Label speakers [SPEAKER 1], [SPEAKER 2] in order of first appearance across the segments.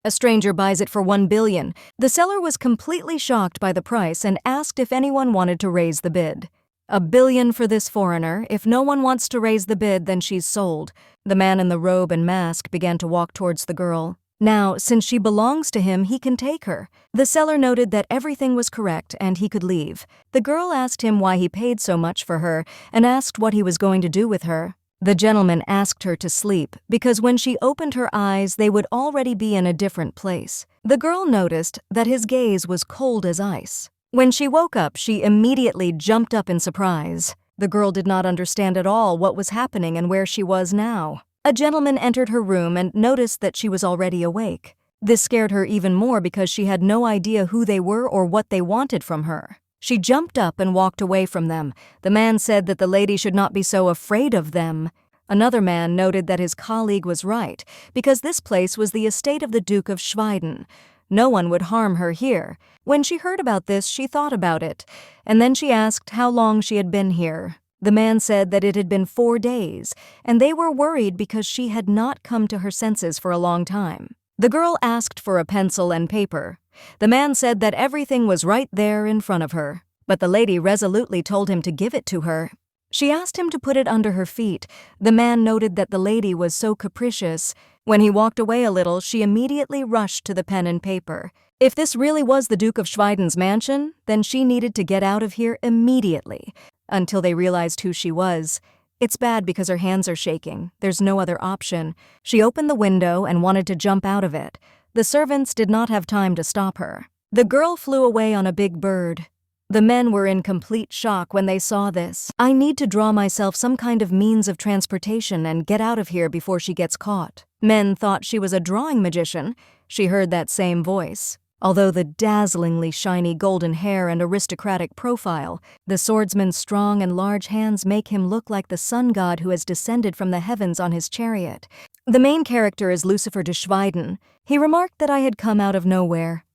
[SPEAKER 1] A stranger buys it for 1 billion. The seller was completely shocked by the price and asked if anyone wanted to raise the bid. 1 billion for this foreigner. If no one wants to raise the bid, then she's sold. The man in the robe and mask began to walk towards the girl. Now, since she belongs to him, he can take her. The seller noted that everything was correct and he could leave. The girl asked him why he paid so much for her and asked what he was going to do with her. The gentleman asked her to sleep because when she opened her eyes, they would already be in a different place. The girl noticed that his gaze was cold as ice. When she woke up, she immediately jumped up in surprise. The girl did not understand at all what was happening and where she was now. A gentleman entered her room and noticed that she was already awake. This scared her even more because she had no idea who they were or what they wanted from her. She jumped up and walked away from them. The man said that the lady should not be so afraid of them. Another man noted that his colleague was right, because this place was the estate of the Duke of Schweiden. No one would harm her here. When she heard about this, she thought about it, and then she asked how long she had been here. The man said that it had been 4 days, and they were worried because she had not come to her senses for a long time. The girl asked for a pencil and paper. The man said that everything was right there in front of her, but the lady resolutely told him to give it to her. She asked him to put it under her feet. The man noted that the lady was so capricious. When he walked away a little, she immediately rushed to the pen and paper. If this really was the Duke of Schweiden's mansion, then she needed to get out of here immediately, until they realized who she was. It's bad because her hands are shaking. There's no other option. She opened the window and wanted to jump out of it. The servants did not have time to stop her. The girl flew away on a big bird. The men were in complete shock when they saw this. I need to draw myself some kind of means of transportation and get out of here before she gets caught. Men thought she was a drawing magician. She heard that same voice. Although the dazzlingly shiny golden hair and aristocratic profile, the swordsman's strong and large hands make him look like the sun god who has descended from the heavens on his chariot. The main character is Lucifer de Schweiden. He remarked that I had come out of nowhere.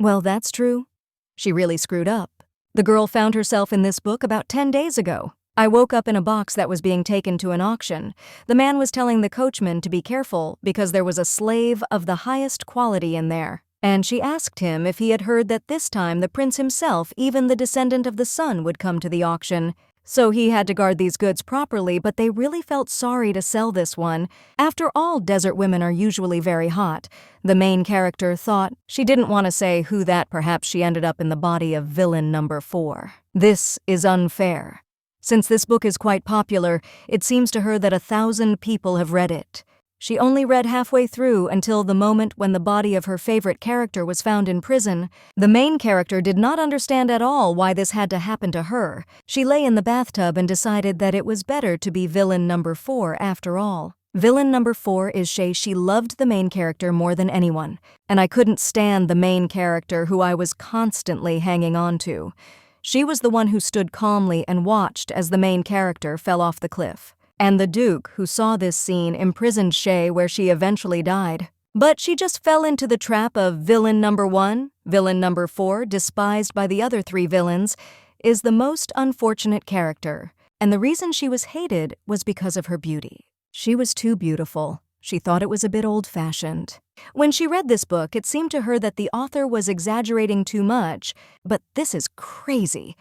[SPEAKER 1] Well, that's true. She really screwed up. The girl found herself in this book about 10 days ago. I woke up in a box that was being taken to an auction. The man was telling the coachman to be careful because there was a slave of the highest quality in there. And she asked him if he had heard that this time the prince himself, even the descendant of the sun, would come to the auction. So he had to guard these goods properly, but they really felt sorry to sell this one. After all, desert women are usually very hot. The main character thought she didn't want to say who that perhaps she ended up in the body of villain number 4. This is unfair. Since this book is quite popular, it seems to her that 1,000 people have read it. She only read halfway through until the moment when the body of her favorite character was found in prison. The main character did not understand at all why this had to happen to her. She lay in the bathtub and decided that it was better to be villain number 4 after all. Villain number 4 is she loved the main character more than anyone, and I couldn't stand the main character who I was constantly hanging on to. She was the one who stood calmly and watched as the main character fell off the cliff. And the Duke, who saw this scene, imprisoned Shay where she eventually died. But she just fell into the trap of villain number 1, villain number 4, despised by the other 3 villains, is the most unfortunate character. And the reason she was hated was because of her beauty. She was too beautiful. She thought it was a bit old-fashioned. When she read this book, it seemed to her that the author was exaggerating too much, but this is crazy.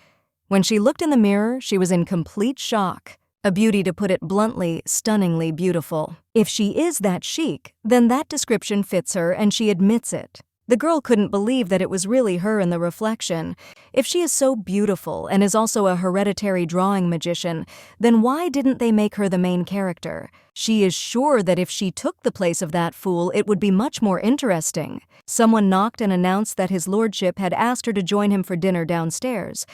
[SPEAKER 1] When she looked in the mirror, she was in complete shock. A beauty, to put it bluntly, stunningly beautiful. If she is that chic, then that description fits her and she admits it. The girl couldn't believe that it was really her in the reflection. If she is so beautiful and is also a hereditary drawing magician, then why didn't they make her the main character? She is sure that if she took the place of that fool, it would be much more interesting. Someone knocked and announced that his lordship had asked her to join him for dinner downstairs.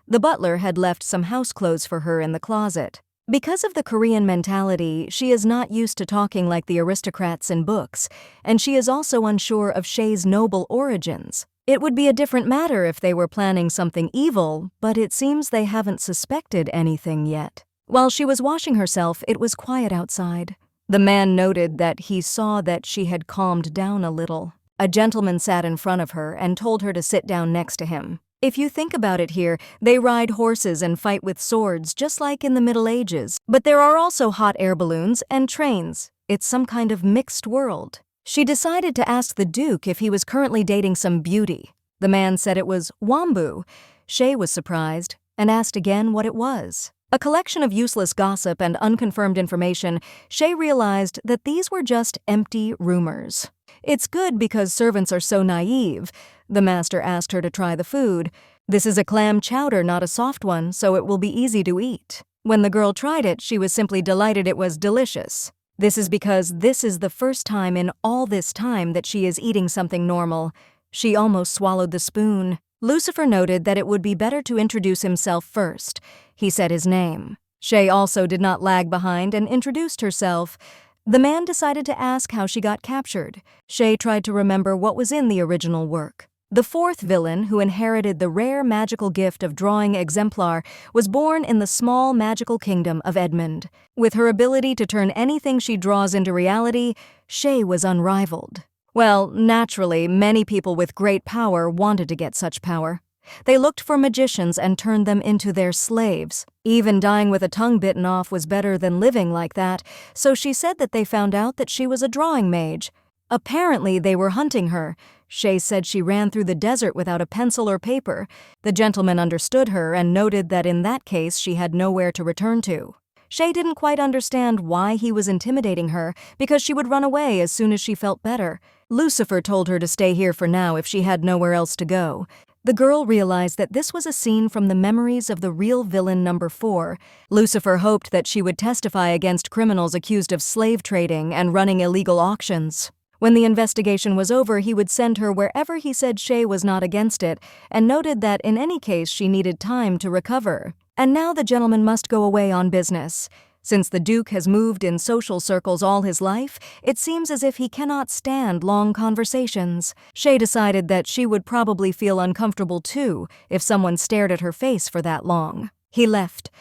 [SPEAKER 1] The butler had left some house clothes for her in the closet. Because of the Korean mentality, she is not used to talking like the aristocrats in books, and she is also unsure of Shay's noble origins. It would be a different matter if they were planning something evil, but it seems they haven't suspected anything yet. While she was washing herself, it was quiet outside. The man noted that he saw that she had calmed down a little. A gentleman sat in front of her and told her to sit down next to him. If you think about it here, they ride horses and fight with swords just like in the Middle Ages. But there are also hot air balloons and trains. It's some kind of mixed world. She decided to ask the Duke if he was currently dating some beauty. The man said it was Wambu. Shay was surprised and asked again what it was. A collection of useless gossip and unconfirmed information, Shay realized that these were just empty rumors. It's good because servants are so naive. The master asked her to try the food. This is a clam chowder, not a soft one, so it will be easy to eat. When the girl tried it, she was simply delighted it was delicious. This is because this is the first time in all this time that she is eating something normal. She almost swallowed the spoon. Lucifer noted that it would be better to introduce himself first. He said his name. Shay also did not lag behind and introduced herself. The man decided to ask how she got captured. Shay tried to remember what was in the original work. The fourth villain, who inherited the rare magical gift of drawing exemplar, was born in the small magical kingdom of Edmund. With her ability to turn anything she draws into reality, Shay was unrivaled. Well, naturally, many people with great power wanted to get such power. They looked for magicians and turned them into their slaves. Even dying with a tongue bitten off was better than living like that, so she said that they found out that she was a drawing mage. Apparently, they were hunting her. Shay said she ran through the desert without a pencil or paper. The gentleman understood her and noted that in that case she had nowhere to return to. Shay didn't quite understand why he was intimidating her, because she would run away as soon as she felt better. Lucifer told her to stay here for now if she had nowhere else to go. The girl realized that this was a scene from the memories of the real villain number 4. Lucifer hoped that she would testify against criminals accused of slave trading and running illegal auctions. When the investigation was over, he would send her wherever he said Shay was not against it, and noted that in any case she needed time to recover. And now the gentleman must go away on business. Since the Duke has moved in social circles all his life, it seems as if he cannot stand long conversations. Shay decided that she would probably feel uncomfortable too if someone stared at her face for that long. He left.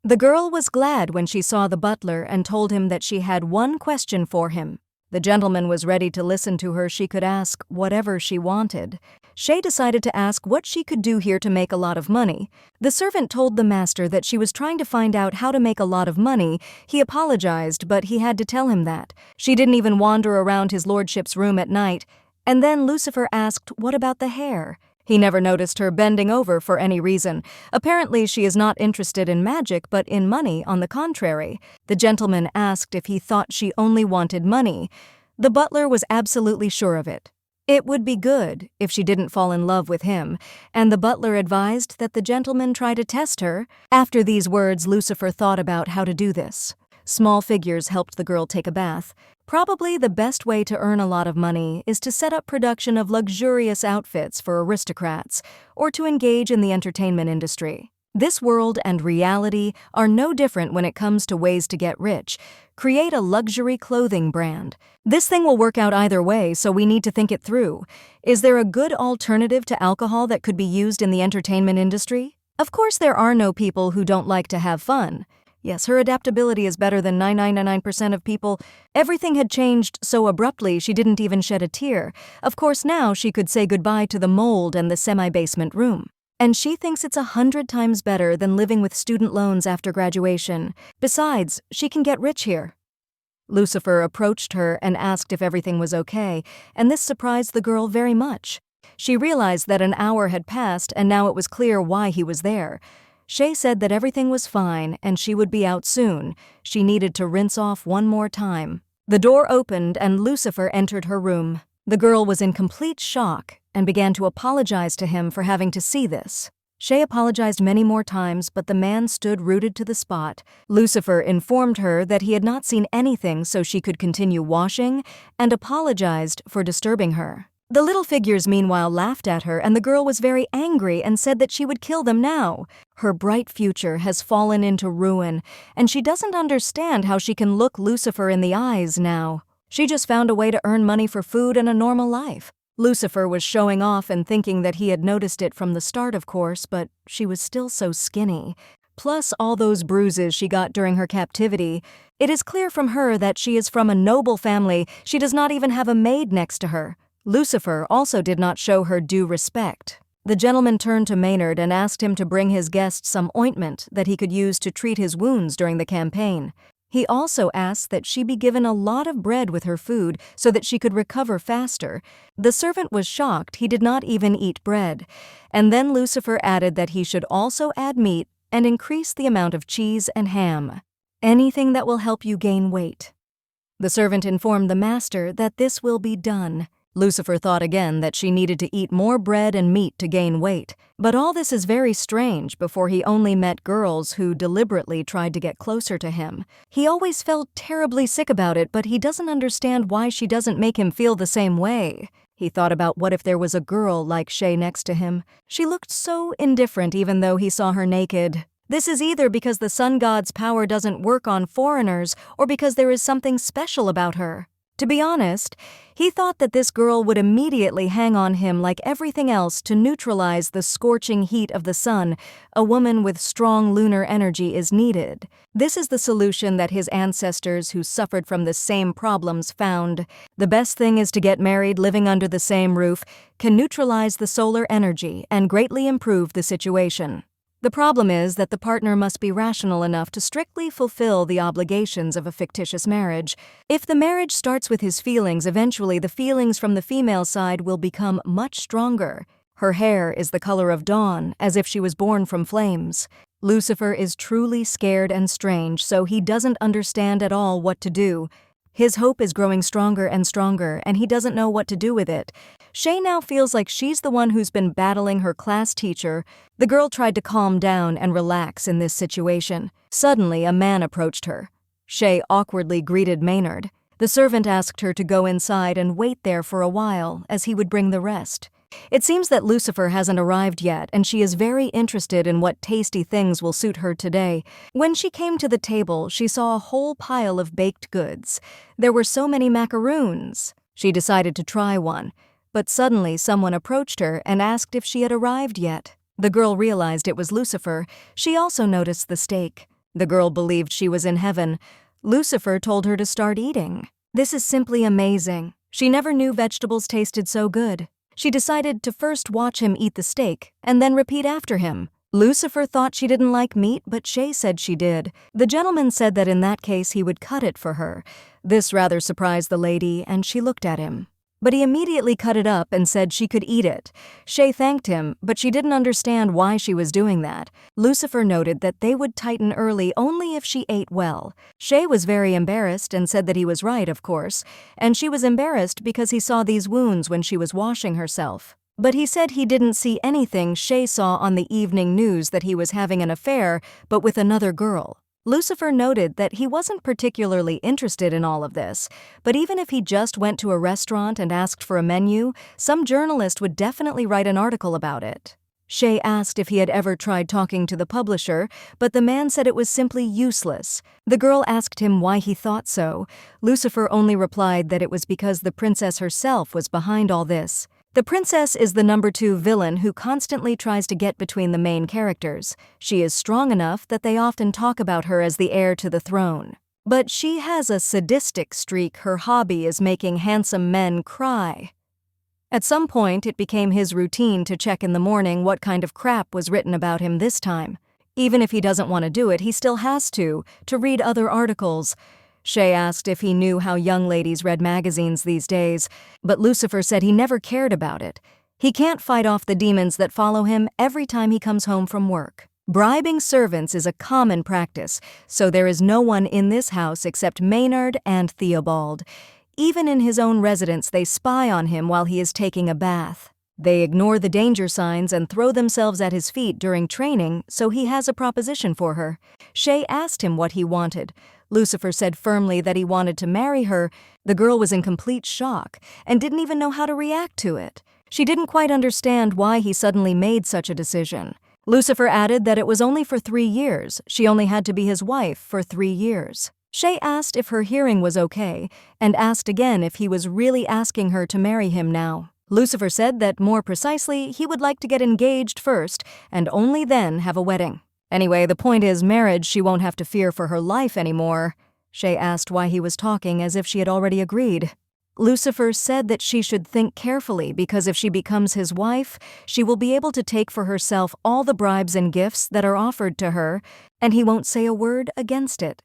[SPEAKER 1] The girl was glad when she saw the butler and told him that she had one question for him. The gentleman was ready to listen to her. She could ask whatever she wanted. Shay decided to ask what she could do here to make a lot of money. The servant told the master that she was trying to find out how to make a lot of money. He apologized, but he had to tell him that. She didn't even wander around his lordship's room at night. And then Lucifer asked, what about the hair? He never noticed her bending over for any reason. Apparently, she is not interested in magic, but in money, on the contrary. The gentleman asked if he thought she only wanted money. The butler was absolutely sure of it. It would be good if she didn't fall in love with him, and the butler advised that the gentleman try to test her. After these words, Lucifer thought about how to do this. Small figures helped the girl take a bath. Probably the best way to earn a lot of money is to set up production of luxurious outfits for aristocrats, or to engage in the entertainment industry. This world and reality are no different when it comes to ways to get rich. Create a luxury clothing brand. This thing will work out either way, so we need to think it through. Is there a good alternative to alcohol that could be used in the entertainment industry? Of course, there are no people who don't like to have fun. Yes, her adaptability is better than 99.9% of people. Everything had changed so abruptly she didn't even shed a tear. Of course, now she could say goodbye to the mold and the semi-basement room. And she thinks it's 100 times better than living with student loans after graduation. Besides, she can get rich here. Lucifer approached her and asked if everything was okay, and this surprised the girl very much. She realized that an hour had passed and now it was clear why he was there. Shay said that everything was fine and she would be out soon. She needed to rinse off one more time. The door opened and Lucifer entered her room. The girl was in complete shock and began to apologize to him for having to see this. Shay apologized many more times, but the man stood rooted to the spot. Lucifer informed her that he had not seen anything so she could continue washing, and apologized for disturbing her. The little figures meanwhile laughed at her, and the girl was very angry and said that she would kill them now. Her bright future has fallen into ruin, and she doesn't understand how she can look Lucifer in the eyes now. She just found a way to earn money for food and a normal life. Lucifer was showing off and thinking that he had noticed it from the start, of course, but she was still so skinny. Plus all those bruises she got during her captivity. It is clear from her that she is from a noble family. She does not even have a maid next to her. Lucifer also did not show her due respect. The gentleman turned to Maynard and asked him to bring his guest some ointment that he could use to treat his wounds during the campaign. He also asked that she be given a lot of bread with her food so that she could recover faster. The servant was shocked he did not even eat bread. And then Lucifer added that he should also add meat and increase the amount of cheese and ham. Anything that will help you gain weight. The servant informed the master that this will be done. Lucifer thought again that she needed to eat more bread and meat to gain weight. But all this is very strange before he only met girls who deliberately tried to get closer to him. He always felt terribly sick about it, but he doesn't understand why she doesn't make him feel the same way. He thought about what if there was a girl like Shay next to him. She looked so indifferent even though he saw her naked. This is either because the sun god's power doesn't work on foreigners or because there is something special about her. To be honest, he thought that this girl would immediately hang on him like everything else to neutralize the scorching heat of the sun. A woman with strong lunar energy is needed. This is the solution that his ancestors who suffered from the same problems found. The best thing is to get married living under the same roof, can neutralize the solar energy and greatly improve the situation. The problem is that the partner must be rational enough to strictly fulfill the obligations of a fictitious marriage. If the marriage starts with his feelings, eventually the feelings from the female side will become much stronger. Her hair is the color of dawn, as if she was born from flames. Lucifer is truly scared and strange, so he doesn't understand at all what to do. His hope is growing stronger and stronger, and he doesn't know what to do with it. Shay now feels like she's the one who's been battling her class teacher. The girl tried to calm down and relax in this situation. Suddenly, a man approached her. Shay awkwardly greeted Maynard. The servant asked her to go inside and wait there for a while, as he would bring the rest. It seems that Lucifer hasn't arrived yet, and she is very interested in what tasty things will suit her today. When she came to the table, she saw a whole pile of baked goods. There were so many macaroons. She decided to try one, but suddenly someone approached her and asked if she had arrived yet. The girl realized it was Lucifer. She also noticed the steak. The girl believed she was in heaven. Lucifer told her to start eating. This is simply amazing. She never knew vegetables tasted so good. She decided to first watch him eat the steak and then repeat after him. Lucifer thought she didn't like meat, but Shay said she did. The gentleman said that in that case he would cut it for her. This rather surprised the lady, and she looked at him. But he immediately cut it up and said she could eat it. Shay thanked him, but she didn't understand why she was doing that. Lucifer noted that they would tighten early only if she ate well. Shay was very embarrassed and said that he was right, of course, and she was embarrassed because he saw these wounds when she was washing herself. But he said he didn't see anything Shay saw on the evening news that he was having an affair, but with another girl. Lucifer noted that he wasn't particularly interested in all of this, but even if he just went to a restaurant and asked for a menu, some journalist would definitely write an article about it. Shay asked if he had ever tried talking to the publisher, but the man said it was simply useless. The girl asked him why he thought so. Lucifer only replied that it was because the princess herself was behind all this. The princess is the number 2 villain who constantly tries to get between the main characters. She is strong enough that they often talk about her as the heir to the throne. But she has a sadistic streak. Her hobby is making handsome men cry. At some point, it became his routine to check in the morning what kind of crap was written about him this time. Even if he doesn't want to do it, he still has to read other articles. Shay asked if he knew how young ladies read magazines these days, but Lucifer said he never cared about it. He can't fight off the demons that follow him every time he comes home from work. Bribing servants is a common practice, so there is no one in this house except Maynard and Theobald. Even in his own residence, they spy on him while he is taking a bath. They ignore the danger signs and throw themselves at his feet during training, so he has a proposition for her. Shay asked him what he wanted. Lucifer said firmly that he wanted to marry her. The girl was in complete shock and didn't even know how to react to it. She didn't quite understand why he suddenly made such a decision. Lucifer added that it was only for 3 years. She only had to be his wife for 3 years. Shay asked if her hearing was okay and asked again if he was really asking her to marry him now. Lucifer said that, more precisely, he would like to get engaged first and only then have a wedding. Anyway, the point is marriage she won't have to fear for her life anymore. Shay asked why he was talking as if she had already agreed. Lucifer said that she should think carefully because if she becomes his wife, she will be able to take for herself all the bribes and gifts that are offered to her, and he won't say a word against it.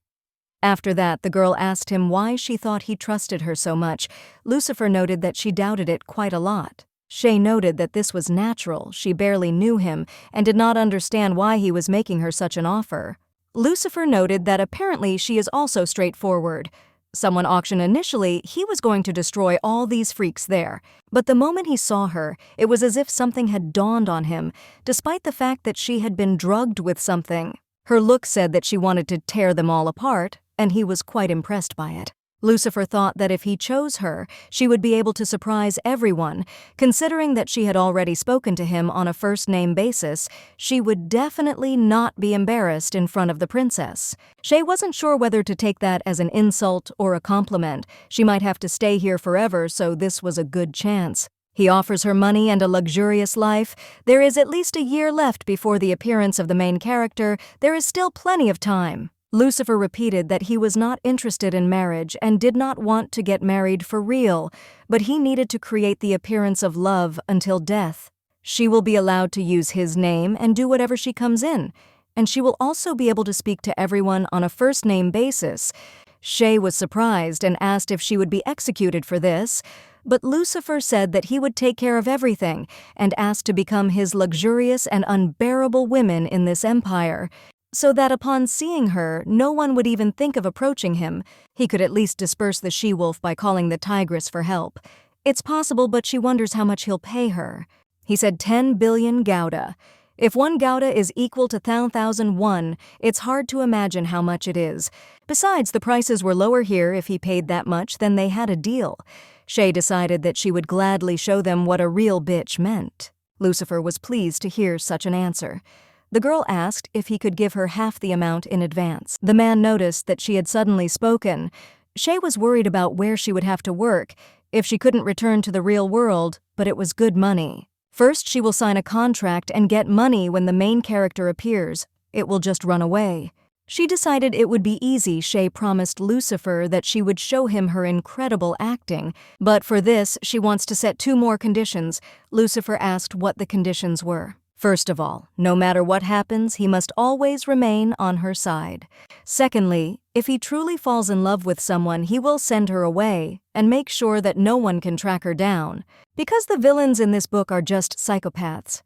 [SPEAKER 1] After that, the girl asked him why she thought he trusted her so much. Lucifer noted that she doubted it quite a lot. Shay noted that this was natural, she barely knew him, and did not understand why he was making her such an offer. Lucifer noted that apparently she is also straightforward. Someone auctioned initially, he was going to destroy all these freaks there. But the moment he saw her, it was as if something had dawned on him, despite the fact that she had been drugged with something. Her look said that she wanted to tear them all apart, and he was quite impressed by it. Lucifer thought that if he chose her, she would be able to surprise everyone. Considering that she had already spoken to him on a first-name basis, she would definitely not be embarrassed in front of the princess. Shay wasn't sure whether to take that as an insult or a compliment. She might have to stay here forever, so this was a good chance. He offers her money and a luxurious life. There is at least a year left before the appearance of the main character. There is still plenty of time. Lucifer repeated that he was not interested in marriage and did not want to get married for real, but he needed to create the appearance of love until death. She will be allowed to use his name and do whatever she comes in, and she will also be able to speak to everyone on a first-name basis. Shay was surprised and asked if she would be executed for this, but Lucifer said that he would take care of everything and asked to become his luxurious and unbearable women in this empire, so that upon seeing her, no one would even think of approaching him. He could at least disperse the she-wolf by calling the tigress for help. It's possible, but she wonders how much he'll pay her. He said 10 billion gouda. If 1 gouda is equal to 10,001, it's hard to imagine how much it is. Besides, the prices were lower here. If he paid that much, then they had a deal. Shay decided that she would gladly show them what a real bitch meant. Lucifer was pleased to hear such an answer. The girl asked if he could give her half the amount in advance. The man noticed that she had suddenly spoken. Shay was worried about where she would have to work, if she couldn't return to the real world, but it was good money. First, she will sign a contract and get money when the main character appears. It will just run away. She decided it would be easy. Shay promised Lucifer that she would show him her incredible acting, but for this, she wants to set 2 more conditions. Lucifer asked what the conditions were. First of all, no matter what happens, he must always remain on her side. Secondly, if he truly falls in love with someone, he will send her away and make sure that no one can track her down, because the villains in this book are just psychopaths.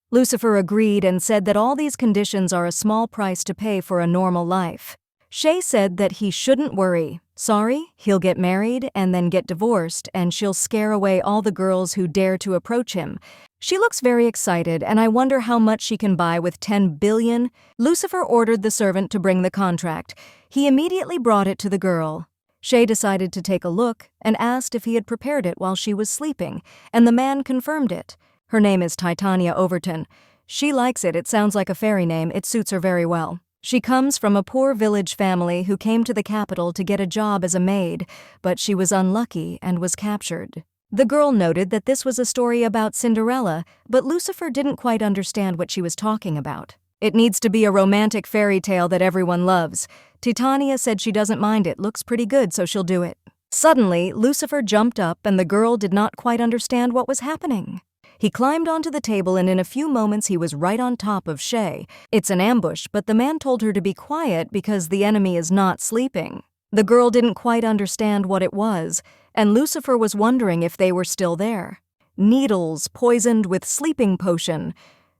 [SPEAKER 1] Lucifer agreed and said that all these conditions are a small price to pay for a normal life. Shay said that he shouldn't worry. Sorry, he'll get married and then get divorced, and she'll scare away all the girls who dare to approach him. She looks very excited, and I wonder how much she can buy with 10 billion. Lucifer ordered the servant to bring the contract. He immediately brought it to the girl. Shay decided to take a look and asked if he had prepared it while she was sleeping, and the man confirmed it. Her name is Titania Overton. She likes it. It sounds like a fairy name. It suits her very well. She comes from a poor village family who came to the capital to get a job as a maid, but she was unlucky and was captured. The girl noted that this was a story about Cinderella, but Lucifer didn't quite understand what she was talking about. It needs to be a romantic fairy tale that everyone loves. Titania said she doesn't mind. It looks pretty good, so she'll do it. Suddenly, Lucifer jumped up and the girl did not quite understand what was happening. He climbed onto the table and in a few moments he was right on top of Shay. It's an ambush, but the man told her to be quiet because the enemy is not sleeping. The girl didn't quite understand what it was, and Lucifer was wondering if they were still there. Needles poisoned with sleeping potion.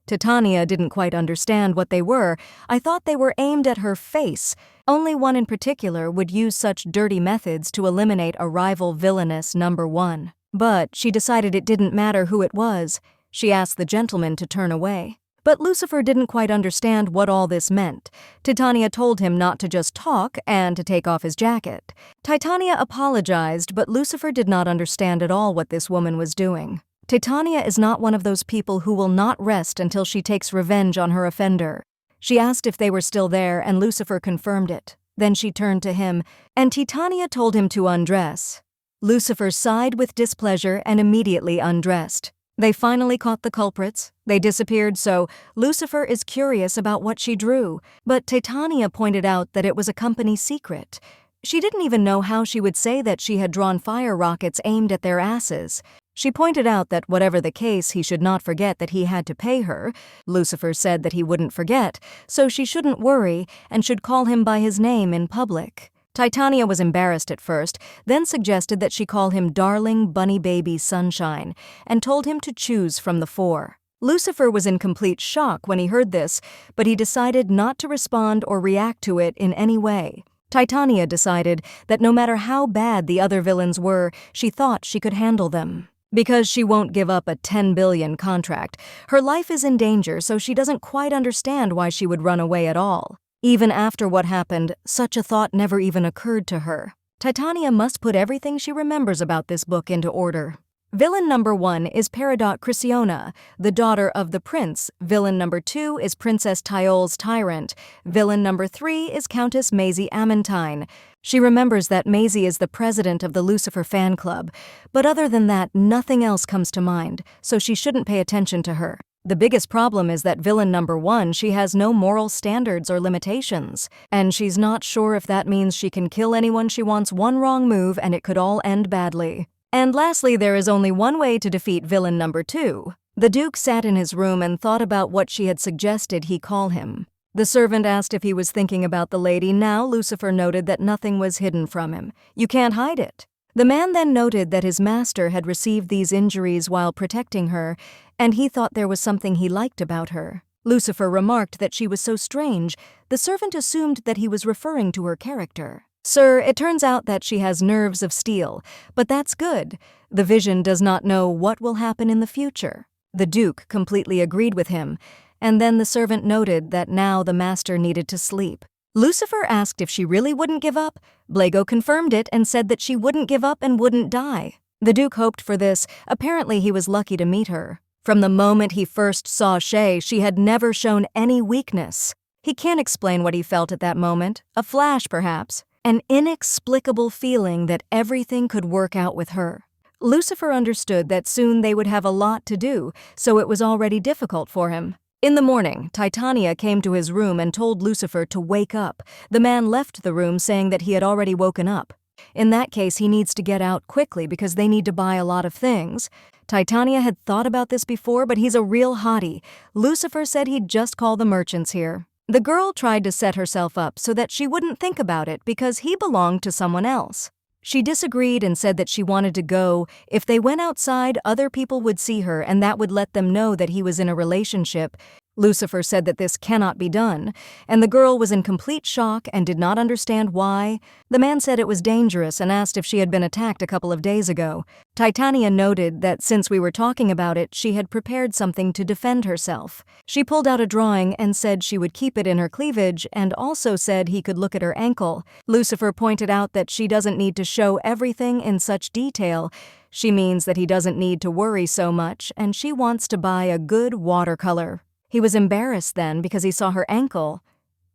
[SPEAKER 1] Titania didn't quite understand what they were. I thought they were aimed at her face. Only one in particular would use such dirty methods to eliminate a rival villainess number 1. But she decided it didn't matter who it was. She asked the gentleman to turn away. But Lucifer didn't quite understand what all this meant. Titania told him not to just talk and to take off his jacket. Titania apologized, but Lucifer did not understand at all what this woman was doing. Titania is not one of those people who will not rest until she takes revenge on her offender. She asked if they were still there, and Lucifer confirmed it. Then she turned to him, and Titania told him to undress. Lucifer sighed with displeasure and immediately undressed. They finally caught the culprits. They disappeared, so Lucifer is curious about what she drew, but Titania pointed out that it was a company secret. She didn't even know how she would say that she had drawn fire rockets aimed at their asses. She pointed out that whatever the case, he should not forget that he had to pay her. Lucifer said that he wouldn't forget, so she shouldn't worry and should call him by his name in public. Titania was embarrassed at first, then suggested that she call him Darling Bunny Baby Sunshine, and told him to choose from the four. Lucifer was in complete shock when he heard this, but he decided not to respond or react to it in any way. Titania decided that no matter how bad the other villains were, she thought she could handle them. Because she won't give up a 10 billion contract, her life is in danger, so she doesn't quite understand why she would run away at all. Even after what happened, such a thought never even occurred to her. Titania must put everything she remembers about this book into order. Villain number 1 is Paridot Chrysiona, the daughter of the prince. Villain number 2 is Princess Tiol's tyrant. Villain number 3 is Countess Maisie Amantine. She remembers that Maisie is the president of the Lucifer fan club, but other than that, nothing else comes to mind, so she shouldn't pay attention to her. The biggest problem is that villain number 1, she has no moral standards or limitations, and she's not sure if that means she can kill anyone she wants one wrong move and it could all end badly. And lastly, there is only one way to defeat villain number 2. The Duke sat in his room and thought about what she had suggested he call him. The servant asked if he was thinking about the lady. Now Lucifer noted that nothing was hidden from him. You can't hide it. The man then noted that his master had received these injuries while protecting her, and he thought there was something he liked about her. Lucifer remarked that she was so strange. The servant assumed that he was referring to her character. Sir, it turns out that she has nerves of steel, but that's good. The vision does not know what will happen in the future. The Duke completely agreed with him, and then the servant noted that now the master needed to sleep. Lucifer asked if she really wouldn't give up. Blago confirmed it and said that she wouldn't give up and wouldn't die. The Duke hoped for this. Apparently he was lucky to meet her. From the moment he first saw Shay, she had never shown any weakness. He can't explain what he felt at that moment. A flash, perhaps. An inexplicable feeling that everything could work out with her. Lucifer understood that soon they would have a lot to do, so it was already difficult for him. In the morning, Titania came to his room and told Lucifer to wake up. The man left the room saying that he had already woken up. In that case, he needs to get out quickly because they need to buy a lot of things. Titania had thought about this before, but he's a real hottie. Lucifer said he'd just call the merchants here. The girl tried to set herself up so that she wouldn't think about it because he belonged to someone else. She disagreed and said that she wanted to go. If they went outside, other people would see her and that would let them know that he was in a relationship. Lucifer said that this cannot be done, and the girl was in complete shock and did not understand why. The man said it was dangerous and asked if she had been attacked a couple of days ago. Titania noted that since we were talking about it, she had prepared something to defend herself. She pulled out a drawing and said she would keep it in her cleavage and also said he could look at her ankle. Lucifer pointed out that she doesn't need to show everything in such detail. She means that he doesn't need to worry so much, and she wants to buy a good watercolor. He was embarrassed then because he saw her ankle.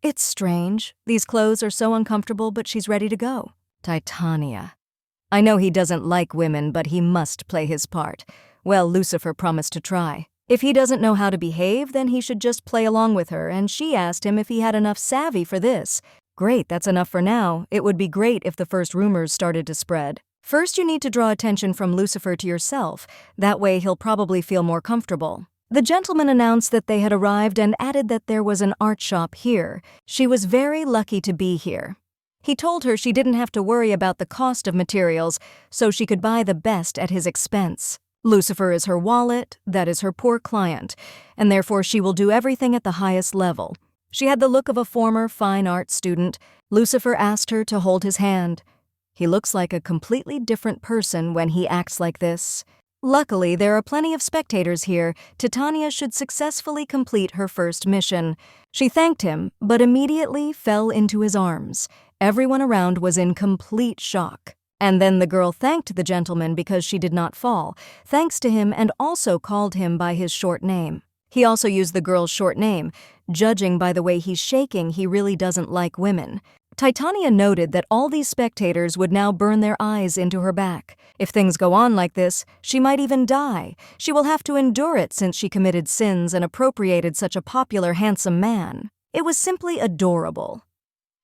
[SPEAKER 1] It's strange. These clothes are so uncomfortable, but she's ready to go. Titania. I know he doesn't like women, but he must play his part. Well, Lucifer promised to try. If he doesn't know how to behave, then he should just play along with her, and she asked him if he had enough savvy for this. Great, that's enough for now. It would be great if the first rumors started to spread. First, you need to draw attention from Lucifer to yourself. That way he'll probably feel more comfortable. The gentleman announced that they had arrived and added that there was an art shop here. She was very lucky to be here. He told her she didn't have to worry about the cost of materials, so she could buy the best at his expense. Lucifer is her wallet, that is her poor client, and therefore she will do everything at the highest level. She had the look of a former fine art student. Lucifer asked her to hold his hand. He looks like a completely different person when he acts like this. Luckily, there are plenty of spectators here. Titania should successfully complete her first mission. She thanked him, but immediately fell into his arms. Everyone around was in complete shock. And then the girl thanked the gentleman because she did not fall, thanks to him, and also called him by his short name. He also used the girl's short name. Judging by the way he's shaking, he really doesn't like women. Titania noted that all these spectators would now burn their eyes into her back. If things go on like this, she might even die. She will have to endure it since she committed sins and appropriated such a popular, handsome man. It was simply adorable.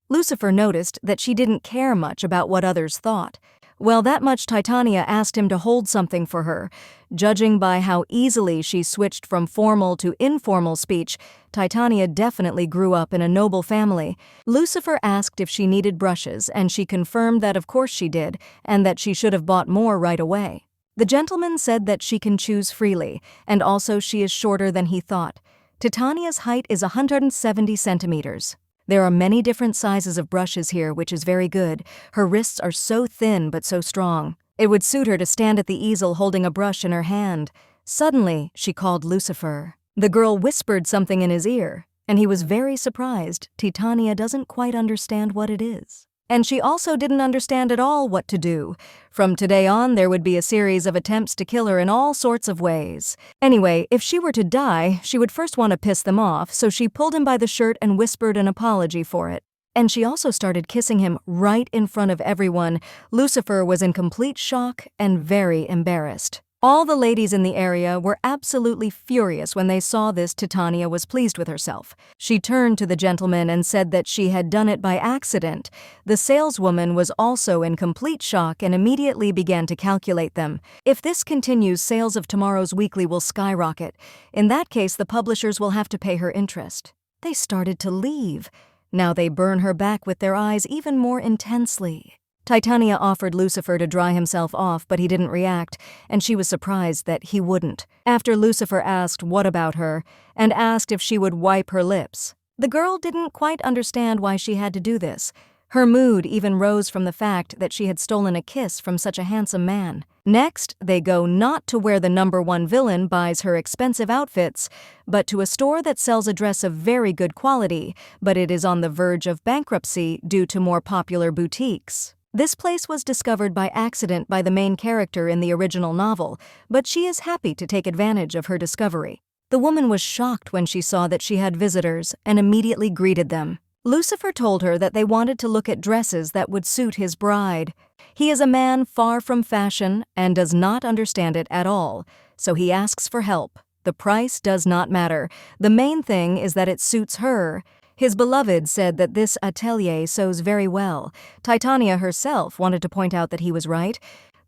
[SPEAKER 1] Lucifer noticed that she didn't care much about what others thought. Well, that much Titania asked him to hold something for her. Judging by how easily she switched from formal to informal speech, Titania definitely grew up in a noble family. Lucifer asked if she needed brushes, and she confirmed that of course she did, and that she should have bought more right away. The gentleman said that she can choose freely, and also she is shorter than he thought. Titania's height is 170 centimeters. There are many different sizes of brushes here, which is very good. Her wrists are so thin but so strong. It would suit her to stand at the easel holding a brush in her hand. Suddenly, she called Lucifer. The girl whispered something in his ear, and he was very surprised. Titania doesn't quite understand what it is. And she also didn't understand at all what to do. From today on, there would be a series of attempts to kill her in all sorts of ways. Anyway, if she were to die, she would first want to piss them off, so she pulled him by the shirt and whispered an apology for it. And she also started kissing him right in front of everyone. Lucifer was in complete shock and very embarrassed. All the ladies in the area were absolutely furious when they saw this. Titania was pleased with herself. She turned to the gentleman and said that she had done it by accident. The saleswoman was also in complete shock and immediately began to calculate them. If this continues, sales of tomorrow's weekly will skyrocket. In that case, the publishers will have to pay her interest. They started to leave. Now they burn her back with their eyes even more intensely. Titania offered Lucifer to dry himself off, but he didn't react, and she was surprised that he wouldn't. After Lucifer asked what about her, and asked if she would wipe her lips. The girl didn't quite understand why she had to do this. Her mood even rose from the fact that she had stolen a kiss from such a handsome man. Next, they go not to where the #1 villain buys her expensive outfits, but to a store that sells a dress of very good quality, but it is on the verge of bankruptcy due to more popular boutiques. This place was discovered by accident by the main character in the original novel, but she is happy to take advantage of her discovery. The woman was shocked when she saw that she had visitors and immediately greeted them. Lucifer told her that they wanted to look at dresses that would suit his bride. He is a man far from fashion and does not understand it at all, so he asks for help. The price does not matter. The main thing is that it suits her. His beloved said that this atelier sews very well. Titania herself wanted to point out that he was right.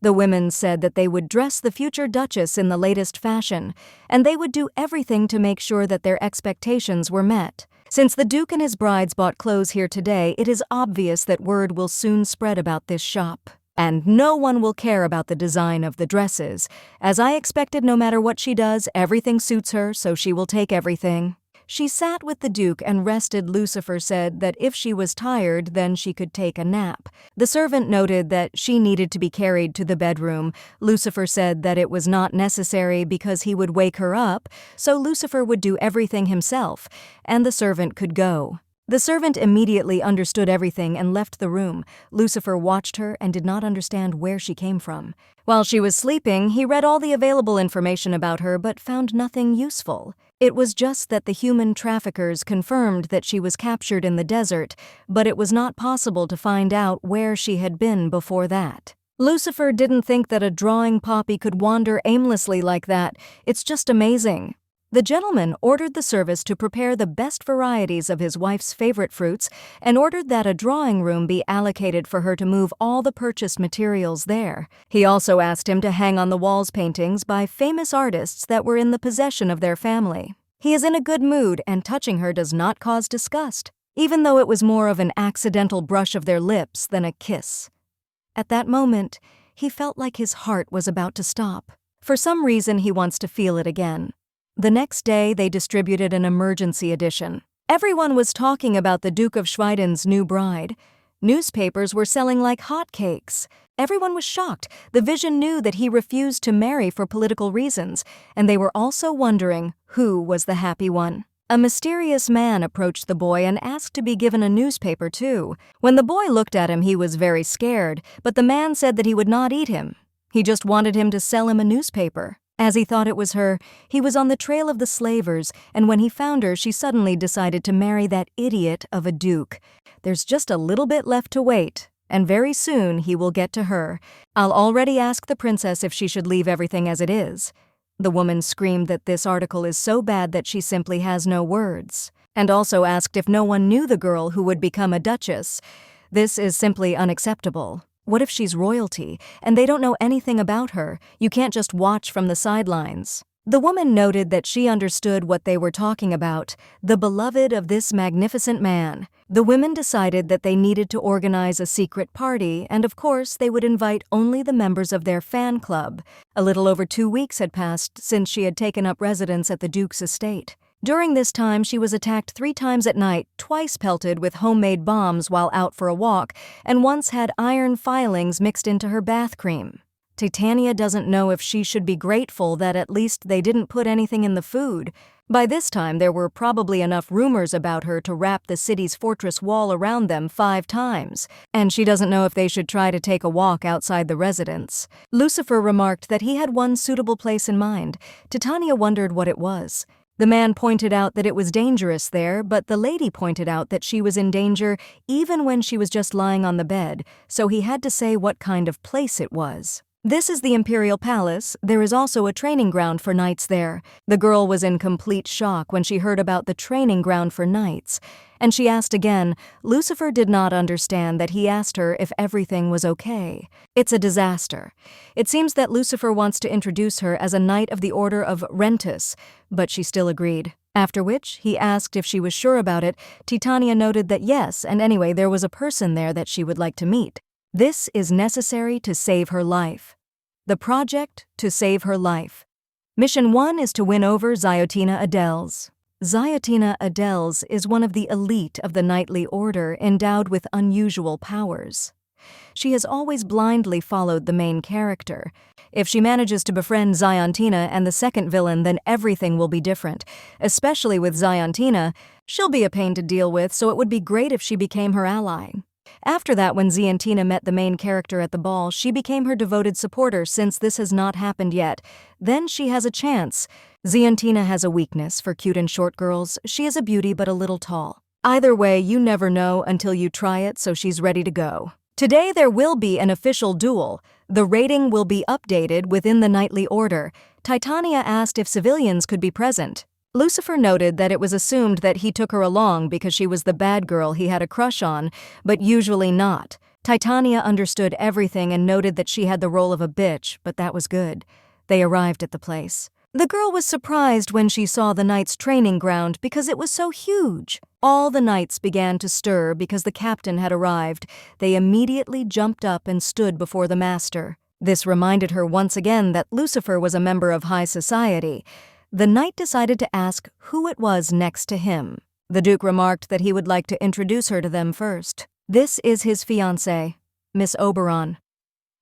[SPEAKER 1] The women said that they would dress the future Duchess in the latest fashion, and they would do everything to make sure that their expectations were met. Since the Duke and his brides bought clothes here today, it is obvious that word will soon spread about this shop. And no one will care about the design of the dresses. As I expected, no matter what she does, everything suits her, so she will take everything. She sat with the Duke and rested. Lucifer said that if she was tired, then she could take a nap. The servant noted that she needed to be carried to the bedroom. Lucifer said that it was not necessary because he would wake her up, so Lucifer would do everything himself, and the servant could go. The servant immediately understood everything and left the room. Lucifer watched her and did not understand where she came from. While she was sleeping, he read all the available information about her but found nothing useful. It was just that the human traffickers confirmed that she was captured in the desert, but it was not possible to find out where she had been before that. Lucifer didn't think that a drawing poppy could wander aimlessly like that. It's just amazing. The gentleman ordered the service to prepare the best varieties of his wife's favorite fruits and ordered that a drawing room be allocated for her to move all the purchased materials there. He also asked him to hang on the walls paintings by famous artists that were in the possession of their family. He is in a good mood, and touching her does not cause disgust, even though it was more of an accidental brush of their lips than a kiss. At that moment, he felt like his heart was about to stop. For some reason, he wants to feel it again. The next day, they distributed an emergency edition. Everyone was talking about the Duke of Schweiden's new bride. Newspapers were selling like hotcakes. Everyone was shocked. The Vision knew that he refused to marry for political reasons, and they were also wondering who was the happy one. A mysterious man approached the boy and asked to be given a newspaper too. When the boy looked at him, he was very scared, but the man said that he would not eat him. He just wanted him to sell him a newspaper. As he thought it was her, he was on the trail of the slavers, and when he found her, she suddenly decided to marry that idiot of a duke. There's just a little bit left to wait, and very soon he will get to her. I'll already ask the princess if she should leave everything as it is. The woman screamed that this article is so bad that she simply has no words, and also asked if no one knew the girl who would become a duchess. This is simply unacceptable. What if she's royalty, and they don't know anything about her? You can't just watch from the sidelines. The woman noted that she understood what they were talking about, the beloved of this magnificent man. The women decided that they needed to organize a secret party, and of course they would invite only the members of their fan club. A little over 2 weeks had passed since she had taken up residence at the Duke's estate. During this time, she was attacked 3 times at night, twice pelted with homemade bombs while out for a walk, and once had iron filings mixed into her bath cream. Titania doesn't know if she should be grateful that at least they didn't put anything in the food. By this time, there were probably enough rumors about her to wrap the city's fortress wall around them 5 times, and she doesn't know if they should try to take a walk outside the residence. Lucifer remarked that he had one suitable place in mind. Titania wondered what it was. The man pointed out that it was dangerous there, but the lady pointed out that she was in danger even when she was just lying on the bed, so he had to say what kind of place it was. This is the Imperial Palace. There is also a training ground for knights there. The girl was in complete shock when she heard about the training ground for knights, and she asked again. Lucifer did not understand that he asked her if everything was okay. It's a disaster. It seems that Lucifer wants to introduce her as a knight of the Order of Rentus, but she still agreed. After which, he asked if she was sure about it. Titania noted that yes, and anyway, there was a person there that she would like to meet. This is necessary to save her life. The project to save her life. Mission 1 is to win over Ziotina Adels. Ziotina Adels is one of the elite of the knightly order endowed with unusual powers. She has always blindly followed the main character. If she manages to befriend Ziontina and the second villain, then everything will be different. Especially with Ziontina, she'll be a pain to deal with, so it would be great if she became her ally. After that, when Ziontina met the main character at the ball, she became her devoted supporter since this has not happened yet. Then she has a chance. Ziontina has a weakness for cute and short girls. She is a beauty but a little tall. Either way, you never know until you try it, so she's ready to go. Today there will be an official duel. The rating will be updated within the knightly order. Titania asked if civilians could be present. Lucifer noted that it was assumed that he took her along because she was the bad girl he had a crush on, but usually not. Titania understood everything and noted that she had the role of a bitch, but that was good. They arrived at the place. The girl was surprised when she saw the knights' training ground because it was so huge. All the knights began to stir because the captain had arrived. They immediately jumped up and stood before the master. This reminded her once again that Lucifer was a member of high society. The knight decided to ask who it was next to him. The Duke remarked that he would like to introduce her to them first. This is his fiancée, Miss Oberon.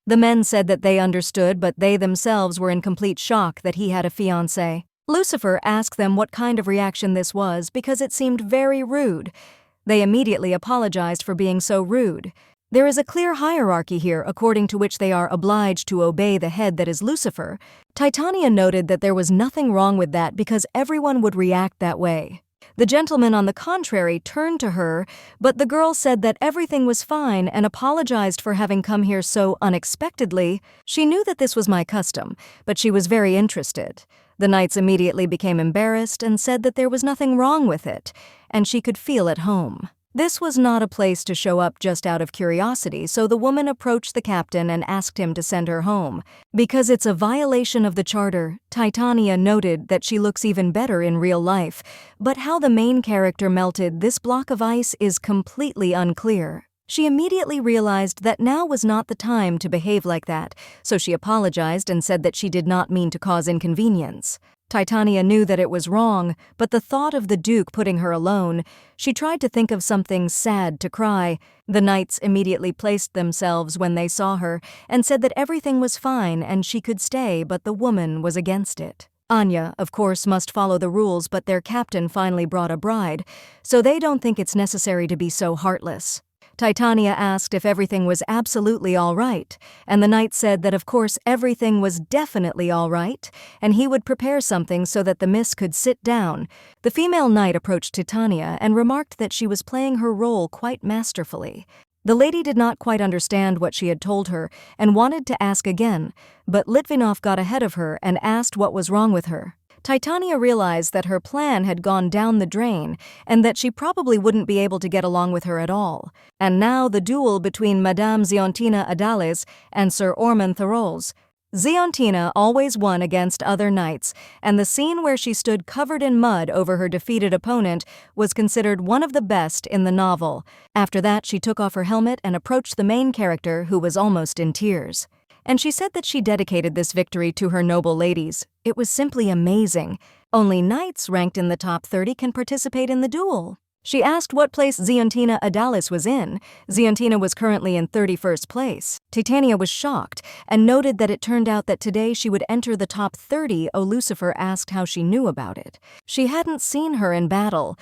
[SPEAKER 1] The men said that they understood, but they themselves were in complete shock that he had a fiancée. Lucifer asked them what kind of reaction this was because it seemed very rude. They immediately apologized for being so rude. There is a clear hierarchy here according to which they are obliged to obey the head that is Lucifer. Titania noted that there was nothing wrong with that because everyone would react that way. The gentleman, on the contrary, turned to her, but the girl said that everything was fine and apologized for having come here so unexpectedly. She knew that this was my custom, but she was very interested. The knights immediately became embarrassed and said that there was nothing wrong with it, and she could feel at home. This was not a place to show up just out of curiosity, so the woman approached the captain and asked him to send her home. Because it's a violation of the charter, Titania noted that she looks even better in real life, but how the main character melted this block of ice is completely unclear. She immediately realized that now was not the time to behave like that, so she apologized and said that she did not mean to cause inconvenience. Titania knew that it was wrong, but the thought of the Duke putting her alone, she tried to think of something sad to cry. The knights immediately placed themselves when they saw her and said that everything was fine and she could stay, but the woman was against it. Anya, of course, must follow the rules, but their captain finally brought a bride, so they don't think it's necessary to be so heartless. Titania asked if everything was absolutely all right, and the knight said that of course everything was definitely all right, and he would prepare something so that the miss could sit down. The female knight approached Titania and remarked that she was playing her role quite masterfully. The lady did not quite understand what she had told her and wanted to ask again, but Litvinov got ahead of her and asked what was wrong with her. Titania realized that her plan had gone down the drain and that she probably wouldn't be able to get along with her at all. And now the duel between Madame Ziontina Adalis and Sir Ormond Thwarted. Ziontina always won against other knights, and the scene where she stood covered in mud over her defeated opponent was considered one of the best in the novel. After that, she took off her helmet and approached the main character, who was almost in tears. And she said that she dedicated this victory to her noble ladies. It was simply amazing. Only knights ranked in the top 30 can participate in the duel. She asked what place Ziontina Adalis was in. Ziontina was currently in 31st place. Titania was shocked and noted that it turned out that today she would enter the top 30. Lucifer asked how she knew about it. She hadn't seen her in battle.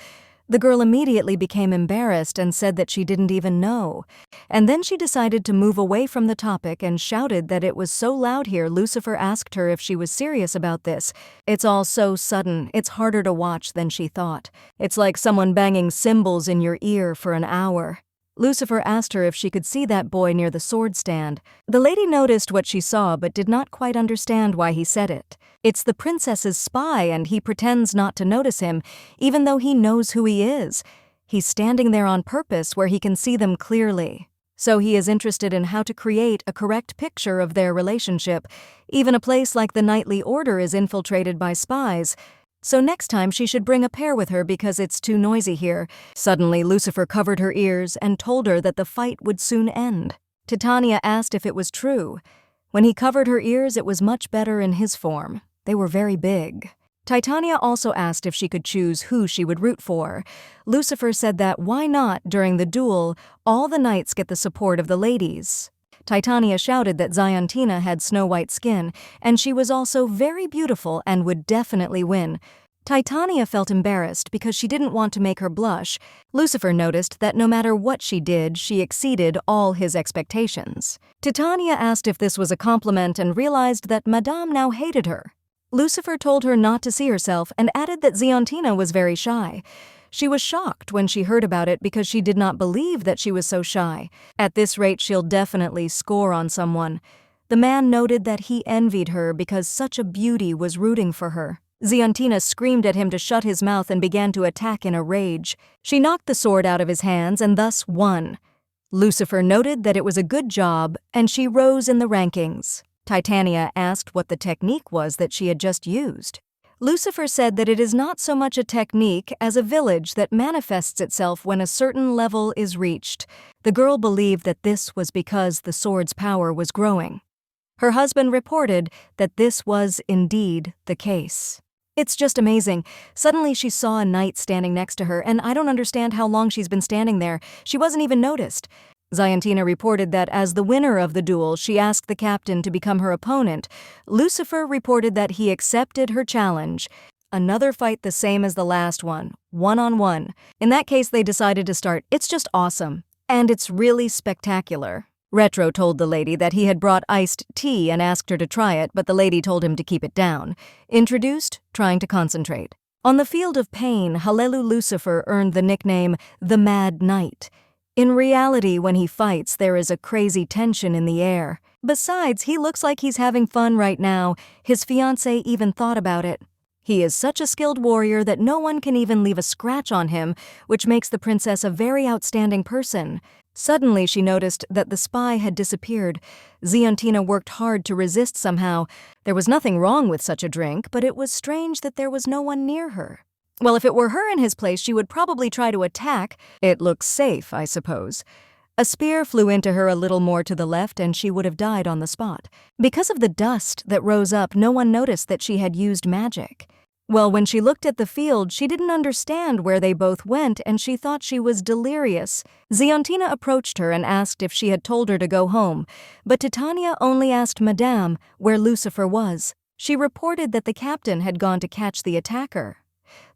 [SPEAKER 1] The girl immediately became embarrassed and said that she didn't even know. And then she decided to move away from the topic and shouted that it was so loud here. Lucifer asked her if she was serious about this. It's all so sudden. It's harder to watch than she thought. It's like someone banging cymbals in your ear for an hour. Lucifer asked her if she could see that boy near the sword stand. The lady noticed what she saw but did not quite understand why he said it. It's the princess's spy, and he pretends not to notice him, even though he knows who he is. He's standing there on purpose where he can see them clearly. So he is interested in how to create a correct picture of their relationship. Even a place like the Knightly Order is infiltrated by spies. So next time she should bring a pair with her because it's too noisy here. Suddenly, Lucifer covered her ears and told her that the fight would soon end. Titania asked if it was true. When he covered her ears, it was much better in his form. They were very big. Titania also asked if she could choose who she would root for. Lucifer said that why not, during the duel, all the knights get the support of the ladies. Titania shouted that Ziontina had snow-white skin, and she was also very beautiful and would definitely win. Titania felt embarrassed because she didn't want to make her blush. Lucifer noticed that no matter what she did, she exceeded all his expectations. Titania asked if this was a compliment and realized that Madame now hated her. Lucifer told her not to see herself and added that Ziontina was very shy. She was shocked when she heard about it because she did not believe that she was so shy. At this rate, she'll definitely score on someone. The man noted that he envied her because such a beauty was rooting for her. Ziontina screamed at him to shut his mouth and began to attack in a rage. She knocked the sword out of his hands and thus won. Lucifer noted that it was a good job, and she rose in the rankings. Titania asked what the technique was that she had just used. Lucifer said that it is not so much a technique as a village that manifests itself when a certain level is reached. The girl believed that this was because the sword's power was growing. Her husband reported that this was indeed the case. It's just amazing. Suddenly she saw a knight standing next to her, and I don't understand how long she's been standing there. She wasn't even noticed. Ziontina reported that as the winner of the duel, she asked the captain to become her opponent. Lucifer reported that he accepted her challenge. Another fight the same as the last one, one-on-one. In that case, they decided to start, "It's just awesome, and it's really spectacular." Retro told the lady that he had brought iced tea and asked her to try it, but the lady told him to keep it down. Introduced, trying to concentrate. On the field of pain, Hallelu Lucifer earned the nickname the Mad Knight. In reality, when he fights, there is a crazy tension in the air. Besides, he looks like he's having fun right now. His fiancée even thought about it. He is such a skilled warrior that no one can even leave a scratch on him, which makes the princess a very outstanding person. Suddenly, she noticed that the spy had disappeared. Ziontina worked hard to resist somehow. There was nothing wrong with such a drink, but it was strange that there was no one near her. Well, if it were her in his place, she would probably try to attack. It looks safe, I suppose. A spear flew into her a little more to the left, and she would have died on the spot. Because of the dust that rose up, no one noticed that she had used magic. Well, when she looked at the field, she didn't understand where they both went, and she thought she was delirious. Ziontina approached her and asked if she had told her to go home, but Titania only asked Madame where Lucifer was. She reported that the captain had gone to catch the attacker.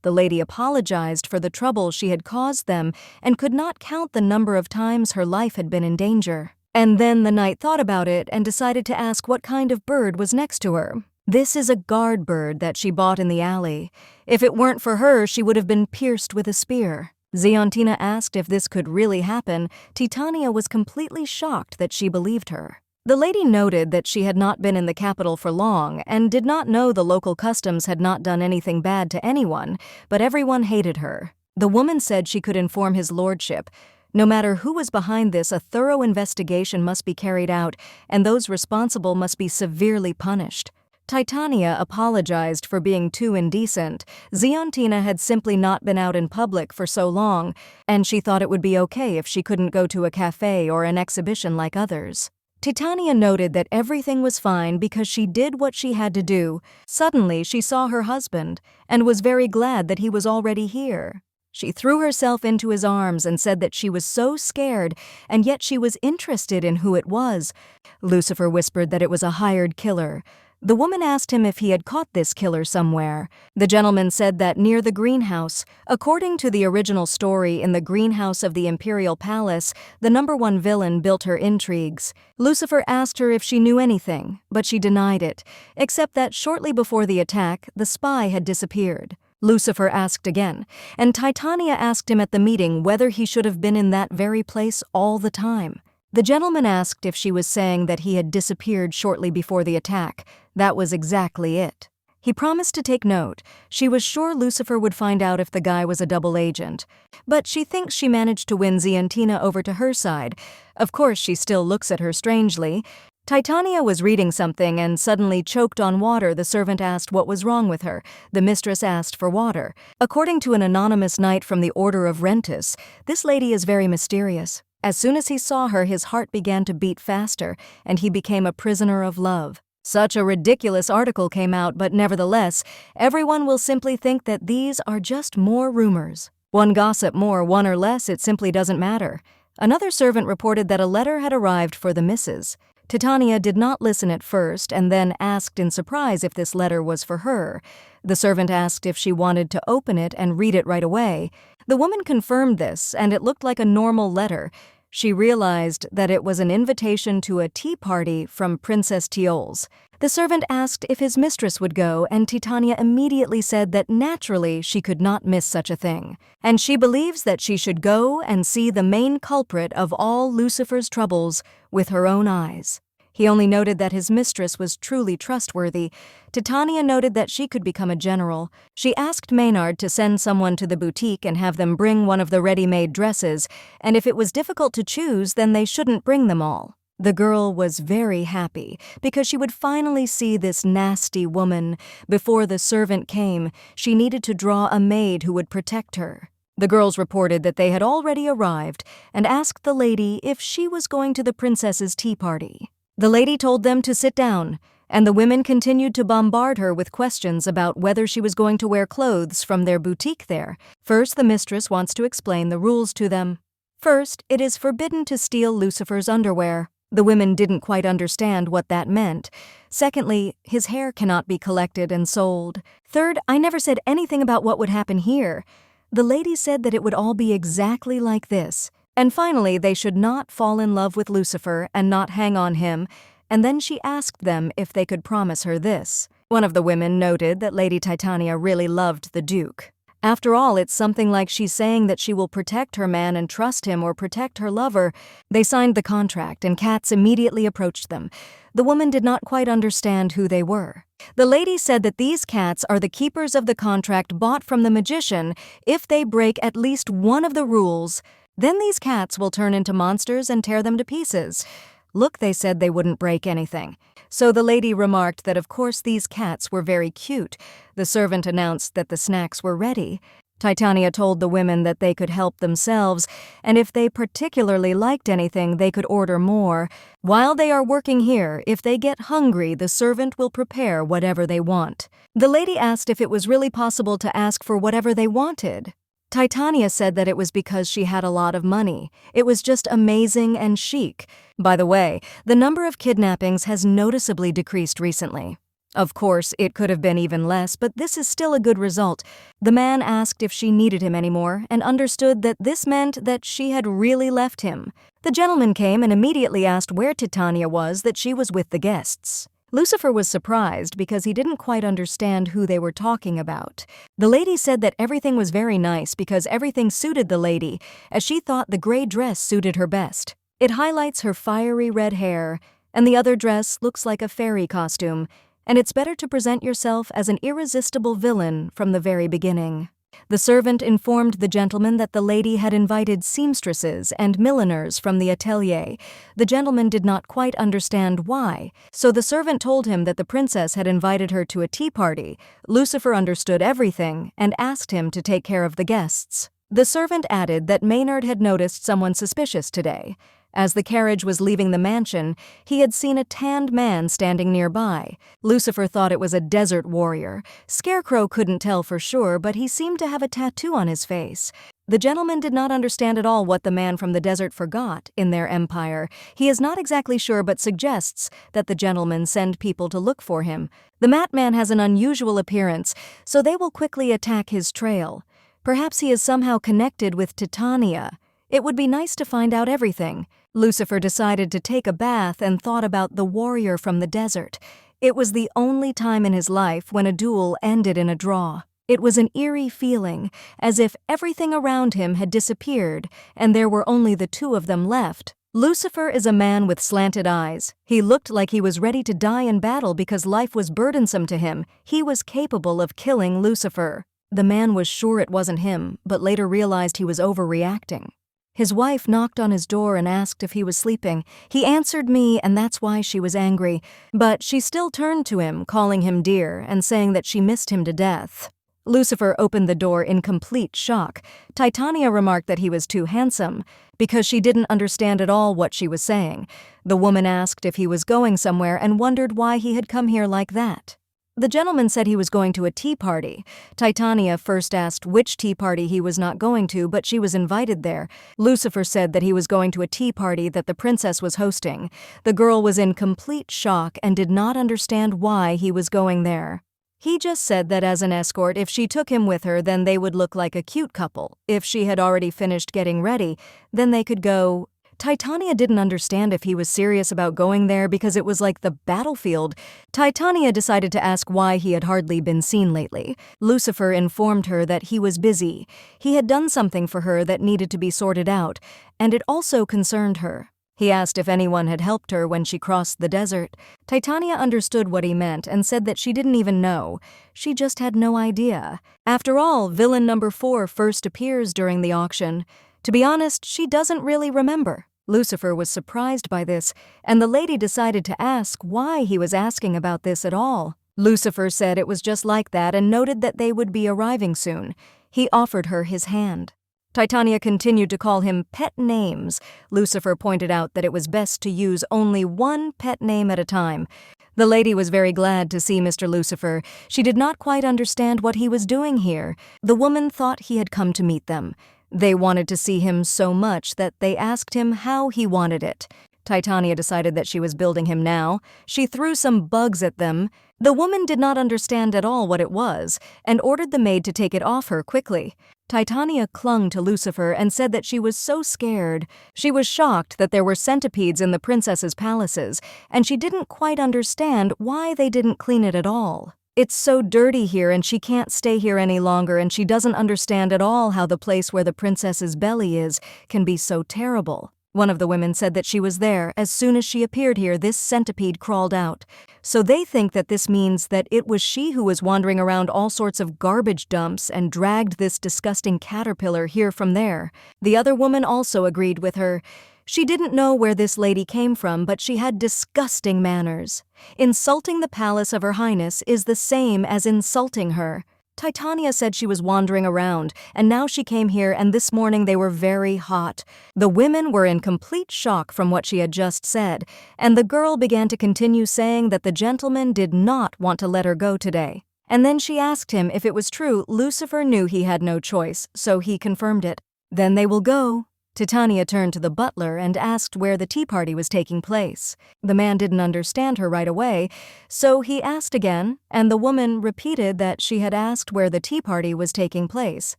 [SPEAKER 1] The lady apologized for the trouble she had caused them and could not count the number of times her life had been in danger. And then the knight thought about it and decided to ask what kind of bird was next to her. This is a guard bird that she bought in the alley. If it weren't for her, she would have been pierced with a spear. Ziontina asked if this could really happen. Titania was completely shocked that she believed her. The lady noted that she had not been in the capital for long and did not know the local customs had not done anything bad to anyone, but everyone hated her. The woman said she could inform his lordship. No matter who was behind this, a thorough investigation must be carried out, and those responsible must be severely punished. Titania apologized for being too indecent. Ziontina had simply not been out in public for so long, and she thought it would be okay if she couldn't go to a cafe or an exhibition like others. Titania noted that everything was fine because she did what she had to do. Suddenly, she saw her husband and was very glad that he was already here. She threw herself into his arms and said that she was so scared, and yet she was interested in who it was. Lucifer whispered that it was a hired killer. The woman asked him if he had caught this killer somewhere. The gentleman said that near the greenhouse. According to the original story, in the greenhouse of the Imperial Palace, the #1 villain built her intrigues. Lucifer asked her if she knew anything, but she denied it, except that shortly before the attack, the spy had disappeared. Lucifer asked again, and Titania asked him at the meeting whether he should have been in that very place all the time. The gentleman asked if she was saying that he had disappeared shortly before the attack. That was exactly it. He promised to take note. She was sure Lucifer would find out if the guy was a double agent. But she thinks she managed to win Ziontina over to her side. Of course, she still looks at her strangely. Titania was reading something and suddenly choked on water. The servant asked what was wrong with her. The mistress asked for water. According to an anonymous knight from the Order of Rentus, this lady is very mysterious. As soon as he saw her, his heart began to beat faster, and he became a prisoner of love. Such a ridiculous article came out, but nevertheless, everyone will simply think that these are just more rumors. One gossip more, one or less, it simply doesn't matter. Another servant reported that a letter had arrived for the missus. Titania did not listen at first and then asked in surprise if this letter was for her. The servant asked if she wanted to open it and read it right away. The woman confirmed this, and it looked like a normal letter. She realized that it was an invitation to a tea party from Princess Tiol's. The servant asked if his mistress would go, and Titania immediately said that naturally she could not miss such a thing, and she believes that she should go and see the main culprit of all Lucifer's troubles with her own eyes. He only noted that his mistress was truly trustworthy. Titania noted that she could become a general. She asked Maynard to send someone to the boutique and have them bring one of the ready-made dresses, and if it was difficult to choose, then they shouldn't bring them all. The girl was very happy because she would finally see this nasty woman. Before the servant came, she needed to draw a maid who would protect her. The girls reported that they had already arrived and asked the lady if she was going to the princess's tea party. The lady told them to sit down, and the women continued to bombard her with questions about whether she was going to wear clothes from their boutique there. First, the mistress wants to explain the rules to them. First, it is forbidden to steal Lucifer's underwear. The women didn't quite understand what that meant. Secondly, his hair cannot be collected and sold. Third, I never said anything about what would happen here. The lady said that it would all be exactly like this. And finally, they should not fall in love with Lucifer and not hang on him, and then she asked them if they could promise her this. One of the women noted that Lady Titania really loved the Duke. After all, it's something like she's saying that she will protect her man and trust him or protect her lover. They signed the contract, and cats immediately approached them. The woman did not quite understand who they were. The lady said that these cats are the keepers of the contract bought from the magician. If they break at least one of the rules, then these cats will turn into monsters and tear them to pieces. Look, they said they wouldn't break anything. So the lady remarked that of course these cats were very cute. The servant announced that the snacks were ready. Titania told the women that they could help themselves, and if they particularly liked anything, they could order more. While they are working here, if they get hungry, the servant will prepare whatever they want. The lady asked if it was really possible to ask for whatever they wanted. Titania said that it was because she had a lot of money. It was just amazing and chic. By the way, the number of kidnappings has noticeably decreased recently. Of course, it could have been even less, but this is still a good result. The man asked if she needed him anymore and understood that this meant that she had really left him. The gentleman came and immediately asked where Titania was, that she was with the guests. Lucifer was surprised because he didn't quite understand who they were talking about. The lady said that everything was very nice because everything suited the lady, as she thought the gray dress suited her best. It highlights her fiery red hair, and the other dress looks like a fairy costume, and it's better to present yourself as an irresistible villain from the very beginning. The servant informed the gentleman that the lady had invited seamstresses and milliners from the atelier. The gentleman did not quite understand why, so the servant told him that the princess had invited her to a tea party. Lucifer understood everything and asked him to take care of the guests. The servant added that Maynard had noticed someone suspicious today. As the carriage was leaving the mansion, he had seen a tanned man standing nearby. Lucifer thought it was a desert warrior. Scarecrow couldn't tell for sure, but he seemed to have a tattoo on his face. The gentleman did not understand at all what the man from the desert forgot in their empire. He is not exactly sure but suggests that the gentleman send people to look for him. The Mat Man has an unusual appearance, so they will quickly attack his trail. Perhaps he is somehow connected with Titania. It would be nice to find out everything. Lucifer decided to take a bath and thought about the warrior from the desert. It was the only time in his life when a duel ended in a draw. It was an eerie feeling, as if everything around him had disappeared and there were only the two of them left. Lucifer is a man with slanted eyes. He looked like he was ready to die in battle because life was burdensome to him. He was capable of killing Lucifer. The man was sure it wasn't him, but later realized he was overreacting. His wife knocked on his door and asked if he was sleeping. He answered me, and that's why she was angry. But she still turned to him, calling him dear, and saying that she missed him to death. Lucifer opened the door in complete shock. Titania remarked that he was too handsome, because she didn't understand at all what she was saying. The woman asked if he was going somewhere and wondered why he had come here like that. The gentleman said he was going to a tea party. Titania first asked which tea party he was not going to, but she was invited there. Lucifer said that he was going to a tea party that the princess was hosting. The girl was in complete shock and did not understand why he was going there. He just said that as an escort, if she took him with her, then they would look like a cute couple. If she had already finished getting ready, then they could go. Titania didn't understand if he was serious about going there because it was like the battlefield. Titania decided to ask why he had hardly been seen lately. Lucifer informed her that he was busy. He had done something for her that needed to be sorted out, and it also concerned her. He asked if anyone had helped her when she crossed the desert. Titania understood what he meant and said that she didn't even know. She just had no idea. After all, villain number 4 first appears during the auction. To be honest, she doesn't really remember. Lucifer was surprised by this, and the lady decided to ask why he was asking about this at all. Lucifer said it was just like that and noted that they would be arriving soon. He offered her his hand. Titania continued to call him pet names. Lucifer pointed out that it was best to use only one pet name at a time. The lady was very glad to see Mr. Lucifer. She did not quite understand what he was doing here. The woman thought he had come to meet them. They wanted to see him so much that they asked him how he wanted it. Titania decided that she was building him now. She threw some bugs at them. The woman did not understand at all what it was and ordered the maid to take it off her quickly. Titania clung to Lucifer and said that she was so scared. She was shocked that there were centipedes in the princess's palaces, and she didn't quite understand why they didn't clean it at all. It's so dirty here and she can't stay here any longer, and she doesn't understand at all how the place where the princess's belly is can be so terrible. One of the women said that she was there. As soon as she appeared here, this centipede crawled out. So they think that this means that it was she who was wandering around all sorts of garbage dumps and dragged this disgusting caterpillar here from there. The other woman also agreed with her. She didn't know where this lady came from, but she had disgusting manners. Insulting the palace of Her Highness is the same as insulting her. Titania said she was wandering around, and now she came here, and this morning they were very hot. The women were in complete shock from what she had just said, and the girl began to continue saying that the gentleman did not want to let her go today. And then she asked him if it was true. Lucifer knew he had no choice, so he confirmed it. Then they will go. Titania turned to the butler and asked where the tea party was taking place. The man didn't understand her right away, so he asked again, and the woman repeated that she had asked where the tea party was taking place.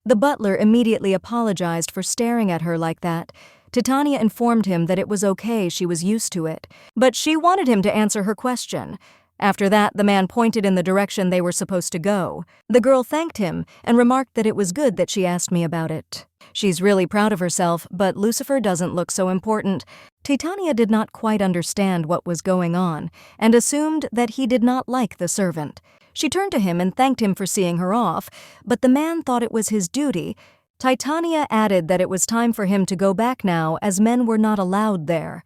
[SPEAKER 1] The butler immediately apologized for staring at her like that. Titania informed him that it was okay, she was used to it, but she wanted him to answer her question. After that, the man pointed in the direction they were supposed to go. The girl thanked him and remarked that it was good that she asked me about it. She's really proud of herself, but Lucifer doesn't look so important. Titania did not quite understand what was going on and assumed that he did not like the servant. She turned to him and thanked him for seeing her off, but the man thought it was his duty. Titania added that it was time for him to go back now, as men were not allowed there.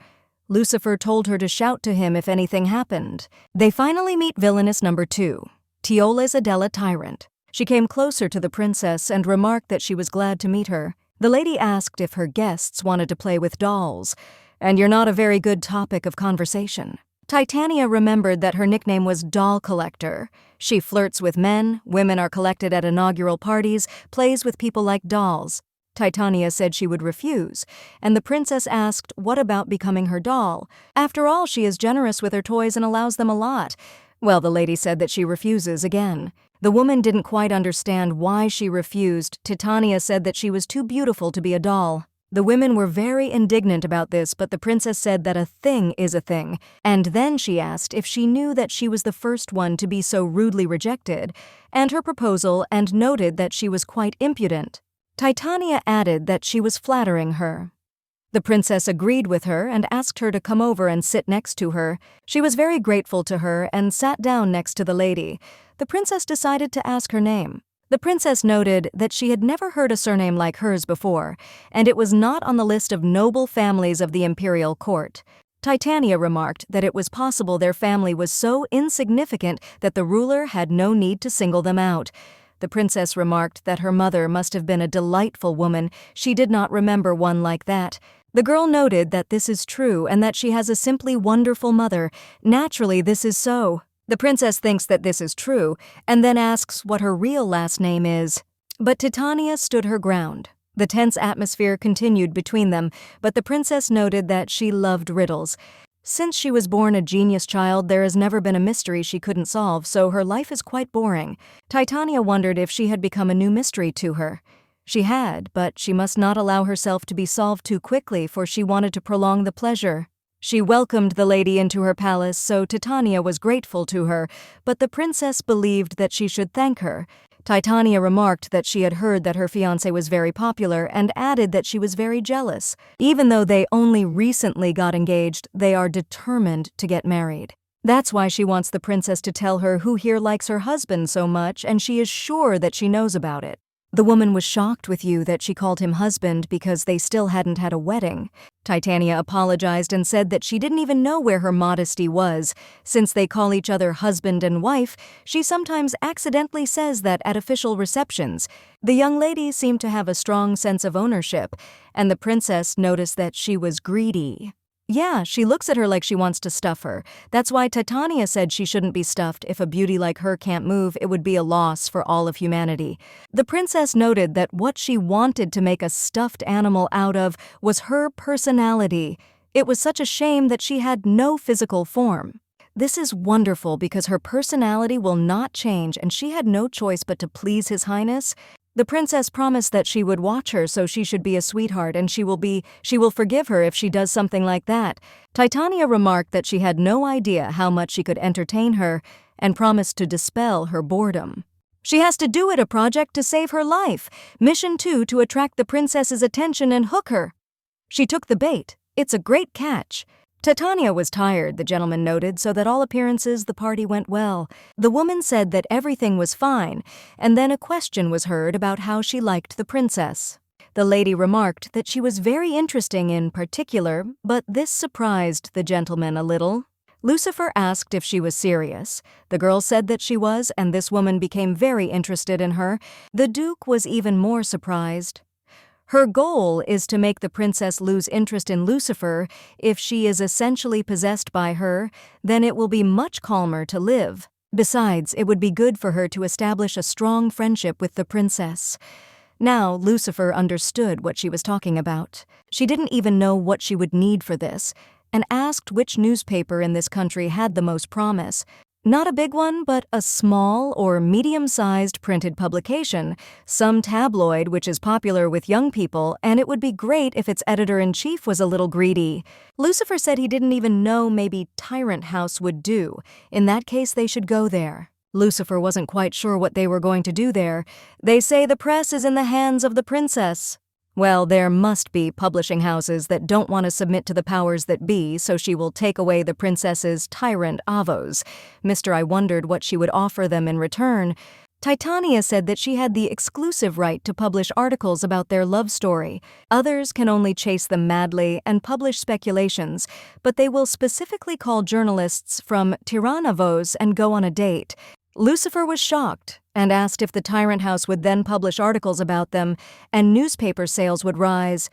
[SPEAKER 1] Lucifer told her to shout to him if anything happened. They finally meet villainess number 2. Tiol is Adela Tyrant. She came closer to the princess and remarked that she was glad to meet her. The lady asked if her guests wanted to play with dolls, and you're not a very good topic of conversation. Titania remembered that her nickname was Doll Collector. She flirts with men, women are collected at inaugural parties, plays with people like dolls. Titania said she would refuse, and the princess asked what about becoming her doll. After all, she is generous with her toys and allows them a lot. Well, the lady said that she refuses again. The woman didn't quite understand why she refused. Titania said that she was too beautiful to be a doll. The women were very indignant about this, but the princess said that a thing is a thing, and then she asked if she knew that she was the first one to be so rudely rejected, and her proposal, and noted that she was quite impudent. Titania added that she was flattering her. The princess agreed with her and asked her to come over and sit next to her. She was very grateful to her and sat down next to the lady. The princess decided to ask her name. The princess noted that she had never heard a surname like hers before, and it was not on the list of noble families of the imperial court. Titania remarked that it was possible their family was so insignificant that the ruler had no need to single them out. The princess remarked that her mother must have been a delightful woman. She did not remember one like that. The girl noted that this is true and that she has a simply wonderful mother. Naturally, this is so. The princess thinks that this is true, and then asks what her real last name is. But Titania stood her ground. The tense atmosphere continued between them, but the princess noted that she loved riddles. Since she was born a genius child, there has never been a mystery she couldn't solve, so her life is quite boring. Titania wondered if she had become a new mystery to her. She had, but she must not allow herself to be solved too quickly, for she wanted to prolong the pleasure. She welcomed the lady into her palace, so Titania was grateful to her, but the princess believed that she should thank her. Titania remarked that she had heard that her fiancé was very popular and added that she was very jealous. Even though they only recently got engaged, they are determined to get married. That's why she wants the princess to tell her who here likes her husband so much, and she is sure that she knows about it. The woman was shocked with you that she called him husband because they still hadn't had a wedding. Titania apologized and said that she didn't even know where her modesty was. Since they call each other husband and wife, she sometimes accidentally says that at official receptions. The young lady seemed to have a strong sense of ownership, and the princess noticed that she was greedy. Yeah, she looks at her like she wants to stuff her. That's why Titania said she shouldn't be stuffed. If a beauty like her can't move, it would be a loss for all of humanity. The princess noted that what she wanted to make a stuffed animal out of was her personality. It was such a shame that she had no physical form. This is wonderful because her personality will not change and she had no choice but to please His Highness. The princess promised that she would watch her, so she should be a sweetheart, and she will forgive her if she does something like that. Titania remarked that she had no idea how much she could entertain her and promised to dispel her boredom. She has to do it, a project to save her life. Mission 2, to attract the princess's attention and hook her. She took the bait. It's a great catch. Titania was tired, the gentleman noted, so that all appearances the party went well. The woman said that everything was fine, and then a question was heard about how she liked the princess. The lady remarked that she was very interesting in particular, but this surprised the gentleman a little. Lucifer asked if she was serious. The girl said that she was, and this woman became very interested in her. The Duke was even more surprised. Her goal is to make the princess lose interest in Lucifer. If she is essentially possessed by her, then it will be much calmer to live. Besides, it would be good for her to establish a strong friendship with the princess. Now, Lucifer understood what she was talking about. She didn't even know what she would need for this, and asked which newspaper in this country had the most promise. Not a big one, but a small or medium-sized printed publication, some tabloid which is popular with young people, and it would be great if its editor-in-chief was a little greedy. Lucifer said he didn't even know maybe Tyrant House would do. In that case, they should go there. Lucifer wasn't quite sure what they were going to do there. They say the press is in the hands of the princess. Well, there must be publishing houses that don't want to submit to the powers that be, so she will take away the princess's tyrant avos. Mr. I wondered what she would offer them in return. Titania said that she had the exclusive right to publish articles about their love story. Others can only chase them madly and publish speculations, but they will specifically call journalists from Tiranavos and go on a date. Lucifer was shocked and asked if the Tyrant House would then publish articles about them and newspaper sales would rise.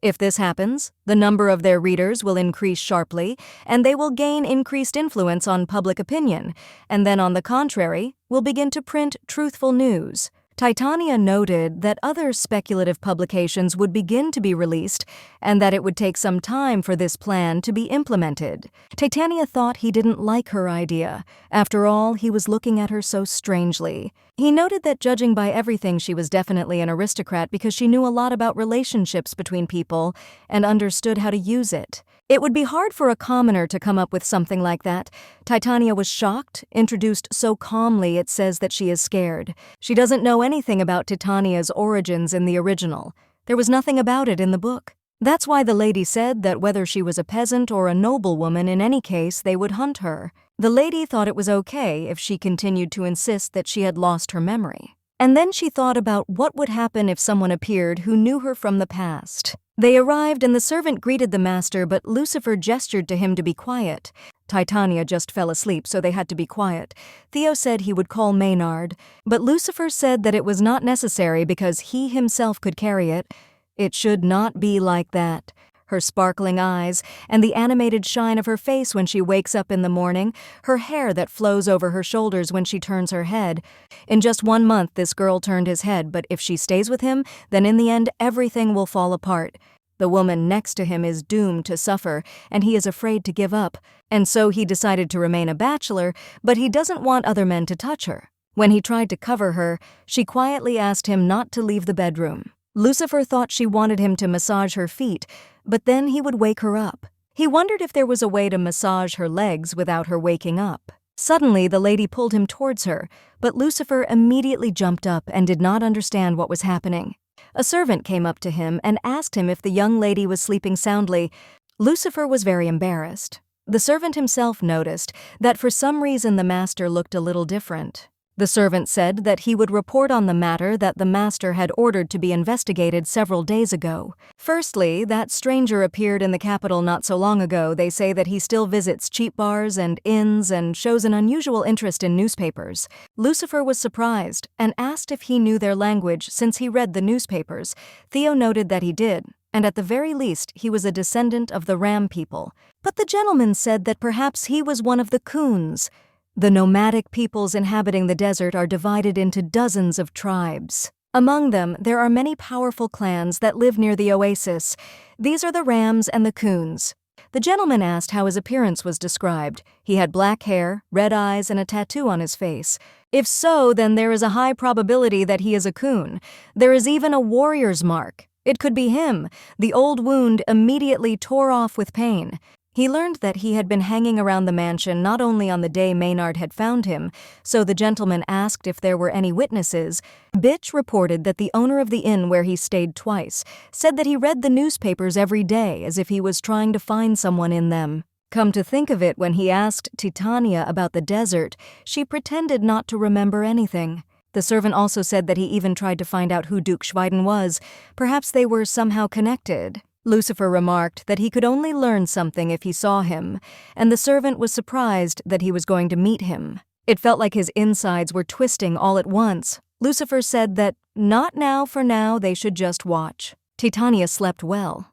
[SPEAKER 1] If this happens, the number of their readers will increase sharply and they will gain increased influence on public opinion, and then on the contrary, will begin to print truthful news. Titania noted that other speculative publications would begin to be released and that it would take some time for this plan to be implemented. Titania thought he didn't like her idea. After all, he was looking at her so strangely. He noted that judging by everything, she was definitely an aristocrat because she knew a lot about relationships between people and understood how to use it. It would be hard for a commoner to come up with something like that. Titania was shocked, introduced so calmly it says that she is scared. She doesn't know anything about Titania's origins in the original. There was nothing about it in the book. That's why the lady said that whether she was a peasant or a noblewoman, in any case, they would hunt her. The lady thought it was okay if she continued to insist that she had lost her memory. And then she thought about what would happen if someone appeared who knew her from the past. They arrived and the servant greeted the master, but Lucifer gestured to him to be quiet. Titania just fell asleep, so they had to be quiet. Theo said he would call Maynard, but Lucifer said that it was not necessary because he himself could carry it. It should not be like that. Her sparkling eyes and the animated shine of her face when she wakes up in the morning, her hair that flows over her shoulders when she turns her head. In just 1 month, this girl turned his head, but if she stays with him, then in the end, everything will fall apart. The woman next to him is doomed to suffer, and he is afraid to give up. And so he decided to remain a bachelor, but he doesn't want other men to touch her. When he tried to cover her, she quietly asked him not to leave the bedroom. Lucifer thought she wanted him to massage her feet, but then he would wake her up. He wondered if there was a way to massage her legs without her waking up. Suddenly, the lady pulled him towards her, but Lucifer immediately jumped up and did not understand what was happening. A servant came up to him and asked him if the young lady was sleeping soundly. Lucifer was very embarrassed. The servant himself noticed that for some reason the master looked a little different. The servant said that he would report on the matter that the master had ordered to be investigated several days ago. Firstly, that stranger appeared in the capital not so long ago. They say that he still visits cheap bars and inns and shows an unusual interest in newspapers. Lucifer was surprised and asked if he knew their language since he read the newspapers. Theo noted that he did, and at the very least he was a descendant of the Ram people. But the gentleman said that perhaps he was one of the Coons. The nomadic peoples inhabiting the desert are divided into dozens of tribes. Among them, there are many powerful clans that live near the oasis. These are the Rams and the Coons. The gentleman asked how his appearance was described. He had black hair, red eyes, and a tattoo on his face. If so, then there is a high probability that he is a Coon. There is even a warrior's mark. It could be him. The old wound immediately tore off with pain. He learned that he had been hanging around the mansion not only on the day Maynard had found him, so the gentleman asked if there were any witnesses. Bitch reported that the owner of the inn where he stayed twice said that he read the newspapers every day as if he was trying to find someone in them. Come to think of it, when he asked Titania about the desert, she pretended not to remember anything. The servant also said that he even tried to find out who Duke Schweiden was. Perhaps they were somehow connected. Lucifer remarked that he could only learn something if he saw him, and the servant was surprised that he was going to meet him. It felt like his insides were twisting all at once. Lucifer said that, not now, for now, they should just watch. Titania slept well.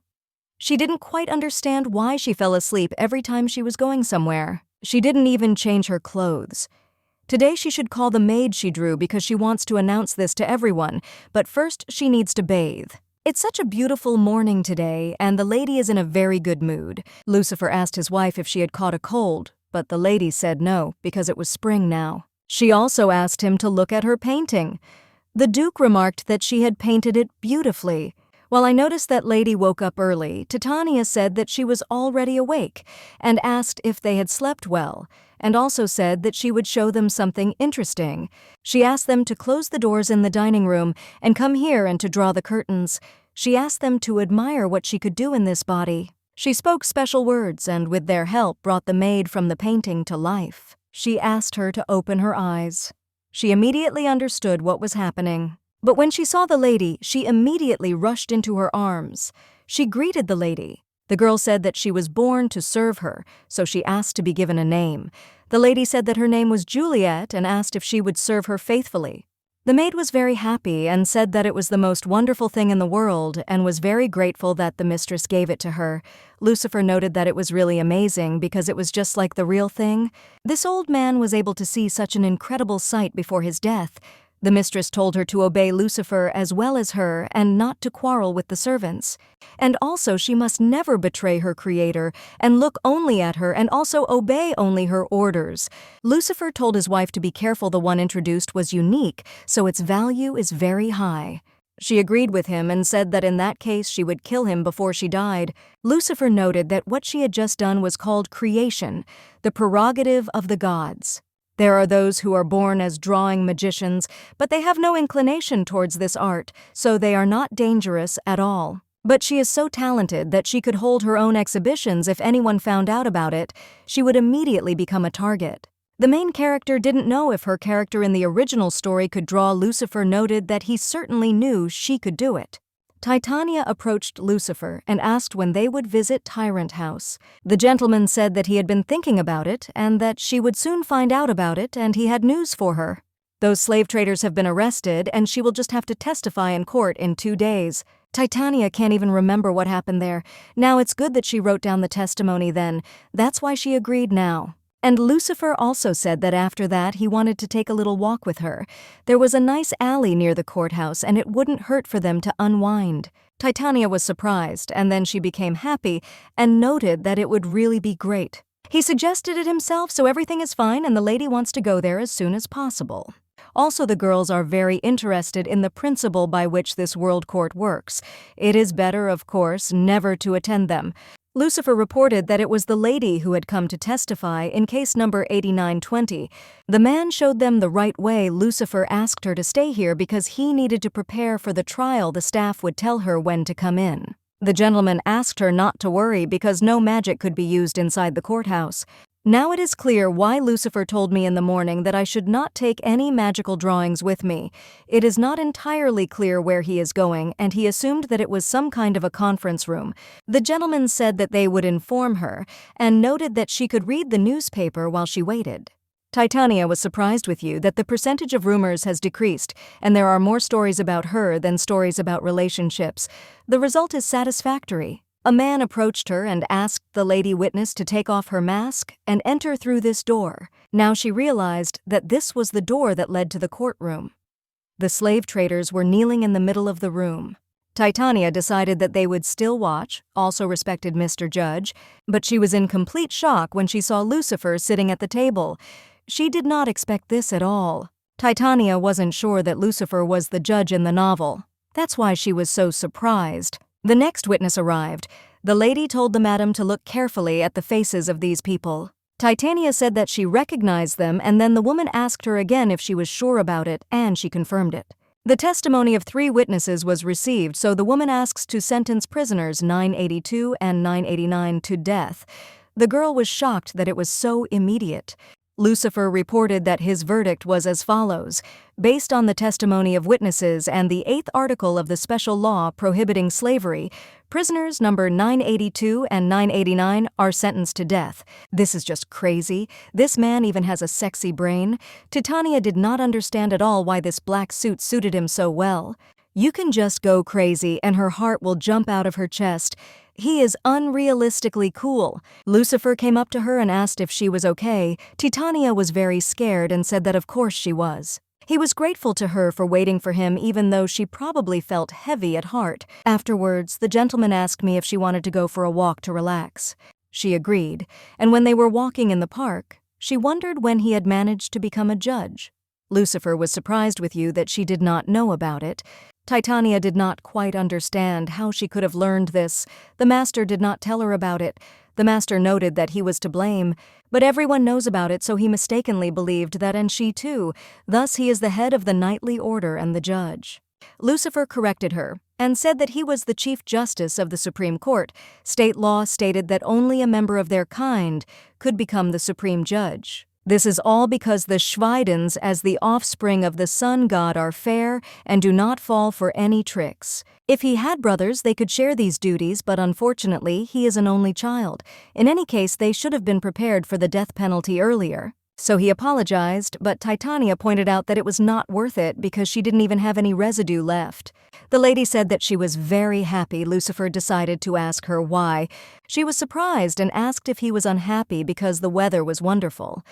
[SPEAKER 1] She didn't quite understand why she fell asleep every time she was going somewhere. She didn't even change her clothes. Today she should call the maid she drew because she wants to announce this to everyone, but first she needs to bathe. It's such a beautiful morning today, and the lady is in a very good mood. Lucifer asked his wife if she had caught a cold, but the lady said no, because it was spring now. She also asked him to look at her painting. The Duke remarked that she had painted it beautifully. While I noticed that lady woke up early, Titania said that she was already awake, and asked if they had slept well, and also said that she would show them something interesting. She asked them to close the doors in the dining room and come here and to draw the curtains. She asked them to admire what she could do in this body. She spoke special words and with their help brought the maid from the painting to life. She asked her to open her eyes. She immediately understood what was happening. But when she saw the lady, she immediately rushed into her arms. She greeted the lady. The girl said that she was born to serve her, so she asked to be given a name. The lady said that her name was Juliet and asked if she would serve her faithfully. The maid was very happy and said that it was the most wonderful thing in the world and was very grateful that the mistress gave it to her. Lucifer noted that it was really amazing because it was just like the real thing. This old man was able to see such an incredible sight before his death. The mistress told her to obey Lucifer as well as her and not to quarrel with the servants. And also she must never betray her creator and look only at her and also obey only her orders. Lucifer told his wife to be careful. The one introduced was unique, so its value is very high. She agreed with him and said that in that case she would kill him before she died. Lucifer noted that what she had just done was called creation, the prerogative of the gods. There are those who are born as drawing magicians, but they have no inclination towards this art, so they are not dangerous at all. But she is so talented that she could hold her own exhibitions. If anyone found out about it, she would immediately become a target. The main character didn't know if her character in the original story could draw. Lucifer noted that he certainly knew she could do it. Titania approached Lucifer and asked when they would visit Tyrant House. The gentleman said that he had been thinking about it and that she would soon find out about it and he had news for her. Those slave traders have been arrested and she will just have to testify in court in 2 days. Titania can't even remember what happened there. Now it's good that she wrote down the testimony then. That's why she agreed now. And Lucifer also said that after that he wanted to take a little walk with her. There was a nice alley near the courthouse and it wouldn't hurt for them to unwind. Titania was surprised and then she became happy and noted that it would really be great. He suggested it himself, so everything is fine and the lady wants to go there as soon as possible. Also, the girls are very interested in the principle by which this world court works. It is better, of course, never to attend them. Lucifer reported that it was the lady who had come to testify in case number 8920. The man showed them the right way. Lucifer asked her to stay here because he needed to prepare for the trial. The staff would tell her when to come in. The gentleman asked her not to worry because no magic could be used inside the courthouse. Now it is clear why Lucifer told me in the morning that I should not take any magical drawings with me. It is not entirely clear where he is going, and he assumed that it was some kind of a conference room. The gentleman said that they would inform her, and noted that she could read the newspaper while she waited. Titania was surprised with you that the percentage of rumors has decreased, and there are more stories about her than stories about relationships. The result is satisfactory. A man approached her and asked the lady witness to take off her mask and enter through this door. Now she realized that this was the door that led to the courtroom. The slave traders were kneeling in the middle of the room. Titania decided that they would still watch, also respected Mr. Judge, but she was in complete shock when she saw Lucifer sitting at the table. She did not expect this at all. Titania wasn't sure that Lucifer was the judge in the novel. That's why she was so surprised. The next witness arrived. The lady told the madam to look carefully at the faces of these people. Titania said that she recognized them, and then the woman asked her again if she was sure about it, and she confirmed it. The testimony of 3 witnesses was received, so the woman asks to sentence prisoners 982 and 989 to death. The girl was shocked that it was so immediate. Lucifer reported that his verdict was as follows. Based on the testimony of witnesses and the 8th article of the special law prohibiting slavery, prisoners number 982 and 989 are sentenced to death. This is just crazy. This man even has a sexy brain. Titania did not understand at all why this black suit suited him so well. You can just go crazy and her heart will jump out of her chest. He is unrealistically cool. Lucifer came up to her and asked if she was okay. Titania was very scared and said that of course she was. He was grateful to her for waiting for him even though she probably felt heavy at heart. Afterwards, the gentleman asked me if she wanted to go for a walk to relax. She agreed, and when they were walking in the park, she wondered when he had managed to become a judge. Lucifer was surprised with you that she did not know about it. Titania did not quite understand how she could have learned this. The master did not tell her about it. The master noted that he was to blame, but everyone knows about it, so he mistakenly believed that, and she too. Thus he is the head of the knightly order and the judge. Lucifer corrected her. and said that he was the Chief Justice of the Supreme Court. State law stated that only a member of their kind could become the Supreme Judge. This is all because the Schweidens, as the offspring of the sun god, are fair and do not fall for any tricks. If he had brothers, they could share these duties, but unfortunately, he is an only child. In any case, they should have been prepared for the death penalty earlier. So he apologized, but Titania pointed out that it was not worth it because she didn't even have any residue left. The lady said that she was very happy Lucifer decided to ask her why. She was surprised and asked if he was unhappy because the weather was wonderful.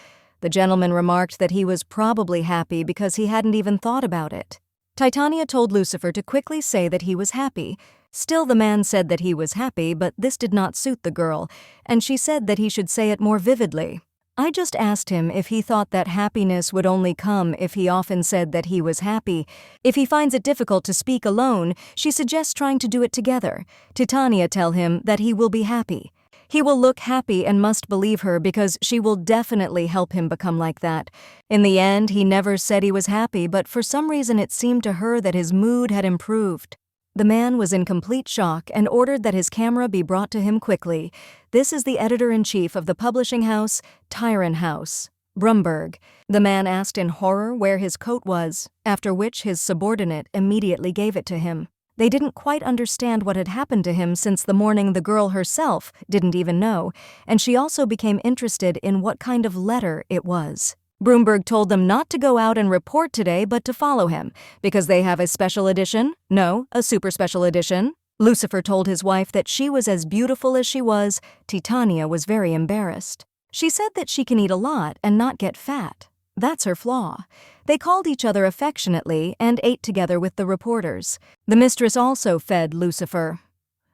[SPEAKER 1] The gentleman remarked that he was probably happy because he hadn't even thought about it. Titania told Lucifer to quickly say that he was happy. Still, the man said that he was happy, but this did not suit the girl, and she said that he should say it more vividly. I just asked him if he thought that happiness would only come if he often said that he was happy. If he finds it difficult to speak alone, she suggests trying to do it together. Titania tell him that he will be happy. He will look happy and must believe her because she will definitely help him become like that. In the end, he never said he was happy, but for some reason it seemed to her that his mood had improved. The man was in complete shock and ordered that his camera be brought to him quickly. This is the editor-in-chief of the publishing house, Tyrant House, Brumberg. The man asked in horror where his coat was, after which his subordinate immediately gave it to him. They didn't quite understand what had happened to him since the morning the girl herself didn't even know, and she also became interested in what kind of letter it was. Brumberg told them not to go out and report today but to follow him, because they have a special edition? No, a super special edition. Lucifer told his wife that she was as beautiful as she was. Titania was very embarrassed. She said that she can eat a lot and not get fat. That's her flaw. They called each other affectionately and ate together with the reporters. The mistress also fed Lucifer.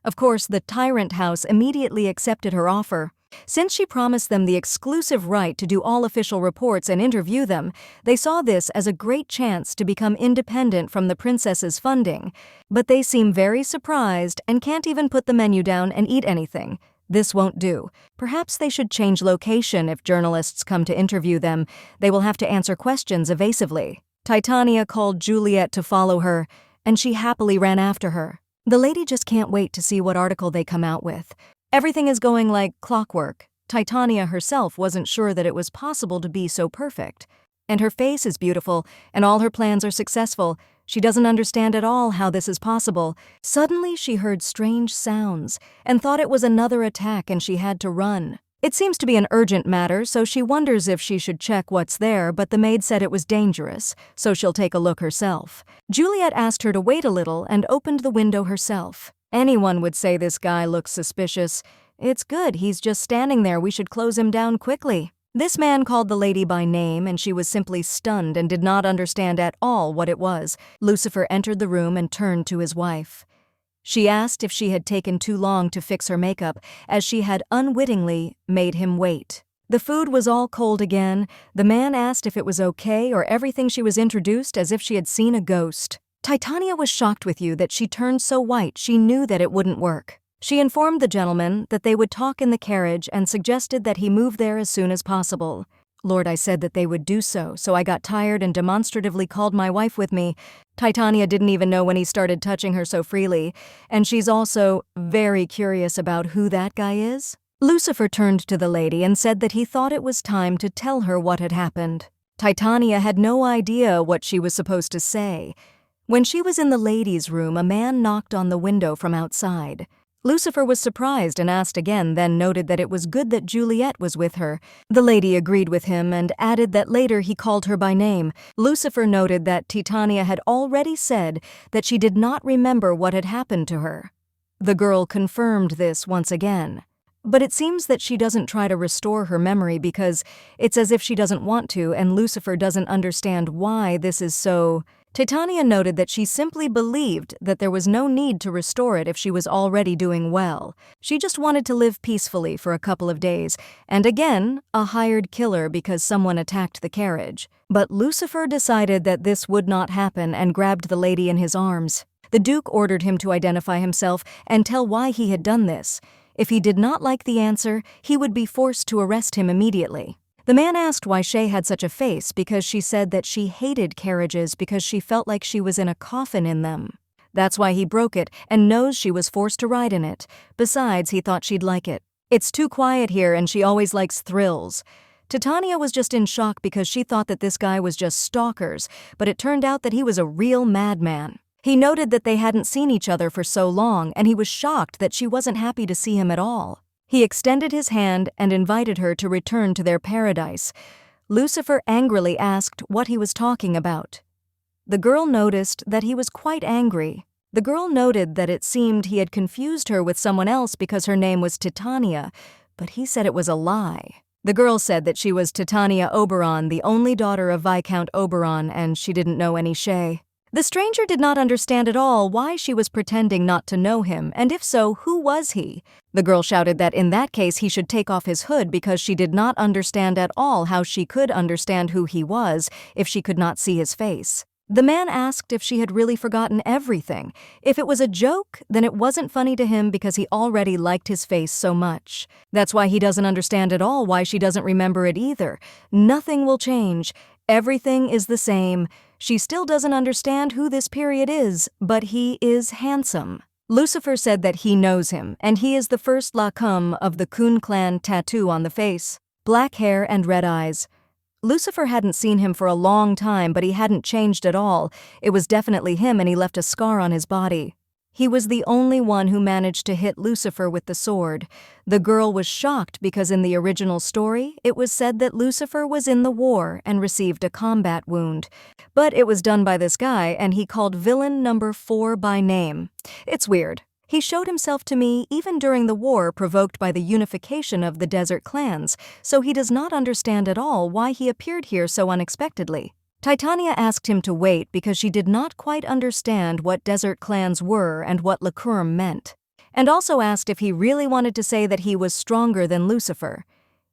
[SPEAKER 1] Of course, the Tyrant House immediately accepted her offer. Since she promised them the exclusive right to do all official reports and interview them, they saw this as a great chance to become independent from the princess's funding. But they seem very surprised and can't even put the menu down and eat anything. This won't do. Perhaps they should change location if journalists come to interview them. They will have to answer questions evasively. Titania called Juliet to follow her, and she happily ran after her. The lady just can't wait to see what article they come out with. Everything is going like clockwork. Titania herself wasn't sure that it was possible to be so perfect. And her face is beautiful, and all her plans are successful. She doesn't understand at all how this is possible. Suddenly she heard strange sounds and thought it was another attack and she had to run. It seems to be an urgent matter, so she wonders if she should check what's there, but the maid said it was dangerous, so she'll take a look herself. Juliet asked her to wait a little and opened the window herself. Anyone would say this guy looks suspicious. It's good, he's just standing there, we should close him down quickly. This man called the lady by name, and she was simply stunned and did not understand at all what it was. Lucifer entered the room and turned to his wife. She asked if she had taken too long to fix her makeup, as she had unwittingly made him wait. The food was all cold again. The man asked if it was okay or everything. She was introduced as if she had seen a ghost. Titania was shocked with you that she turned so white she knew that it wouldn't work. She informed the gentleman that they would talk in the carriage and suggested that he move there as soon as possible. Lord, I said that they would do so I got tired and demonstratively called my wife with me. Titania didn't even know when he started touching her so freely, and she's also very curious about who that guy is. Lucifer turned to the lady and said that he thought it was time to tell her what had happened. Titania had no idea what she was supposed to say. When she was in the ladies' room, a man knocked on the window from outside. Lucifer was surprised and asked again, then noted that it was good that Juliet was with her. The lady agreed with him and added that later he called her by name. Lucifer noted that Titania had already said that she did not remember what had happened to her. The girl confirmed this once again. But it seems that she doesn't try to restore her memory because it's as if she doesn't want to, and Lucifer doesn't understand why this is so. Titania noted that she simply believed that there was no need to restore it if she was already doing well. She just wanted to live peacefully for a couple of days, and again, a hired killer because someone attacked the carriage. But Lucifer decided that this would not happen and grabbed the lady in his arms. The Duke ordered him to identify himself and tell why he had done this. If he did not like the answer, he would be forced to arrest him immediately. The man asked why Shay had such a face because she said that she hated carriages because she felt like she was in a coffin in them. That's why he broke it and knows she was forced to ride in it. Besides, he thought she'd like it. It's too quiet here and she always likes thrills. Titania was just in shock because she thought that this guy was just stalkers, but it turned out that he was a real madman. He noted that they hadn't seen each other for so long, and he was shocked that she wasn't happy to see him at all. He extended his hand and invited her to return to their paradise. Lucifer angrily asked what he was talking about. The girl noticed that he was quite angry. The girl noted that it seemed he had confused her with someone else because her name was Titania, but he said it was a lie. The girl said that she was Titania Oberon, the only daughter of Viscount Oberon, and she didn't know any Shay. The stranger did not understand at all why she was pretending not to know him, and if so, who was he? The girl shouted that in that case he should take off his hood because she did not understand at all how she could understand who he was if she could not see his face. The man asked if she had really forgotten everything. If it was a joke, then it wasn't funny to him because he already liked his face so much. That's why he doesn't understand at all why she doesn't remember it either. Nothing will change. Everything is the same. She still doesn't understand who this period is, but he is handsome. Lucifer said that he knows him, and he is the first Lacum of the Kun clan tattoo on the face. Black hair and red eyes. Lucifer hadn't seen him for a long time, but he hadn't changed at all. It was definitely him, and he left a scar on his body. He was the only one who managed to hit Lucifer with the sword. The girl was shocked because in the original story, it was said that Lucifer was in the war and received a combat wound. But it was done by this guy, and he called villain number 4 by name. It's weird. He showed himself to me even during the war provoked by the unification of the desert clans, so he does not understand at all why he appeared here so unexpectedly. Titania asked him to wait because she did not quite understand what desert clans were and what Lacurum meant, and also asked if he really wanted to say that he was stronger than Lucifer.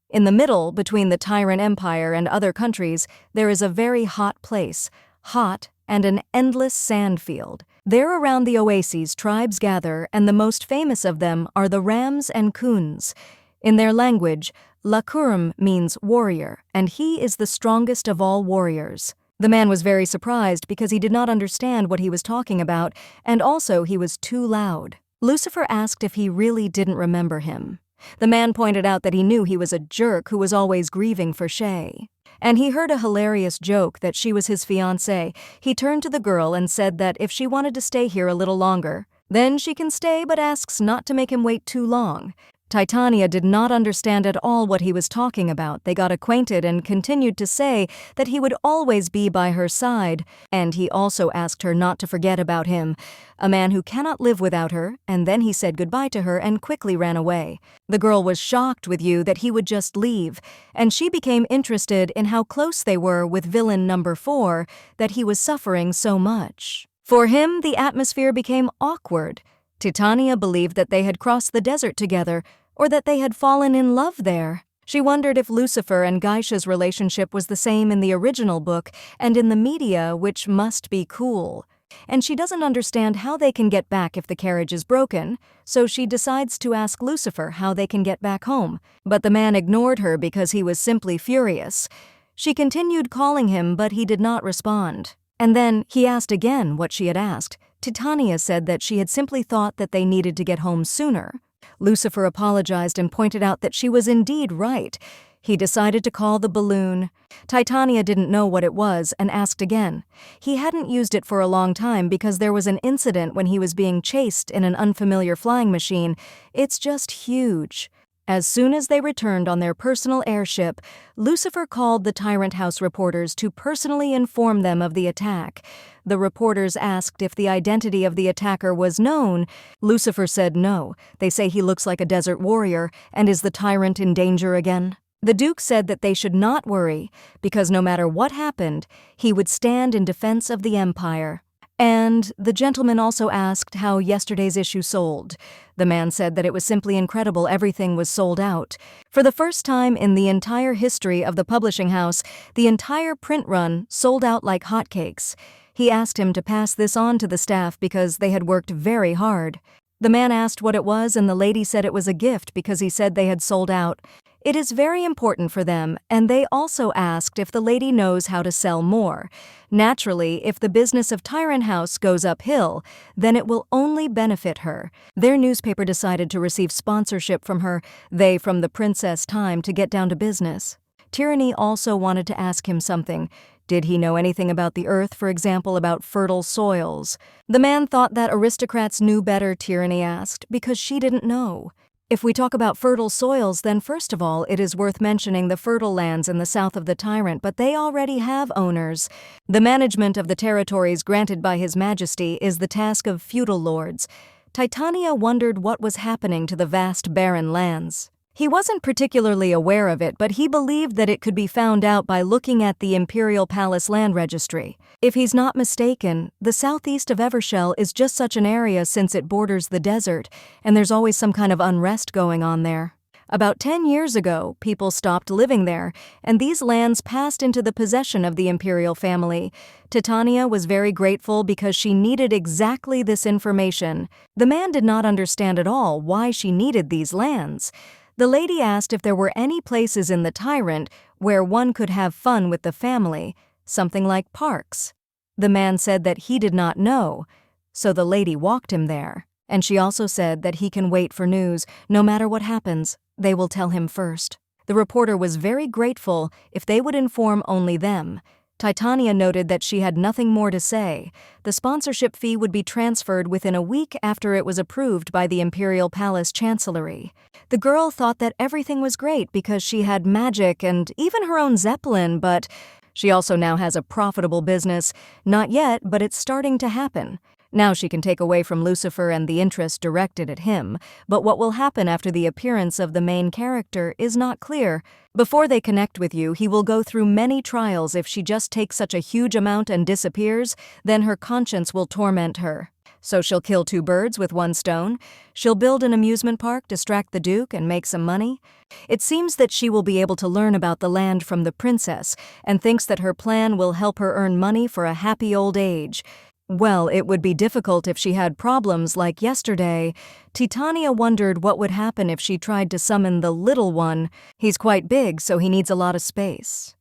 [SPEAKER 1] In the middle, between the Tyrant Empire and other countries, there is a very hot place, hot and an endless sand field. There around the oases tribes gather, and the most famous of them are the Rams and Kuns. In their language, Lacurum means warrior, and he is the strongest of all warriors. The man was very surprised because he did not understand what he was talking about, and also he was too loud. Lucifer asked if he really didn't remember him. The man pointed out that he knew he was a jerk who was always grieving for Shay. And he heard a hilarious joke that she was his fiancée. He turned to the girl and said that if she wanted to stay here a little longer, then she can stay, but asks not to make him wait too long. Titania did not understand at all what he was talking about. They got acquainted and continued to say that he would always be by her side, and he also asked her not to forget about him, a man who cannot live without her, and then he said goodbye to her and quickly ran away. The girl was shocked with you that he would just leave, and she became interested in how close they were with villain number 4, that he was suffering so much. For him, the atmosphere became awkward. Titania believed that they had crossed the desert together, or that they had fallen in love there. She wondered if Lucifer and Geisha's relationship was the same in the original book and in the media, which must be cool. And she doesn't understand how they can get back if the carriage is broken, so she decides to ask Lucifer how they can get back home. But the man ignored her because he was simply furious. She continued calling him, but he did not respond. And then he asked again what she had asked. Titania said that she had simply thought that they needed to get home sooner. Lucifer apologized and pointed out that she was indeed right. He decided to call the balloon. Titania didn't know what it was and asked again. He hadn't used it for a long time because there was an incident when he was being chased in an unfamiliar flying machine. It's just huge. As soon as they returned on their personal airship, Lucifer called the Tyrant House reporters to personally inform them of the attack. The reporters asked if the identity of the attacker was known. Lucifer said no. They say he looks like a desert warrior, and is the tyrant in danger again? The Duke said that they should not worry, because no matter what happened, he would stand in defense of the Empire. And the gentleman also asked how yesterday's issue sold. The man said that it was simply incredible, everything was sold out. For the first time in the entire history of the publishing house, the entire print run sold out like hotcakes. He asked him to pass this on to the staff because they had worked very hard. The man asked what it was, and the lady said it was a gift because he said they had sold out. It is very important for them, and they also asked if the lady knows how to sell more. Naturally, if the business of Tyrant House goes uphill, then it will only benefit her. Their newspaper decided to receive sponsorship from her, they from the Princess Time, to get down to business. Tyranny also wanted to ask him something. Did he know anything about the earth, for example, about fertile soils? The man thought that aristocrats knew better, Tyranny asked, because she didn't know. If we talk about fertile soils, then first of all, it is worth mentioning the fertile lands in the south of the Tyrant, but they already have owners. The management of the territories granted by His Majesty is the task of feudal lords. Titania wondered what was happening to the vast barren lands. He wasn't particularly aware of it, but he believed that it could be found out by looking at the Imperial Palace Land Registry. If he's not mistaken, the southeast of Evershell is just such an area since it borders the desert, and there's always some kind of unrest going on there. About 10 years ago, people stopped living there, and these lands passed into the possession of the imperial family. Titania was very grateful because she needed exactly this information. The man did not understand at all why she needed these lands. The lady asked if there were any places in the Tyrant where one could have fun with the family, something like parks. The man said that he did not know, so the lady walked him there. And she also said that he can wait for news. No matter what happens, they will tell him first. The reporter was very grateful if they would inform only them. Titania noted that she had nothing more to say. The sponsorship fee would be transferred within a week after it was approved by the Imperial Palace Chancellery. The girl thought that everything was great because she had magic and even her own zeppelin, but she also now has a profitable business. Not yet, but it's starting to happen. Now she can take away from Lucifer and the interest directed at him, but what will happen after the appearance of the main character is not clear. Before they connect with you, he will go through many trials. If she just takes such a huge amount and disappears, then her conscience will torment her. So she'll kill two birds with one stone. She'll build an amusement park, distract the Duke, and make some money. It seems that she will be able to learn about the land from the princess, and thinks that her plan will help her earn money for a happy old age. Well, it would be difficult if she had problems like yesterday. Titania wondered what would happen if she tried to summon the little one. He's quite big, so he needs a lot of space.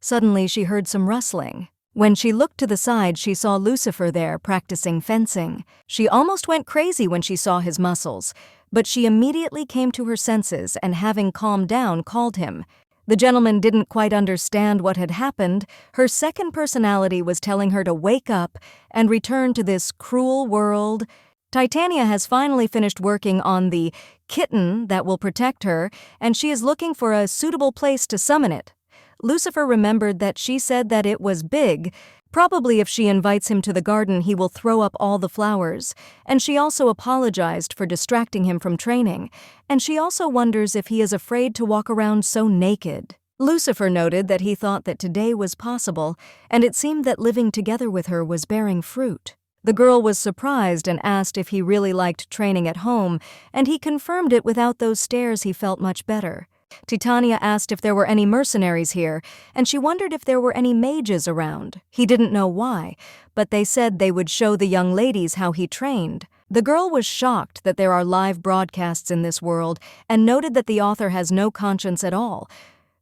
[SPEAKER 1] Suddenly, she heard some rustling. When she looked to the side, she saw Lucifer there practicing fencing. She almost went crazy when she saw his muscles, but she immediately came to her senses and, having calmed down, called him. The gentleman didn't quite understand what had happened. Her second personality was telling her to wake up and return to this cruel world. Titania has finally finished working on the kitten that will protect her, and she is looking for a suitable place to summon it. Lucifer remembered that she said that it was big. Probably if she invites him to the garden, he will throw up all the flowers. And she also apologized for distracting him from training. And she also wonders if he is afraid to walk around so naked. Lucifer noted that he thought that today was possible, and it seemed that living together with her was bearing fruit. The girl was surprised and asked if he really liked training at home, and he confirmed it. Without those stairs, he felt much better. Titania asked if there were any mercenaries here, and she wondered if there were any mages around. He didn't know why, but they said they would show the young ladies how he trained. The girl was shocked that there are live broadcasts in this world and noted that the author has no conscience at all.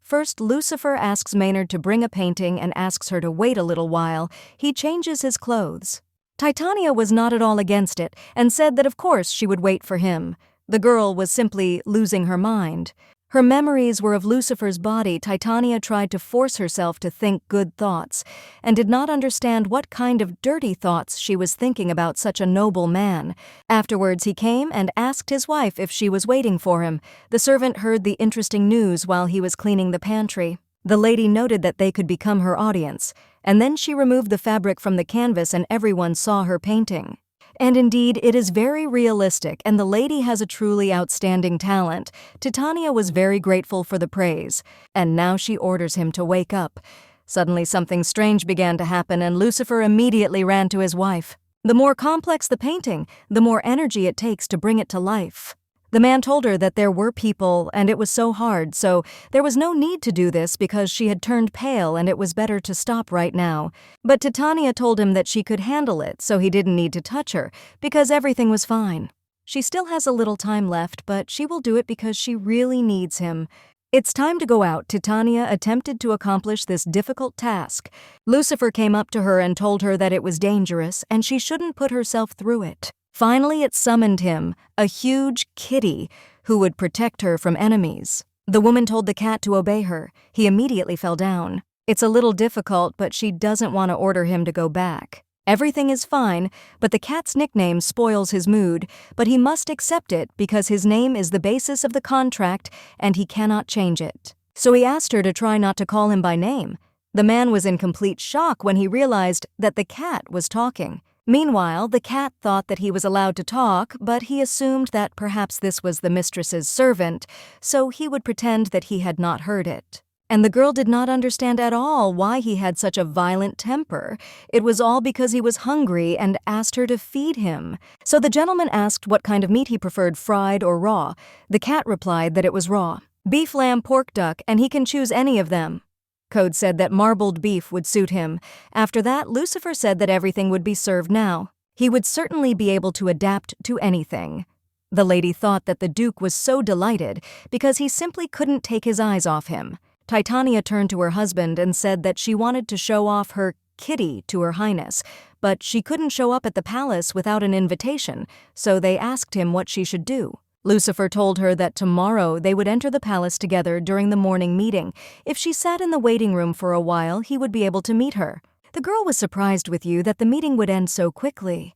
[SPEAKER 1] First, Lucifer asks Maynard to bring a painting and asks her to wait a little while. He changes his clothes. Titania was not at all against it and said that of course she would wait for him. The girl was simply losing her mind. Her memories were of Lucifer's body. Titania tried to force herself to think good thoughts, and did not understand what kind of dirty thoughts she was thinking about such a noble man. Afterwards he came and asked his wife if she was waiting for him. The servant heard the interesting news while he was cleaning the pantry. The lady noted that they could become her audience, and then she removed the fabric from the canvas and everyone saw her painting. And indeed, it is very realistic, and the lady has a truly outstanding talent. Titania was very grateful for the praise, and now she orders him to wake up. Suddenly something strange began to happen, and Lucifer immediately ran to his wife. The more complex the painting, the more energy it takes to bring it to life. The man told her that there were people, and it was so hard, so there was no need to do this because she had turned pale and it was better to stop right now. But Titania told him that she could handle it, so he didn't need to touch her, because everything was fine. She still has a little time left, but she will do it because she really needs him. It's time to go out. Titania attempted to accomplish this difficult task. Lucifer came up to her and told her that it was dangerous and she shouldn't put herself through it. Finally, it summoned him, a huge kitty, who would protect her from enemies. The woman told the cat to obey her. He immediately fell down. It's a little difficult, but she doesn't want to order him to go back. Everything is fine, but the cat's nickname spoils his mood, but he must accept it because his name is the basis of the contract and he cannot change it. So he asked her to try not to call him by name. The man was in complete shock when he realized that the cat was talking. Meanwhile, the cat thought that he was allowed to talk, but he assumed that perhaps this was the mistress's servant, so he would pretend that he had not heard it. And the girl did not understand at all why he had such a violent temper. It was all because he was hungry and asked her to feed him. So the gentleman asked what kind of meat he preferred, fried or raw. The cat replied that it was raw. Beef, lamb, pork, duck, and he can choose any of them. Code said that marbled beef would suit him. After that, Lucifer said that everything would be served now. He would certainly be able to adapt to anything. The lady thought that the Duke was so delighted because he simply couldn't take his eyes off him. Titania turned to her husband and said that she wanted to show off her kitty to Her Highness, but she couldn't show up at the palace without an invitation, so they asked him what she should do. Lucifer told her that tomorrow they would enter the palace together during the morning meeting. If she sat in the waiting room for a while, he would be able to meet her. The girl was surprised with you that the meeting would end so quickly.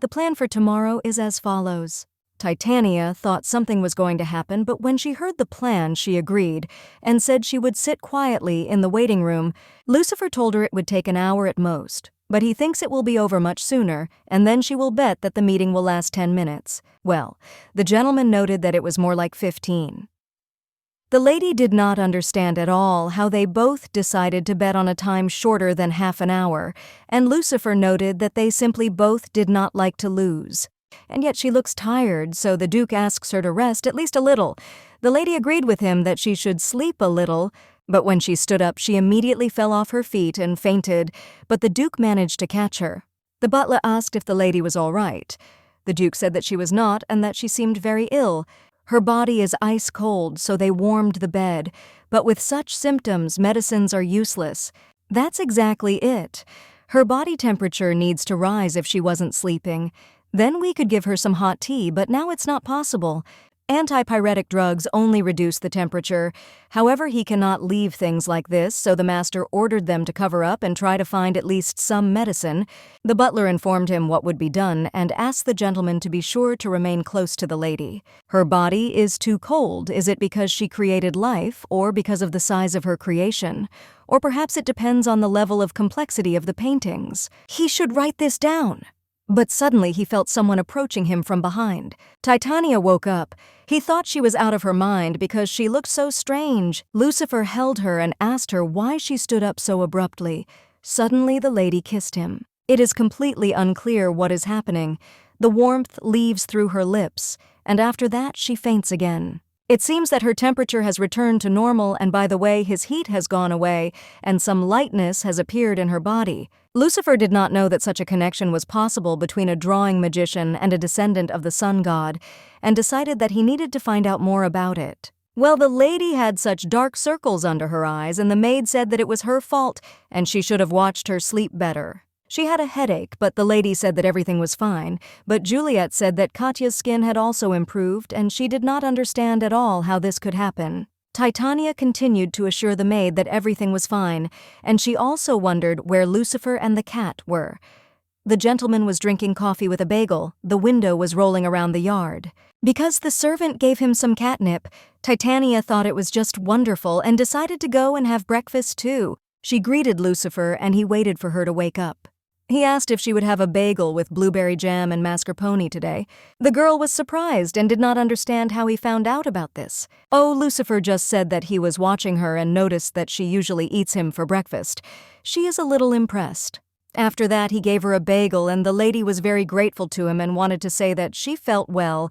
[SPEAKER 1] The plan for tomorrow is as follows. Titania thought something was going to happen, but when she heard the plan, she agreed and said she would sit quietly in the waiting room. Lucifer told her it would take an hour at most, but he thinks it will be over much sooner, and then she will bet that the meeting will last 10 minutes. Well, the gentleman noted that it was more like 15. The lady did not understand at all how they both decided to bet on a time shorter than half an hour, and Lucifer noted that they simply both did not like to lose. And yet she looks tired, so the Duke asks her to rest at least a little. The lady agreed with him that she should sleep a little, but when she stood up, she immediately fell off her feet and fainted, but the Duke managed to catch her. The butler asked if the lady was all right. The Duke said that she was not and that she seemed very ill. Her body is ice cold, so they warmed the bed, but with such symptoms, medicines are useless. That's exactly it. Her body temperature needs to rise if she wasn't sleeping. Then we could give her some hot tea, but now it's not possible. Antipyretic drugs only reduce the temperature. However, he cannot leave things like this, so the master ordered them to cover up and try to find at least some medicine. The butler informed him what would be done and asked the gentleman to be sure to remain close to the lady. Her body is too cold. Is it because she created life, or because of the size of her creation? Or perhaps it depends on the level of complexity of the paintings. He should write this down. But suddenly he felt someone approaching him from behind. Titania woke up. He thought she was out of her mind because she looked so strange. Lucifer held her and asked her why she stood up so abruptly. Suddenly the lady kissed him. It is completely unclear what is happening. The warmth leaves through her lips, and after that she faints again. It seems that her temperature has returned to normal, and by the way, his heat has gone away, and some lightness has appeared in her body. Lucifer did not know that such a connection was possible between a drawing magician and a descendant of the sun god, and decided that he needed to find out more about it. Well, the lady had such dark circles under her eyes, and the maid said that it was her fault, and she should have watched her sleep better. She had a headache, but the lady said that everything was fine. But Juliet said that Katya's skin had also improved, and she did not understand at all how this could happen. Titania continued to assure the maid that everything was fine, and she also wondered where Lucifer and the cat were. The gentleman was drinking coffee with a bagel. The window was rolling around the yard. Because the servant gave him some catnip, Titania thought it was just wonderful and decided to go and have breakfast too. She greeted Lucifer, and he waited for her to wake up. He asked if she would have a bagel with blueberry jam and mascarpone today. The girl was surprised and did not understand how he found out about this. Oh, Lucifer just said that he was watching her and noticed that she usually eats him for breakfast. She is a little impressed. After that, he gave her a bagel, and the lady was very grateful to him and wanted to say that she felt well.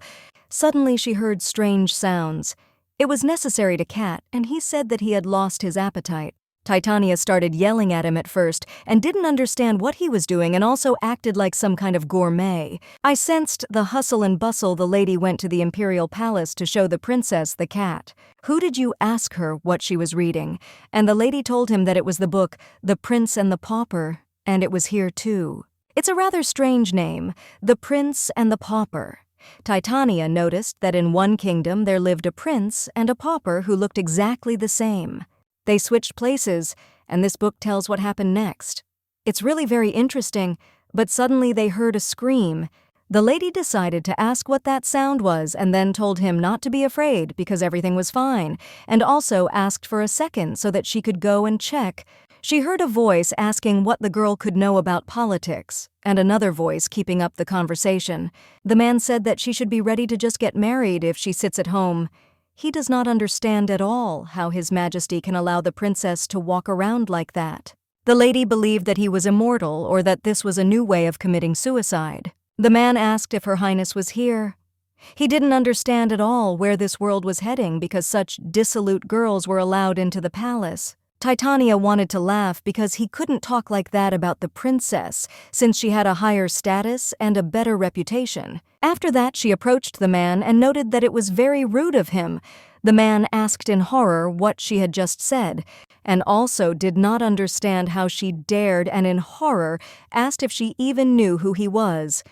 [SPEAKER 1] Suddenly, she heard strange sounds. It was necessary to Cat, and he said that he had lost his appetite. Titania started yelling at him at first and didn't understand what he was doing and also acted like some kind of gourmet. I sensed the hustle and bustle the lady went to the imperial palace to show the princess the cat. Who did you ask her what she was reading? And the lady told him that it was the book, The Prince and the Pauper, and it was here too. It's a rather strange name, The Prince and the Pauper. Titania noticed that in one kingdom there lived a prince and a pauper who looked exactly the same. They switched places, and this book tells what happened next. It's really very interesting, but suddenly they heard a scream. The lady decided to ask what that sound was and then told him not to be afraid because everything was fine, and also asked for a second so that she could go and check. She heard a voice asking what the girl could know about politics, and another voice keeping up the conversation. The man said that she should be ready to just get married if she sits at home. He does not understand at all how His Majesty can allow the princess to walk around like that. The lady believed that he was immortal or that this was a new way of committing suicide. The man asked if Her Highness was here. He didn't understand at all where this world was heading because such dissolute girls were allowed into the palace. Titania wanted to laugh because he couldn't talk like that about the princess, since she had a higher status and a better reputation. After that, she approached the man and noted that it was very rude of him. The man asked in horror what she had just said, and also did not understand how she dared and in horror asked if she even knew who he was.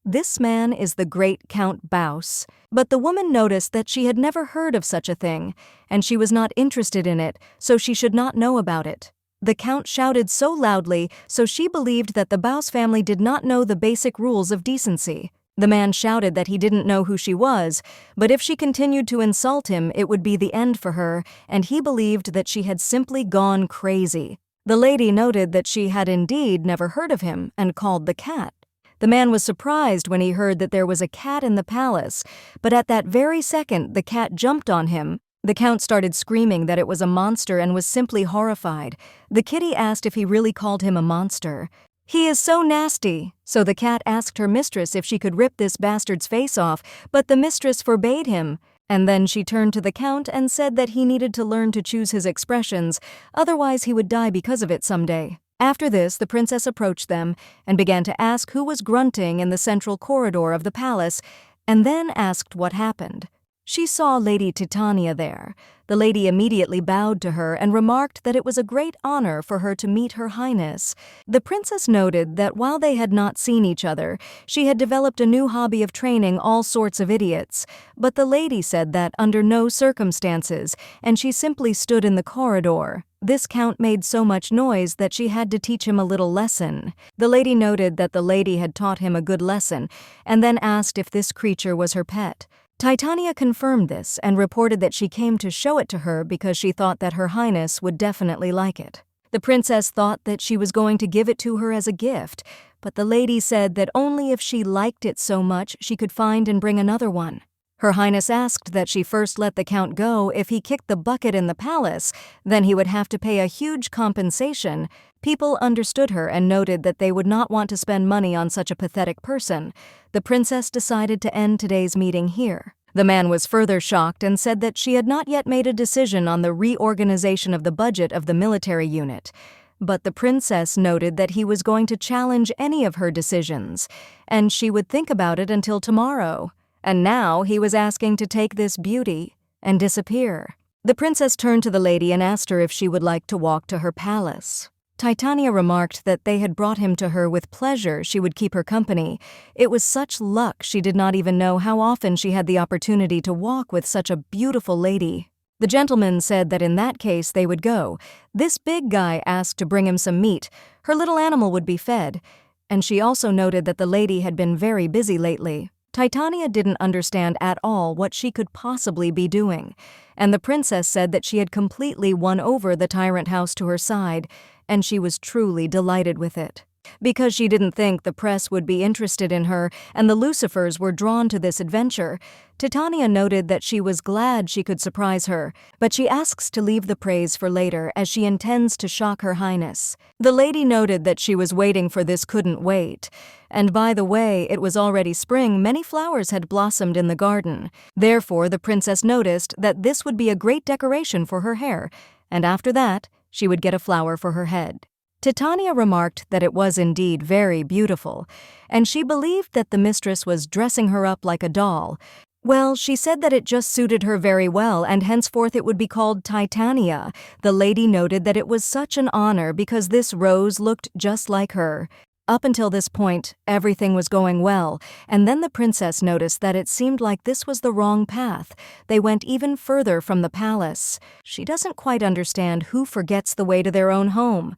[SPEAKER 1] This man is the great Count Baus, but the woman noticed that she had never heard of such a thing, and she was not interested in it, so she should not know about it. The Count shouted so loudly, so she believed that the Baus family did not know the basic rules of decency. The man shouted that he didn't know who she was, but if she continued to insult him, it would be the end for her, and he believed that she had simply gone crazy. The lady noted that she had indeed never heard of him and called the cat. The man was surprised when he heard that there was a cat in the palace, but at that very second the cat jumped on him. The Count started screaming that it was a monster and was simply horrified. The kitty asked if he really called him a monster. "He is so nasty." So the cat asked her mistress if she could rip this bastard's face off, but the mistress forbade him. And then she turned to the Count and said that he needed to learn to choose his expressions, otherwise he would die because of it someday. After this, the princess approached them and began to ask who was grunting in the central corridor of the palace, and then asked what happened. She saw Lady Titania there. The lady immediately bowed to her and remarked that it was a great honor for her to meet Her Highness. The princess noted that while they had not seen each other, she had developed a new hobby of training all sorts of idiots, but the lady said that under no circumstances, and she simply stood in the corridor. This Count made so much noise that she had to teach him a little lesson. The lady noted that the lady had taught him a good lesson, and then asked if this creature was her pet. Titania confirmed this and reported that she came to show it to her because she thought that Her Highness would definitely like it. The princess thought that she was going to give it to her as a gift, but the lady said that only if she liked it so much she could find and bring another one. Her Highness asked that she first let the Count go if he kicked the bucket in the palace, then he would have to pay a huge compensation. People understood her and noted that they would not want to spend money on such a pathetic person. The princess decided to end today's meeting here. The man was further shocked and said that she had not yet made a decision on the reorganization of the budget of the military unit. But the princess noted that he was going to challenge any of her decisions, and she would think about it until tomorrow. And now he was asking to take this beauty and disappear. The princess turned to the lady and asked her if she would like to walk to her palace. Titania remarked that they had brought him to her with pleasure. She would keep her company. It was such luck she did not even know how often she had the opportunity to walk with such a beautiful lady. The gentleman said that in that case they would go. This big guy asked to bring him some meat. Her little animal would be fed. And she also noted that the lady had been very busy lately. Titania didn't understand at all what she could possibly be doing, and the princess said that she had completely won over the tyrant house to her side, and she was truly delighted with it. Because she didn't think the press would be interested in her and the Lucifers were drawn to this adventure, Titania noted that she was glad she could surprise her, but she asks to leave the praise for later as she intends to shock Her Highness. The lady noted that she was waiting for this couldn't wait. And by the way, it was already spring, many flowers had blossomed in the garden. Therefore, the princess noticed that this would be a great decoration for her hair, and after that, she would get a flower for her head. Titania remarked that it was indeed very beautiful, and she believed that the mistress was dressing her up like a doll. Well, she said that it just suited her very well, and henceforth it would be called Titania. The lady noted that it was such an honor because this rose looked just like her. Up until this point, everything was going well, and then the princess noticed that it seemed like this was the wrong path. They went even further from the palace. She doesn't quite understand who forgets the way to their own home.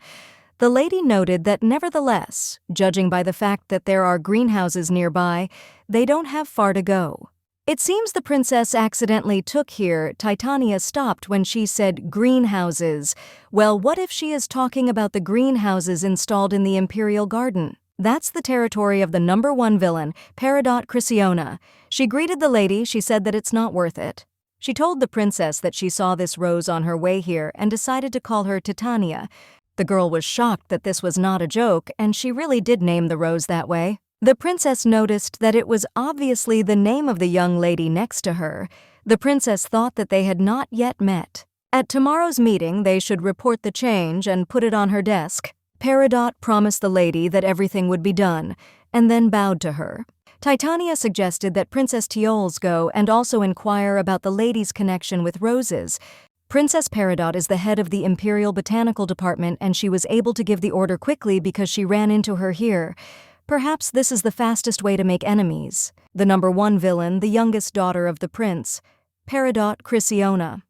[SPEAKER 1] The lady noted that nevertheless, judging by the fact that there are greenhouses nearby, they don't have far to go. It seems the princess accidentally took here. Titania stopped when she said greenhouses. Well, what if she is talking about the greenhouses installed in the imperial garden? That's the territory of the #1 villain, Paridot Chrysiona. She greeted the lady. She said that it's not worth it. She told the princess that she saw this rose on her way here and decided to call her Titania. The girl was shocked that this was not a joke, and she really did name the rose that way. The princess noticed that it was obviously the name of the young lady next to her. The princess thought that they had not yet met. At tomorrow's meeting, they should report the change and put it on her desk. Paridot promised the lady that everything would be done, and then bowed to her. Titania suggested that Princess Tiol's go and also inquire about the lady's connection with roses. Princess Paridot is the head of the Imperial Botanical Department, and she was able to give the order quickly because she ran into her here. Perhaps this is the fastest way to make enemies. The #1 villain, the youngest daughter of the prince, Paridot Chrysiona.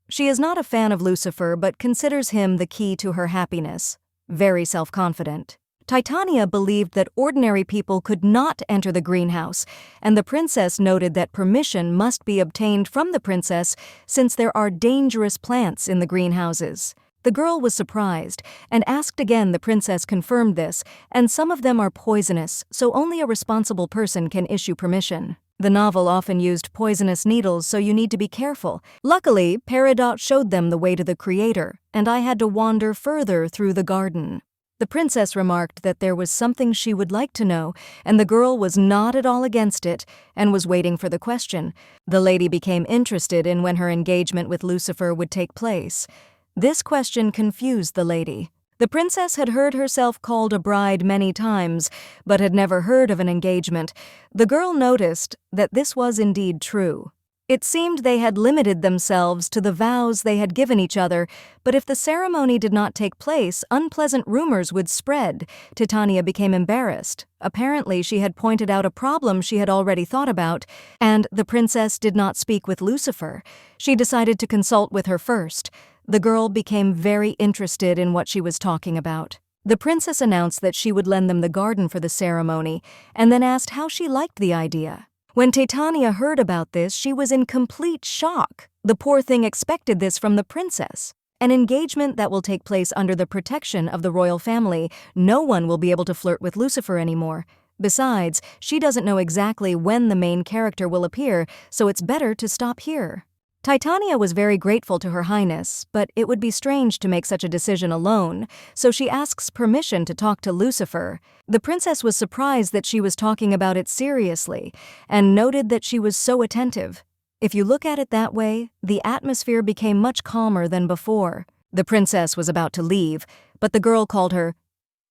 [SPEAKER 1] She is not a fan of Lucifer but considers him the key to her happiness. Very self-confident. Titania believed that ordinary people could not enter the greenhouse, and the princess noted that permission must be obtained from the princess since there are dangerous plants in the greenhouses. The girl was surprised and asked again. The princess confirmed this, and some of them are poisonous, so only a responsible person can issue permission. The novel often used poisonous needles, so you need to be careful. Luckily, Paridot showed them the way to the creator, and I had to wander further through the garden. The princess remarked that there was something she would like to know, and the girl was not at all against it and was waiting for the question. The lady became interested in when her engagement with Lucifer would take place. This question confused the lady. The princess had heard herself called a bride many times, but had never heard of an engagement. The girl noticed that this was indeed true. It seemed they had limited themselves to the vows they had given each other, but if the ceremony did not take place, unpleasant rumors would spread. Titania became embarrassed. Apparently, she had pointed out a problem she had already thought about, and the princess did not speak with Lucifer. She decided to consult with her first. The girl became very interested in what she was talking about. The princess announced that she would lend them the garden for the ceremony, and then asked how she liked the idea. When Titania heard about this, she was in complete shock. The poor thing expected this from the princess. An engagement that will take place under the protection of the royal family. No one will be able to flirt with Lucifer anymore. Besides, she doesn't know exactly when the main character will appear, so it's better to stop here. Titania was very grateful to Her Highness, but it would be strange to make such a decision alone, so she asks permission to talk to Lucifer. The princess was surprised that she was talking about it seriously, and noted that she was so attentive. If you look at it that way, the atmosphere became much calmer than before. The princess was about to leave, but the girl called her.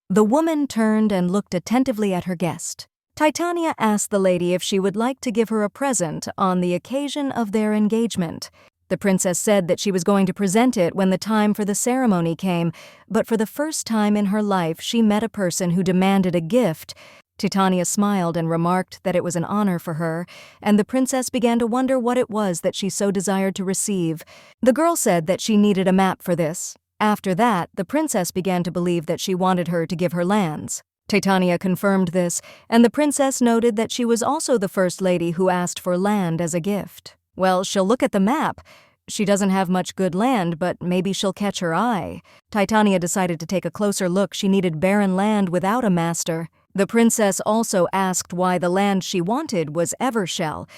[SPEAKER 1] The woman turned and looked attentively at her guest. Titania asked the lady if she would like to give her a present on the occasion of their engagement. The princess said that she was going to present it when the time for the ceremony came, but for the first time in her life she met a person who demanded a gift. Titania smiled and remarked that it was an honor for her, and the princess began to wonder what it was that she so desired to receive. The girl said that she needed a map for this. After that, the princess began to believe that she wanted her to give her lands. Titania confirmed this, and the princess noted that she was also the first lady who asked for land as a gift. Well, she'll look at the map. She doesn't have much good land, but maybe she'll catch her eye. Titania decided to take a closer look. She needed barren land without a master. The princess also asked why the land she wanted was Evershell.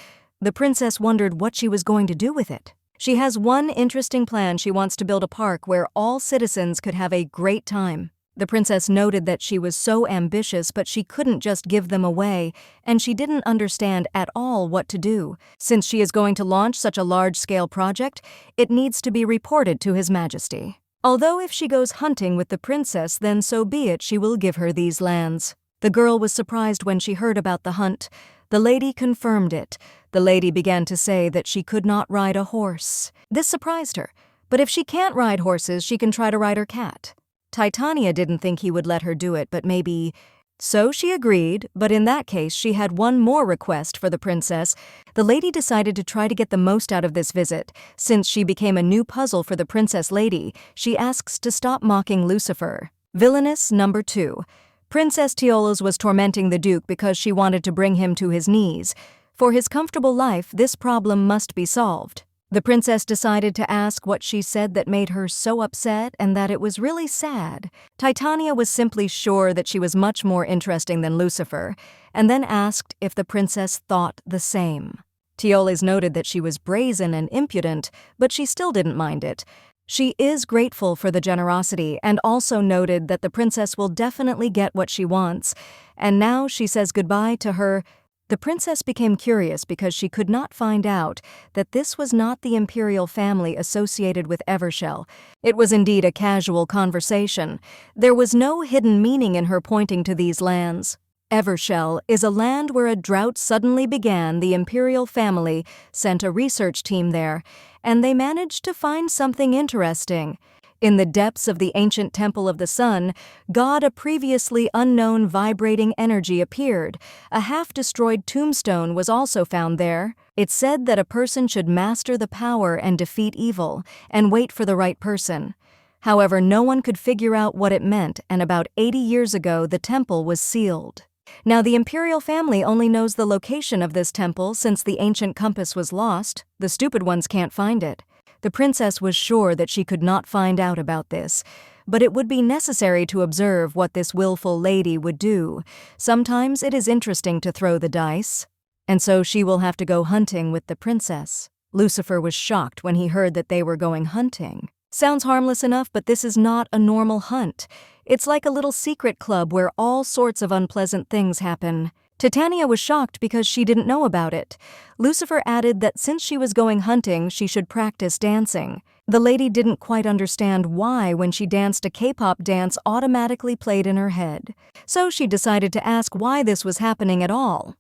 [SPEAKER 1] The princess wondered what she was going to do with it. She has one interesting plan. She wants to build a park where all citizens could have a great time. The princess noted that she was so ambitious, but she couldn't just give them away, and she didn't understand at all what to do. Since she is going to launch such a large-scale project, it needs to be reported to His Majesty. Although if she goes hunting with the princess, then so be it, she will give her these lands. The girl was surprised when she heard about the hunt. The lady confirmed it. The lady began to say that she could not ride a horse. This surprised her, but if she can't ride horses, she can try to ride her cat. Titania didn't think he would let her do it, but maybe... So she agreed, but in that case she had one more request for the princess. The lady decided to try to get the most out of this visit. Since she became a new puzzle for the princess lady, she asks to stop mocking Lucifer. Villainess number 2. Princess Tiol was tormenting the Duke because she wanted to bring him to his knees. For his comfortable life, this problem must be solved. The princess decided to ask what she said that made her so upset and that it was really sad. Titania was simply sure that she was much more interesting than Lucifer, and then asked if the princess thought the same. Tiol noted that she was brazen and impudent, but she still didn't mind it. She is grateful for the generosity and also noted that the princess will definitely get what she wants, and now she says goodbye to her. The princess became curious because she could not find out that this was not the imperial family associated with Evershell. It was indeed a casual conversation. There was no hidden meaning in her pointing to these lands. Evershell is a land where a drought suddenly began. The imperial family sent a research team there, and they managed to find something interesting. In the depths of the ancient Temple of the Sun, a previously unknown vibrating energy appeared. A half-destroyed tombstone was also found there. It said that a person should master the power and defeat evil, and wait for the right person. However, no one could figure out what it meant, and about 80 years ago the temple was sealed. Now the imperial family only knows the location of this temple since the ancient compass was lost. The stupid ones can't find it. The princess was sure that she could not find out about this, but it would be necessary to observe what this willful lady would do. Sometimes it is interesting to throw the dice, and so she will have to go hunting with the princess. Lucifer was shocked when he heard that they were going hunting. Sounds harmless enough, but this is not a normal hunt. It's like a little secret club where all sorts of unpleasant things happen. Titania was shocked because she didn't know about it. Lucifer added that since she was going hunting, she should practice dancing. The lady didn't quite understand why when she danced a K-pop dance automatically played in her head. So she decided to ask why this was happening at all.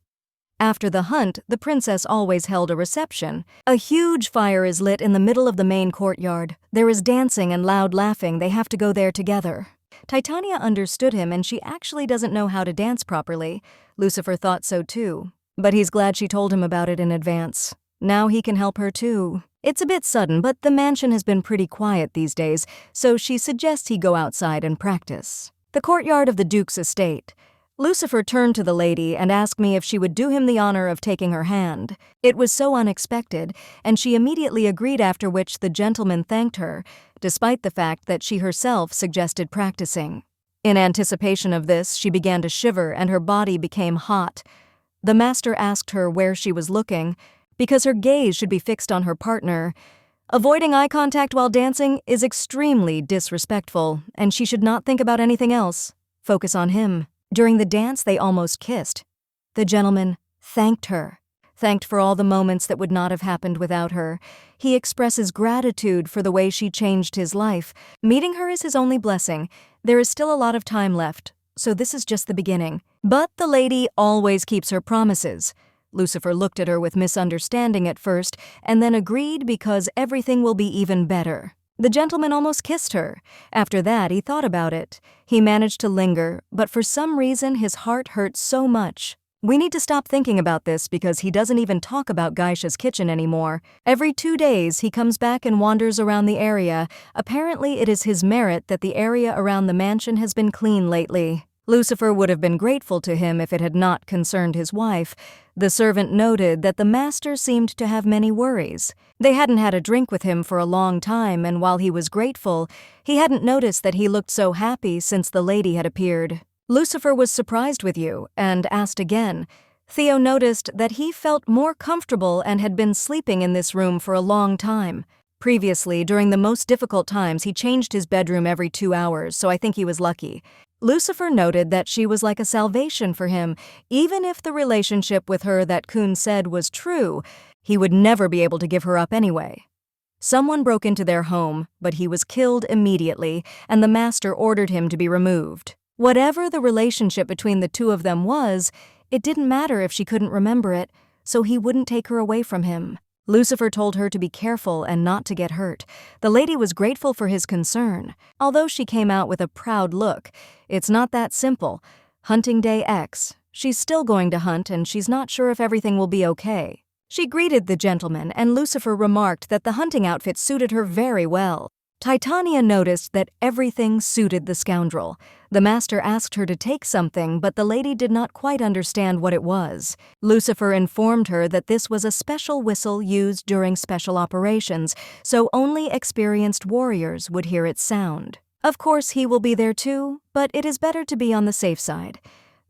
[SPEAKER 1] After the hunt, the princess always held a reception. A huge fire is lit in the middle of the main courtyard. There is dancing and loud laughing. They have to go there together. Titania understood him, and she actually doesn't know how to dance properly. Lucifer thought so too, but he's glad she told him about it in advance. Now he can help her too. It's a bit sudden, but the mansion has been pretty quiet these days, so she suggests he go outside and practice. The courtyard of the Duke's estate. Lucifer turned to the lady and asked me if she would do him the honor of taking her hand. It was so unexpected, and she immediately agreed, after which the gentleman thanked her, despite the fact that she herself suggested practicing. In anticipation of this, she began to shiver and her body became hot. The master asked her where she was looking, because her gaze should be fixed on her partner. Avoiding eye contact while dancing is extremely disrespectful, and she should not think about anything else. Focus on him. During the dance, they almost kissed. The gentleman thanked her, thanked for all the moments that would not have happened without her. He expresses gratitude for the way she changed his life. Meeting her is his only blessing. There is still a lot of time left, so this is just the beginning. But the lady always keeps her promises. Lucifer looked at her with misunderstanding at first, and then agreed because everything will be even better. The gentleman almost kissed her. After that, he thought about it. He managed to linger, but for some reason his heart hurt so much. We need to stop thinking about this because he doesn't even talk about Geisha's kitchen anymore. Every 2 days, he comes back and wanders around the area. Apparently, it is his merit that the area around the mansion has been clean lately. Lucifer would have been grateful to him if it had not concerned his wife. The servant noted that the master seemed to have many worries. They hadn't had a drink with him for a long time, and while he was grateful, he hadn't noticed that he looked so happy since the lady had appeared. Lucifer was surprised with you, and asked again. Theo noticed that he felt more comfortable and had been sleeping in this room for a long time. Previously, during the most difficult times, he changed his bedroom every 2 hours, so I think he was lucky. Lucifer noted that she was like a salvation for him. Even if the relationship with her that Kuhn said was true, he would never be able to give her up anyway. Someone broke into their home, but he was killed immediately, and the master ordered him to be removed. Whatever the relationship between the two of them was, it didn't matter if she couldn't remember it, so he wouldn't take her away from him. Lucifer told her to be careful and not to get hurt. The lady was grateful for his concern. Although she came out with a proud look, it's not that simple. Hunting day X. She's still going to hunt, and she's not sure if everything will be okay. She greeted the gentleman, and Lucifer remarked that the hunting outfit suited her very well. Titania noticed that everything suited the scoundrel. The master asked her to take something, but the lady did not quite understand what it was. Lucifer informed her that this was a special whistle used during special operations, so only experienced warriors would hear its sound. Of course, he will be there too, but it is better to be on the safe side.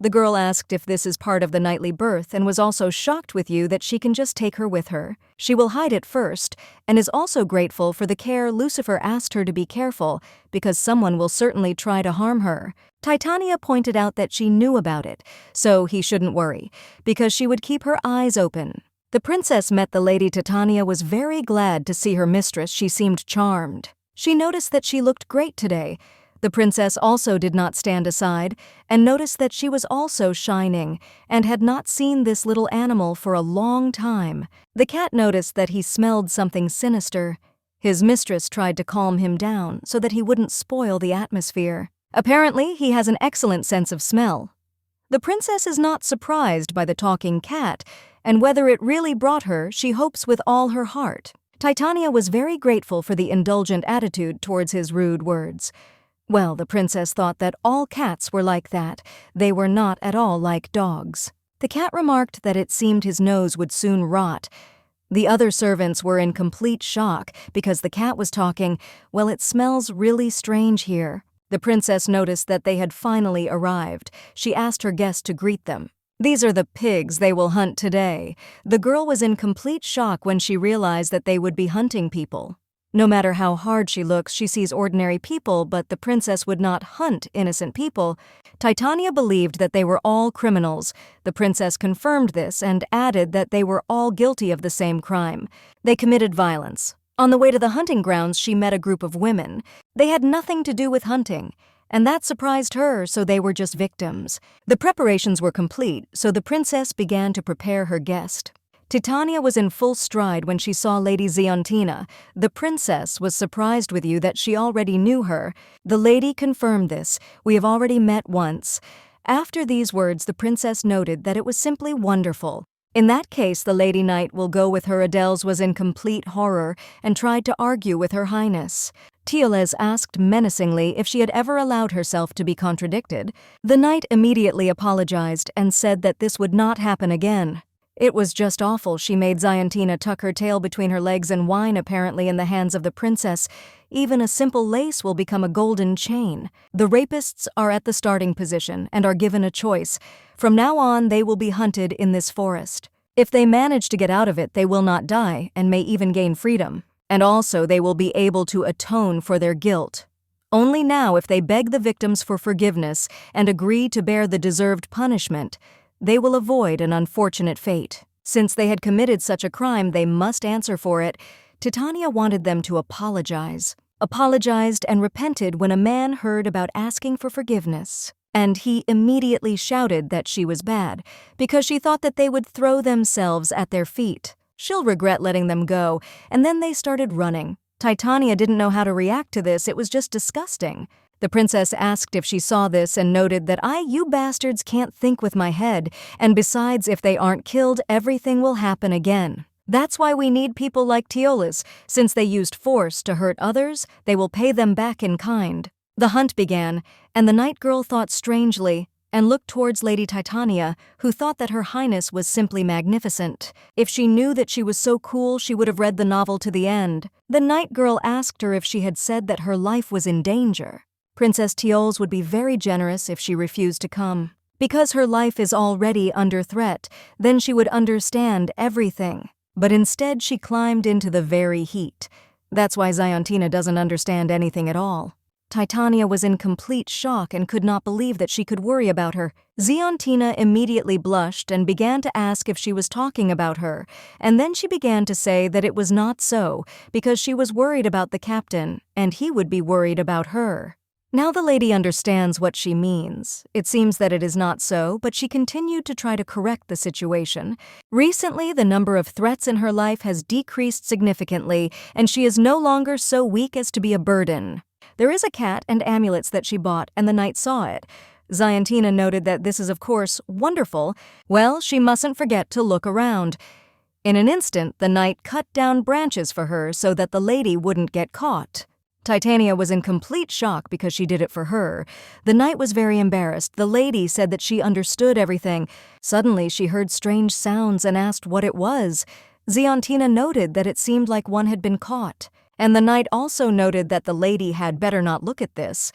[SPEAKER 1] The girl asked if this is part of the nightly birth and was also shocked with you that she can just take her with her. She will hide it first, and is also grateful for the care Lucifer asked her to be careful, because someone will certainly try to harm her. Titania pointed out that she knew about it, so he shouldn't worry, because she would keep her eyes open. The princess met the lady. Titania was very glad to see her mistress. She seemed charmed. She noticed that she looked great today. The princess also did not stand aside and noticed that she was also shining and had not seen this little animal for a long time. The cat noticed that he smelled something sinister. His mistress tried to calm him down so that he wouldn't spoil the atmosphere. Apparently, he has an excellent sense of smell. The princess is not surprised by the talking cat, and whether it really brought her, she hopes with all her heart. Titania was very grateful for the indulgent attitude towards his rude words. Well, the princess thought that all cats were like that. They were not at all like dogs. The cat remarked that it seemed his nose would soon rot. The other servants were in complete shock because the cat was talking, "Well, it smells really strange here." The princess noticed that they had finally arrived. She asked her guests to greet them. "These are the pigs they will hunt today." The girl was in complete shock when she realized that they would be hunting people. No matter how hard she looks, she sees ordinary people, but the princess would not hunt innocent people. Titania believed that they were all criminals. The princess confirmed this and added that they were all guilty of the same crime. They committed violence. On the way to the hunting grounds, she met a group of women. They had nothing to do with hunting, and that surprised her, so they were just victims. The preparations were complete, so the princess began to prepare her guest. Titania was in full stride when she saw Lady Ziontina. The princess was surprised with you that she already knew her. The lady confirmed this. "We have already met once." After these words, the princess noted that it was simply wonderful. In that case, the Lady Knight will go with her. Adele's was in complete horror and tried to argue with Her Highness. Tiol asked menacingly if she had ever allowed herself to be contradicted. The knight immediately apologized and said that this would not happen again. It was just awful. She made Ziontina tuck her tail between her legs and whine, apparently in the hands of the princess. Even a simple lace will become a golden chain. The rapists are at the starting position and are given a choice. From now on, they will be hunted in this forest. If they manage to get out of it, they will not die and may even gain freedom. And also, they will be able to atone for their guilt. Only now, if they beg the victims for forgiveness and agree to bear the deserved punishment, they will avoid an unfortunate fate. Since they had committed such a crime, they must answer for it. Titania wanted them to apologized and repented when a man heard about asking for forgiveness. And he immediately shouted that she was bad, because she thought that they would throw themselves at their feet. She'll regret letting them go, and then they started running. Titania didn't know how to react to this. It was just disgusting. The princess asked if she saw this and noted that you bastards can't think with my head, and besides, if they aren't killed, everything will happen again. That's why we need people like Tiol. Since they used force to hurt others, they will pay them back in kind. The hunt began, and the night girl thought strangely and looked towards Lady Titania, who thought that Her Highness was simply magnificent. If she knew that she was so cool, she would have read the novel to the end. The night girl asked her if she had said that her life was in danger. Princess Tiol would be very generous if she refused to come. Because her life is already under threat, then she would understand everything. But instead she climbed into the very heat. That's why Ziontina doesn't understand anything at all. Titania was in complete shock and could not believe that she could worry about her. Ziontina immediately blushed and began to ask if she was talking about her, and then she began to say that it was not so, because she was worried about the captain, and he would be worried about her. Now the lady understands what she means. It seems that it is not so, but she continued to try to correct the situation. Recently, the number of threats in her life has decreased significantly, and she is no longer so weak as to be a burden. There is a cat and amulets that she bought, and the knight saw it. Ziontina noted that this is, of course, wonderful. Well, she mustn't forget to look around. In an instant, the knight cut down branches for her so that the lady wouldn't get caught. Titania was in complete shock because she did it for her. The knight was very embarrassed. The lady said that she understood everything. Suddenly, she heard strange sounds and asked what it was. Ziontina noted that it seemed like one had been caught. And the knight also noted that the lady had better not look at this.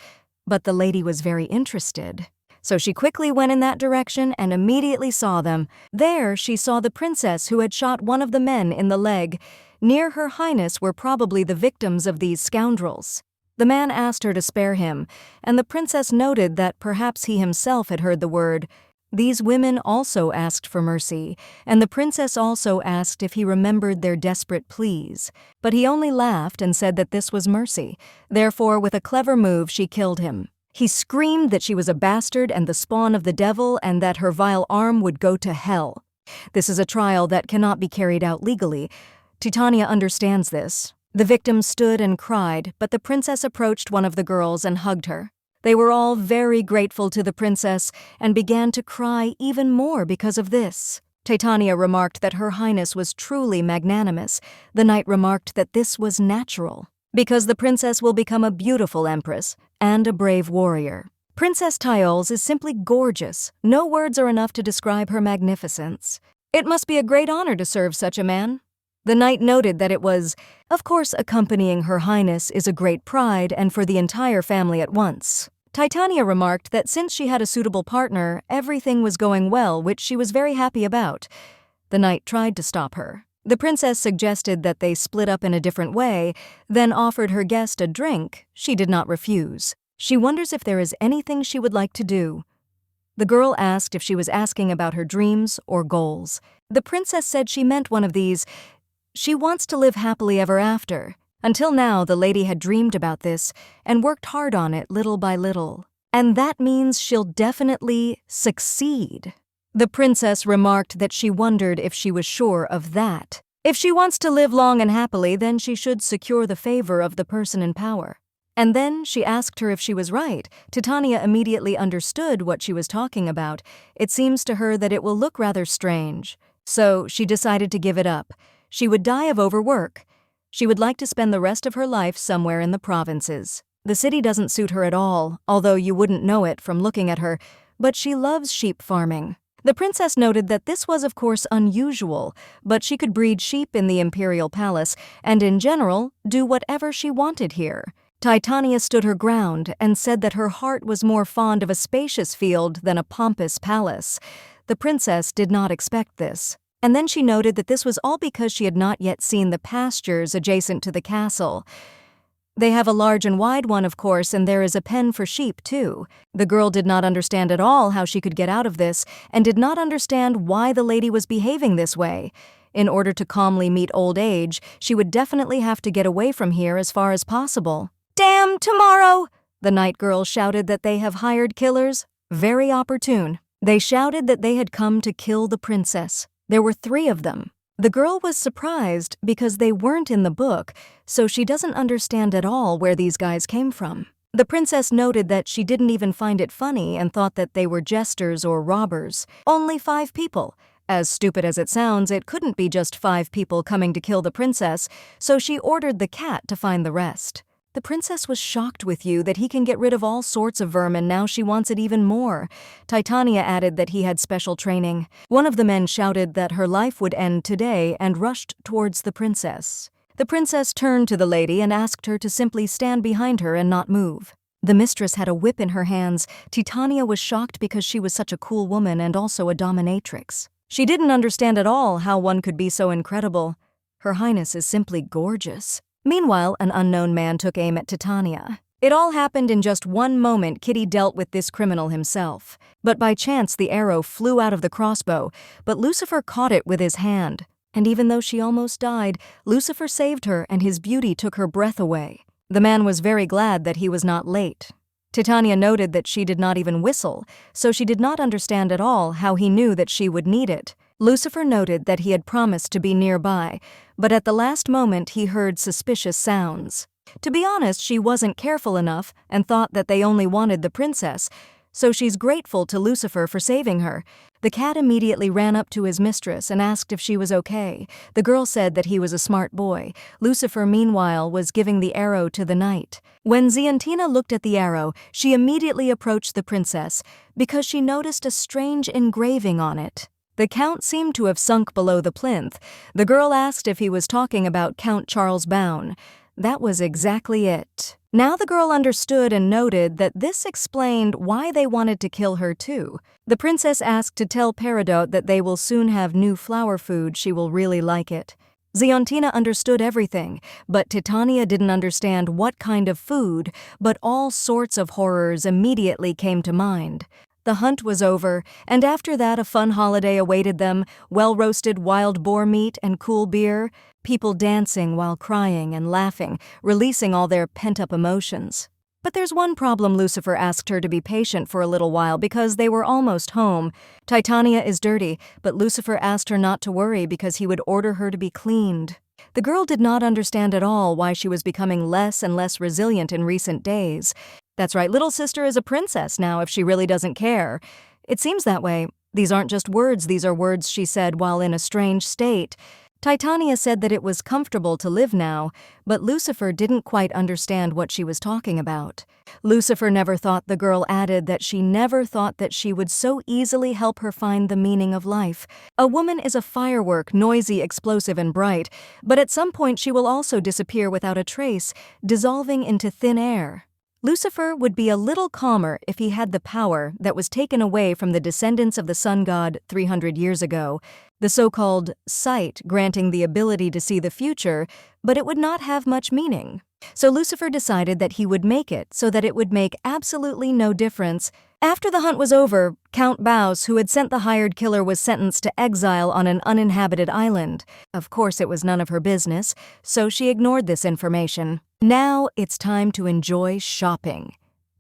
[SPEAKER 1] But the lady was very interested. So she quickly went in that direction and immediately saw them. There, she saw the princess who had shot one of the men in the leg. Near Her Highness were probably the victims of these scoundrels. The man asked her to spare him, and the princess noted that perhaps he himself had heard the word. These women also asked for mercy, and the princess also asked if he remembered their desperate pleas. But he only laughed and said that this was mercy. Therefore, with a clever move, she killed him. He screamed that she was a bastard and the spawn of the devil and that her vile arm would go to hell. This is a trial that cannot be carried out legally. Titania understands this. The victim stood and cried, but the princess approached one of the girls and hugged her. They were all very grateful to the princess and began to cry even more because of this. Titania remarked that Her Highness was truly magnanimous. The knight remarked that this was natural, because the princess will become a beautiful empress and a brave warrior. Princess Tiol is simply gorgeous. No words are enough to describe her magnificence. It must be a great honor to serve such a man. The knight noted that it was, of course, accompanying Her Highness is a great pride and for the entire family at once. Titania remarked that since she had a suitable partner, everything was going well, which she was very happy about. The knight tried to stop her. The princess suggested that they split up in a different way, then offered her guest a drink. She did not refuse. She wonders if there is anything she would like to do. The girl asked if she was asking about her dreams or goals. The princess said she meant one of these. She wants to live happily ever after. Until now, the lady had dreamed about this and worked hard on it little by little. And that means she'll definitely succeed. The princess remarked that she wondered if she was sure of that. If she wants to live long and happily, then she should secure the favor of the person in power. And then she asked her if she was right. Titania immediately understood what she was talking about. It seems to her that it will look rather strange. So she decided to give it up. She would die of overwork. She would like to spend the rest of her life somewhere in the provinces. The city doesn't suit her at all, although you wouldn't know it from looking at her, but she loves sheep farming. The princess noted that this was of course unusual, but she could breed sheep in the imperial palace and in general do whatever she wanted here. Titania stood her ground and said that her heart was more fond of a spacious field than a pompous palace. The princess did not expect this. And then she noted that this was all because she had not yet seen the pastures adjacent to the castle. They have a large and wide one, of course, and there is a pen for sheep, too. The girl did not understand at all how she could get out of this, and did not understand why the lady was behaving this way. In order to calmly meet old age, she would definitely have to get away from here as far as possible. "Damn tomorrow!" The night girl shouted that they have hired killers. Very opportune. They shouted that they had come to kill the princess. There were 3 of them. The girl was surprised because they weren't in the book, so she doesn't understand at all where these guys came from. The princess noted that she didn't even find it funny and thought that they were jesters or robbers. Only 5 people. As stupid as it sounds, it couldn't be just 5 people coming to kill the princess, so she ordered the cat to find the rest. The princess was shocked with you that he can get rid of all sorts of vermin. Now she wants it even more. Titania added that he had special training. One of the men shouted that her life would end today and rushed towards the princess. The princess turned to the lady and asked her to simply stand behind her and not move. The mistress had a whip in her hands. Titania was shocked because she was such a cool woman and also a dominatrix. She didn't understand at all how one could be so incredible. Her Highness is simply gorgeous. Meanwhile, an unknown man took aim at Titania. It all happened in just one moment. Kitty dealt with this criminal himself. But by chance the arrow flew out of the crossbow, but Lucifer caught it with his hand. And even though she almost died, Lucifer saved her and his beauty took her breath away. The man was very glad that he was not late. Titania noted that she did not even whistle, so she did not understand at all how he knew that she would need it. Lucifer noted that he had promised to be nearby, but at the last moment he heard suspicious sounds. To be honest, she wasn't careful enough and thought that they only wanted the princess, so she's grateful to Lucifer for saving her. The cat immediately ran up to his mistress and asked if she was okay. The girl said that he was a smart boy. Lucifer, meanwhile, was giving the arrow to the knight. When Leontina looked at the arrow, she immediately approached the princess because she noticed a strange engraving on it. The count seemed to have sunk below the plinth. The girl asked if he was talking about Count Charles Bown. That was exactly it. Now the girl understood and noted that this explained why they wanted to kill her too. The princess asked to tell Paridot that they will soon have new flower food. She will really like it. Leontina understood everything, but Titania didn't understand what kind of food, but all sorts of horrors immediately came to mind. The hunt was over, and after that a fun holiday awaited them, well-roasted wild boar meat and cool beer, people dancing while crying and laughing, releasing all their pent-up emotions. But there's one problem. Lucifer asked her to be patient for a little while because they were almost home. Titania is dirty, but Lucifer asked her not to worry because he would order her to be cleaned. The girl did not understand at all why she was becoming less and less resilient in recent days. That's right, little sister is a princess now if she really doesn't care. It seems that way. These aren't just words, these are words she said while in a strange state. Titania said that it was comfortable to live now, but Lucifer didn't quite understand what she was talking about. Lucifer never thought the girl added that she never thought that she would so easily help her find the meaning of life. A woman is a firework, noisy, explosive, and bright, but at some point she will also disappear without a trace, dissolving into thin air. Lucifer would be a little calmer if he had the power that was taken away from the descendants of the sun god 300 years ago, the so-called sight granting the ability to see the future, but it would not have much meaning. So Lucifer decided that he would make it so that it would make absolutely no difference. After the hunt was over, Count Bows, who had sent the hired killer, was sentenced to exile on an uninhabited island. Of course, it was none of her business, so she ignored this information. Now it's time to enjoy shopping.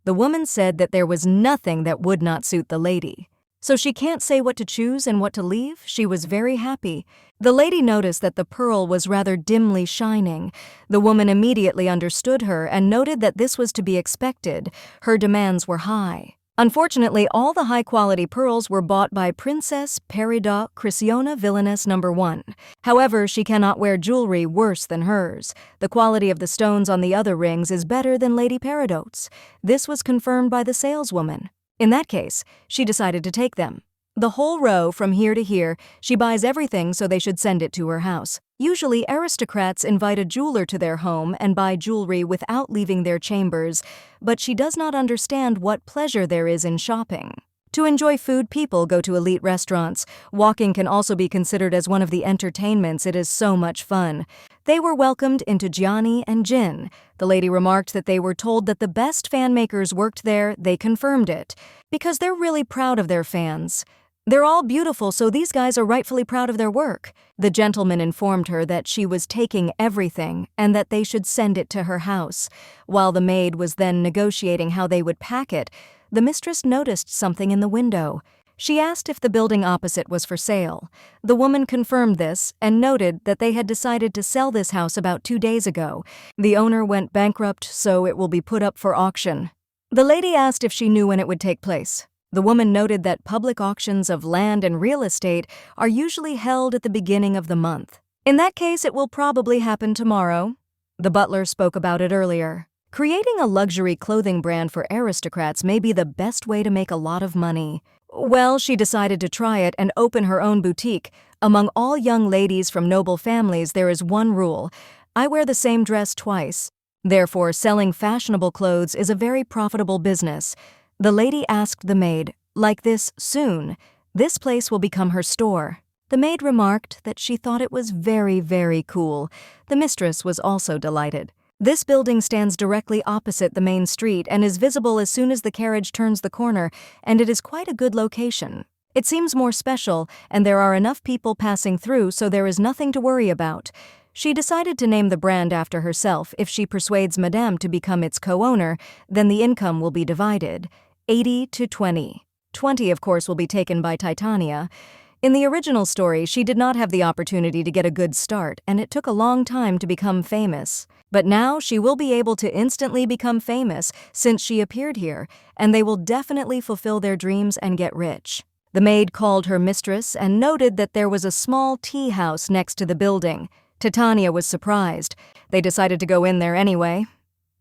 [SPEAKER 1] The woman said that there was nothing that would not suit the lady. So she can't say what to choose and what to leave. She was very happy. The lady noticed that the pearl was rather dimly shining. The woman immediately understood her and noted that this was to be expected. Her demands were high. Unfortunately, all the high-quality pearls were bought by Princess Paridot Crisiona Villainess No. 1. However, she cannot wear jewelry worse than hers. The quality of the stones on the other rings is better than Lady Paridot's. This was confirmed by the saleswoman. In that case, she decided to take them. The whole row from here to here, she buys everything so they should send it to her house. Usually, aristocrats invite a jeweler to their home and buy jewelry without leaving their chambers, but she does not understand what pleasure there is in shopping. To enjoy food, people go to elite restaurants. Walking can also be considered as one of the entertainments. It is so much fun. They were welcomed into Gianni and Jin. The lady remarked that they were told that the best fan makers worked there. They confirmed it, because they're really proud of their fans. They're all beautiful, so these guys are rightfully proud of their work. The gentleman informed her that she was taking everything and that they should send it to her house. While the maid was then negotiating how they would pack it, the mistress noticed something in the window. She asked if the building opposite was for sale. The woman confirmed this and noted that they had decided to sell this house about 2 days ago. The owner went bankrupt, so it will be put up for auction. The lady asked if she knew when it would take place. The woman noted that public auctions of land and real estate are usually held at the beginning of the month. In that case, it will probably happen tomorrow. The butler spoke about it earlier. Creating a luxury clothing brand for aristocrats may be the best way to make a lot of money. Well, she decided to try it and open her own boutique. Among all young ladies from noble families, there is one rule: I wear the same dress twice. Therefore, selling fashionable clothes is a very profitable business. The lady asked the maid, "Like this soon? This place will become her store." The maid remarked that she thought it was very, very cool. The mistress was also delighted. This building stands directly opposite the main street and is visible as soon as the carriage turns the corner, and it is quite a good location. It seems more special, and there are enough people passing through, so there is nothing to worry about. She decided to name the brand after herself. If she persuades Madame to become its co-owner, then the income will be divided, 80 to 20. 20, of course, will be taken by Titania. In the original story, she did not have the opportunity to get a good start, and it took a long time to become famous. But now she will be able to instantly become famous since she appeared here, and they will definitely fulfill their dreams and get rich. The maid called her mistress and noted that there was a small tea house next to the building. Titania was surprised. They decided to go in there anyway.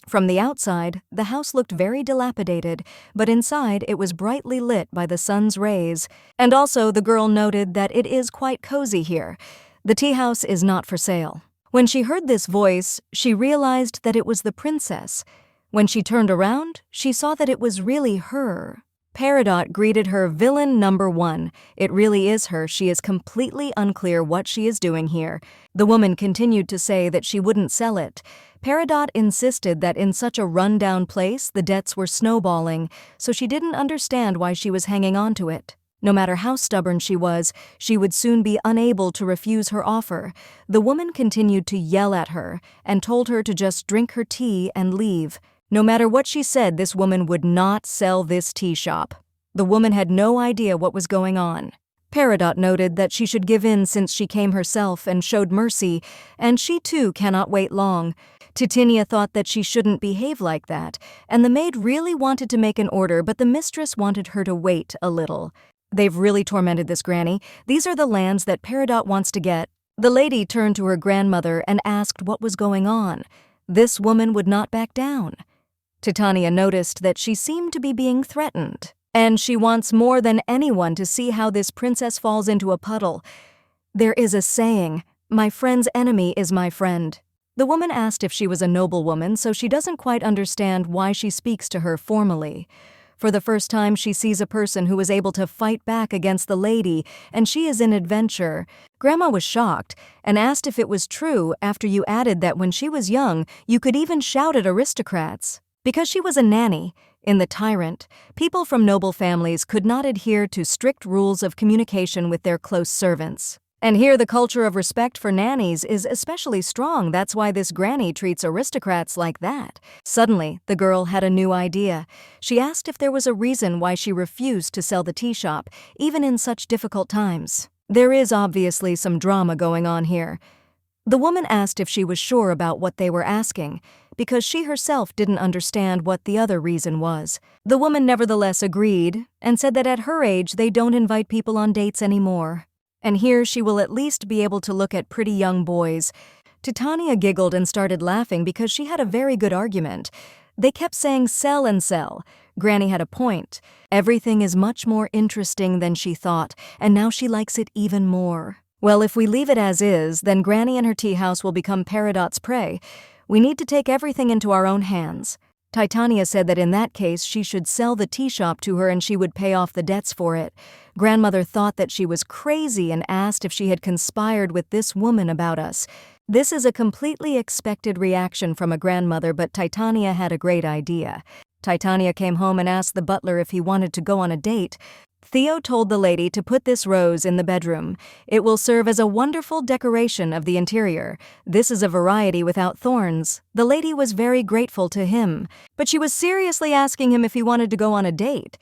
[SPEAKER 1] From the outside, the house looked very dilapidated, but inside it was brightly lit by the sun's rays. And also, the girl noted that it is quite cozy here. The tea house is not for sale. When she heard this voice, she realized that it was the princess. When she turned around, she saw that it was really her. Paridot greeted her villain number 1. It really is her. She is completely unclear what she is doing here. The woman continued to say that she wouldn't sell it. Paridot insisted that in such a run-down place, the debts were snowballing, so she didn't understand why she was hanging on to it. No matter how stubborn she was, she would soon be unable to refuse her offer. The woman continued to yell at her and told her to just drink her tea and leave. No matter what she said, this woman would not sell this tea shop. The woman had no idea what was going on. Paridot noted that she should give in since she came herself and showed mercy, and she too cannot wait long. Titania thought that she shouldn't behave like that, and the maid really wanted to make an order, but the mistress wanted her to wait a little. They've really tormented this granny. These are the lands that Paridot wants to get. The lady turned to her grandmother and asked what was going on. This woman would not back down. Titania noticed that she seemed to be being threatened, and she wants more than anyone to see how this princess falls into a puddle. There is a saying, "My friend's enemy is my friend." The woman asked if she was a noblewoman, so she doesn't quite understand why she speaks to her formally. For the first time, she sees a person who is able to fight back against the lady, and she is in adventure. Grandma was shocked and asked if it was true after you added that when she was young, you could even shout at aristocrats. Because she was a nanny, in The Tyrant, people from noble families could not adhere to strict rules of communication with their close servants. And here the culture of respect for nannies is especially strong. That's why this granny treats aristocrats like that. Suddenly, the girl had a new idea. She asked if there was a reason why she refused to sell the tea shop, even in such difficult times. There is obviously some drama going on here. The woman asked if she was sure about what they were asking, because she herself didn't understand what the other reason was. The woman nevertheless agreed and said that at her age they don't invite people on dates anymore. And here she will at least be able to look at pretty young boys. Titania giggled and started laughing because she had a very good argument. They kept saying sell and sell. Granny had a point. Everything is much more interesting than she thought, and now she likes it even more. Well, if we leave it as is, then Granny and her tea house will become Paridot's prey. We need to take everything into our own hands. Titania said that in that case she should sell the tea shop to her and she would pay off the debts for it. Grandmother thought that she was crazy and asked if she had conspired with this woman about us. This is a completely expected reaction from a grandmother, but Titania had a great idea. Titania came home and asked the butler if he wanted to go on a date. Theo told the lady to put this rose in the bedroom. It will serve as a wonderful decoration of the interior. This is a variety without thorns. The lady was very grateful to him, but she was seriously asking him if he wanted to go on a date.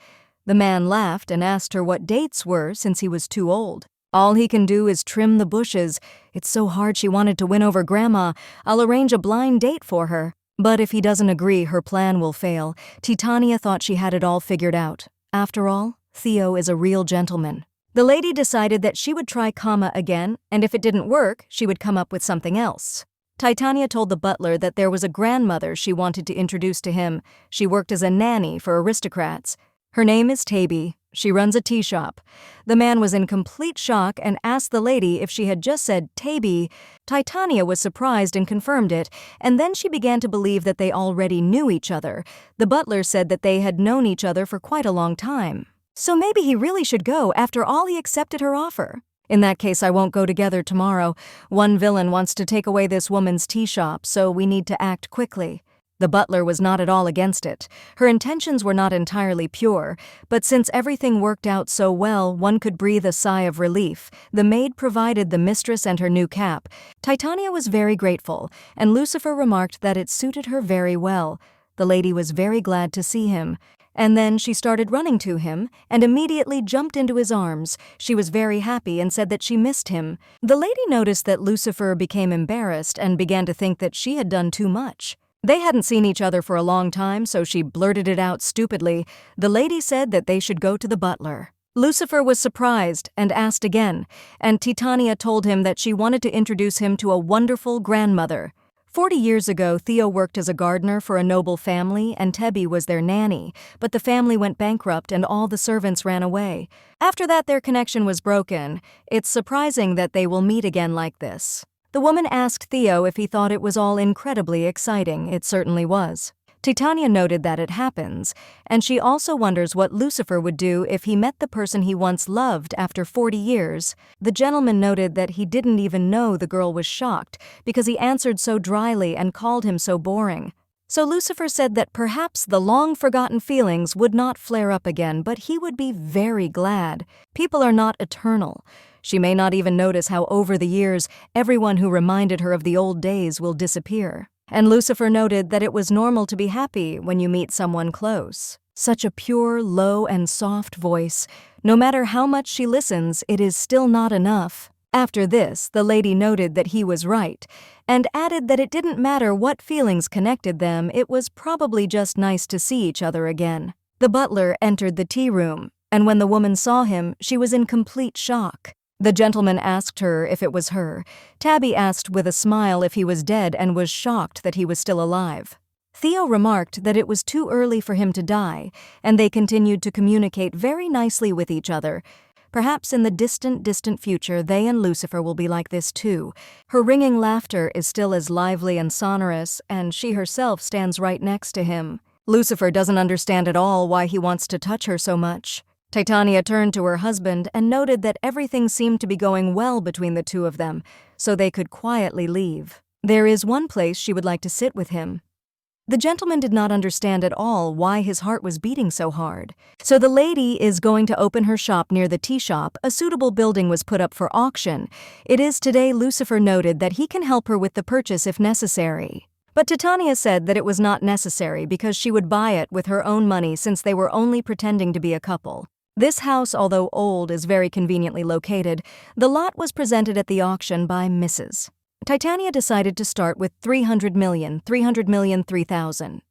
[SPEAKER 1] The man laughed and asked her what dates were since he was too old. All he can do is trim the bushes. It's so hard she wanted to win over Grandma. I'll arrange a blind date for her. But if he doesn't agree, her plan will fail. Titania thought she had it all figured out. After all, Theo is a real gentleman. The lady decided that she would try comma again, and if it didn't work, she would come up with something else. Titania told the butler that there was a grandmother she wanted to introduce to him. She worked as a nanny for aristocrats. Her name is Taby. She runs a tea shop. The man was in complete shock and asked the lady if she had just said Taby. Titania was surprised and confirmed it, and then she began to believe that they already knew each other. The butler said that they had known each other for quite a long time. So maybe he really should go. After all, he accepted her offer. In that case, I won't go together tomorrow. One villain wants to take away this woman's tea shop, so we need to act quickly. The butler was not at all against it. Her intentions were not entirely pure, but since everything worked out so well, one could breathe a sigh of relief. The maid provided the mistress and her new cap. Titania was very grateful, and Lucifer remarked that it suited her very well. The lady was very glad to see him. And then she started running to him and immediately jumped into his arms. She was very happy and said that she missed him. The lady noticed that Lucifer became embarrassed and began to think that she had done too much. They hadn't seen each other for a long time, so she blurted it out stupidly. The lady said that they should go to the butler. Lucifer was surprised and asked again, and Titania told him that she wanted to introduce him to a wonderful grandmother. 40 years ago, Theo worked as a gardener for a noble family and Tebby was their nanny, but the family went bankrupt and all the servants ran away. After that, their connection was broken. It's surprising that they will meet again like this. The woman asked Theo if he thought it was all incredibly exciting. It certainly was. Titania noted that it happens, and she also wonders what Lucifer would do if he met the person he once loved after 40 years. The gentleman noted that he didn't even know the girl was shocked because he answered so dryly and called him so boring. So Lucifer said that perhaps the long-forgotten feelings would not flare up again, but he would be very glad. People are not eternal. She may not even notice how over the years, everyone who reminded her of the old days will disappear. And Lucifer noted that it was normal to be happy when you meet someone close. Such a pure, low, and soft voice. No matter how much she listens, it is still not enough. After this, the lady noted that he was right, and added that it didn't matter what feelings connected them, it was probably just nice to see each other again. The butler entered the tea room, and when the woman saw him, she was in complete shock. The gentleman asked her if it was her. Tabby asked with a smile if he was dead and was shocked that he was still alive. Theo remarked that it was too early for him to die, and they continued to communicate very nicely with each other. Perhaps in the distant future, they and Lucifer will be like this too. Her ringing laughter is still as lively and sonorous, and she herself stands right next to him. Lucifer doesn't understand at all why he wants to touch her so much. Titania turned to her husband and noted that everything seemed to be going well between the two of them, so they could quietly leave. There is one place she would like to sit with him. The gentleman did not understand at all why his heart was beating so hard. So the lady is going to open her shop near the tea shop. A suitable building was put up for auction. It is today Lucifer noted that he can help her with the purchase if necessary. But Titania said that it was not necessary because she would buy it with her own money since they were only pretending to be a couple. This house, although old, is very conveniently located. The lot was presented at the auction by Mrs. Titania decided to start with 300 million, 3,000,000.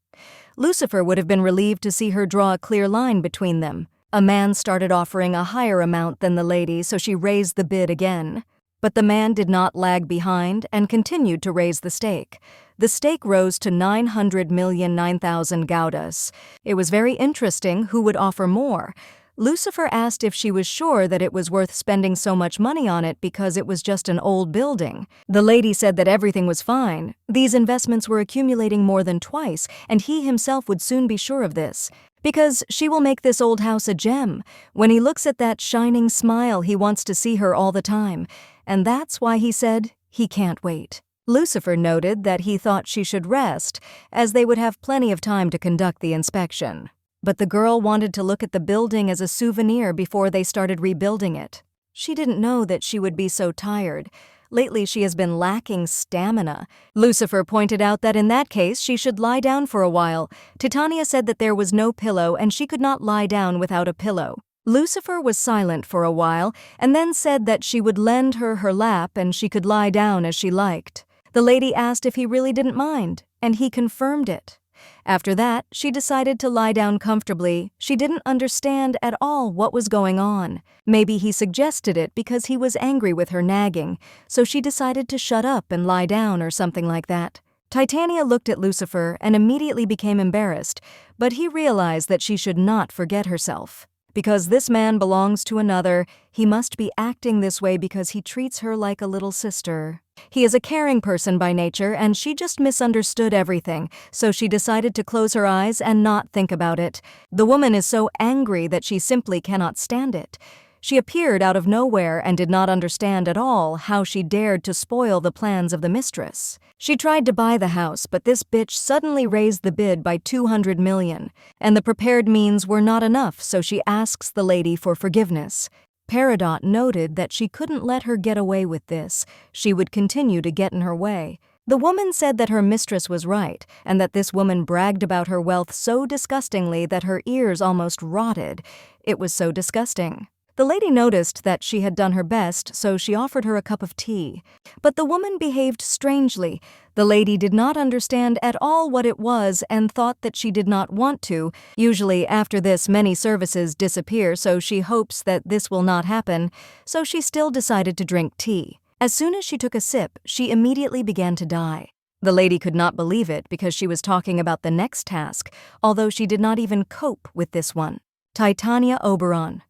[SPEAKER 1] Lucifer would have been relieved to see her draw a clear line between them. A man started offering a higher amount than the lady, so she raised the bid again. But the man did not lag behind and continued to raise the stake. The stake rose to 900,009,000 gaudas. It was very interesting who would offer more. Lucifer asked if she was sure that it was worth spending so much money on it because it was just an old building. The lady said that everything was fine. These investments were accumulating more than twice, and he himself would soon be sure of this. Because she will make this old house a gem. When he looks at that shining smile, he wants to see her all the time. And that's why he said he can't wait. Lucifer noted that he thought she should rest, as they would have plenty of time to conduct the inspection. But the girl wanted to look at the building as a souvenir before they started rebuilding it. She didn't know that she would be so tired. Lately she has been lacking stamina. Lucifer pointed out that in that case she should lie down for a while. Titania said that there was no pillow and she could not lie down without a pillow. Lucifer was silent for a while and then said that she would lend her her lap and she could lie down as she liked. The lady asked if he really didn't mind, and he confirmed it. After that, she decided to lie down comfortably. She didn't understand at all what was going on. Maybe he suggested it because he was angry with her nagging, so she decided to shut up and lie down or something like that. Titania looked at Lucifer and immediately became embarrassed, but he realized that she should not forget herself. Because this man belongs to another, he must be acting this way because he treats her like a little sister. He is a caring person by nature, and she just misunderstood everything, so she decided to close her eyes and not think about it. The woman is so angry that she simply cannot stand it. She appeared out of nowhere and did not understand at all how she dared to spoil the plans of the mistress. She tried to buy the house, but this bitch suddenly raised the bid by 200 million, and the prepared means were not enough, so she asks the lady for forgiveness. Paridot noted that she couldn't let her get away with this. She would continue to get in her way. The woman said that her mistress was right, and that this woman bragged about her wealth so disgustingly that her ears almost rotted. It was so disgusting. The lady noticed that she had done her best, so she offered her a cup of tea. But the woman behaved strangely. The lady did not understand at all what it was and thought that she did not want to. Usually after this, many services disappear, so she hopes that this will not happen, so she still decided to drink tea. As soon as she took a sip, she immediately began to die. The lady could not believe it because she was talking about the next task, although she did not even cope with this one. Titania Oberon.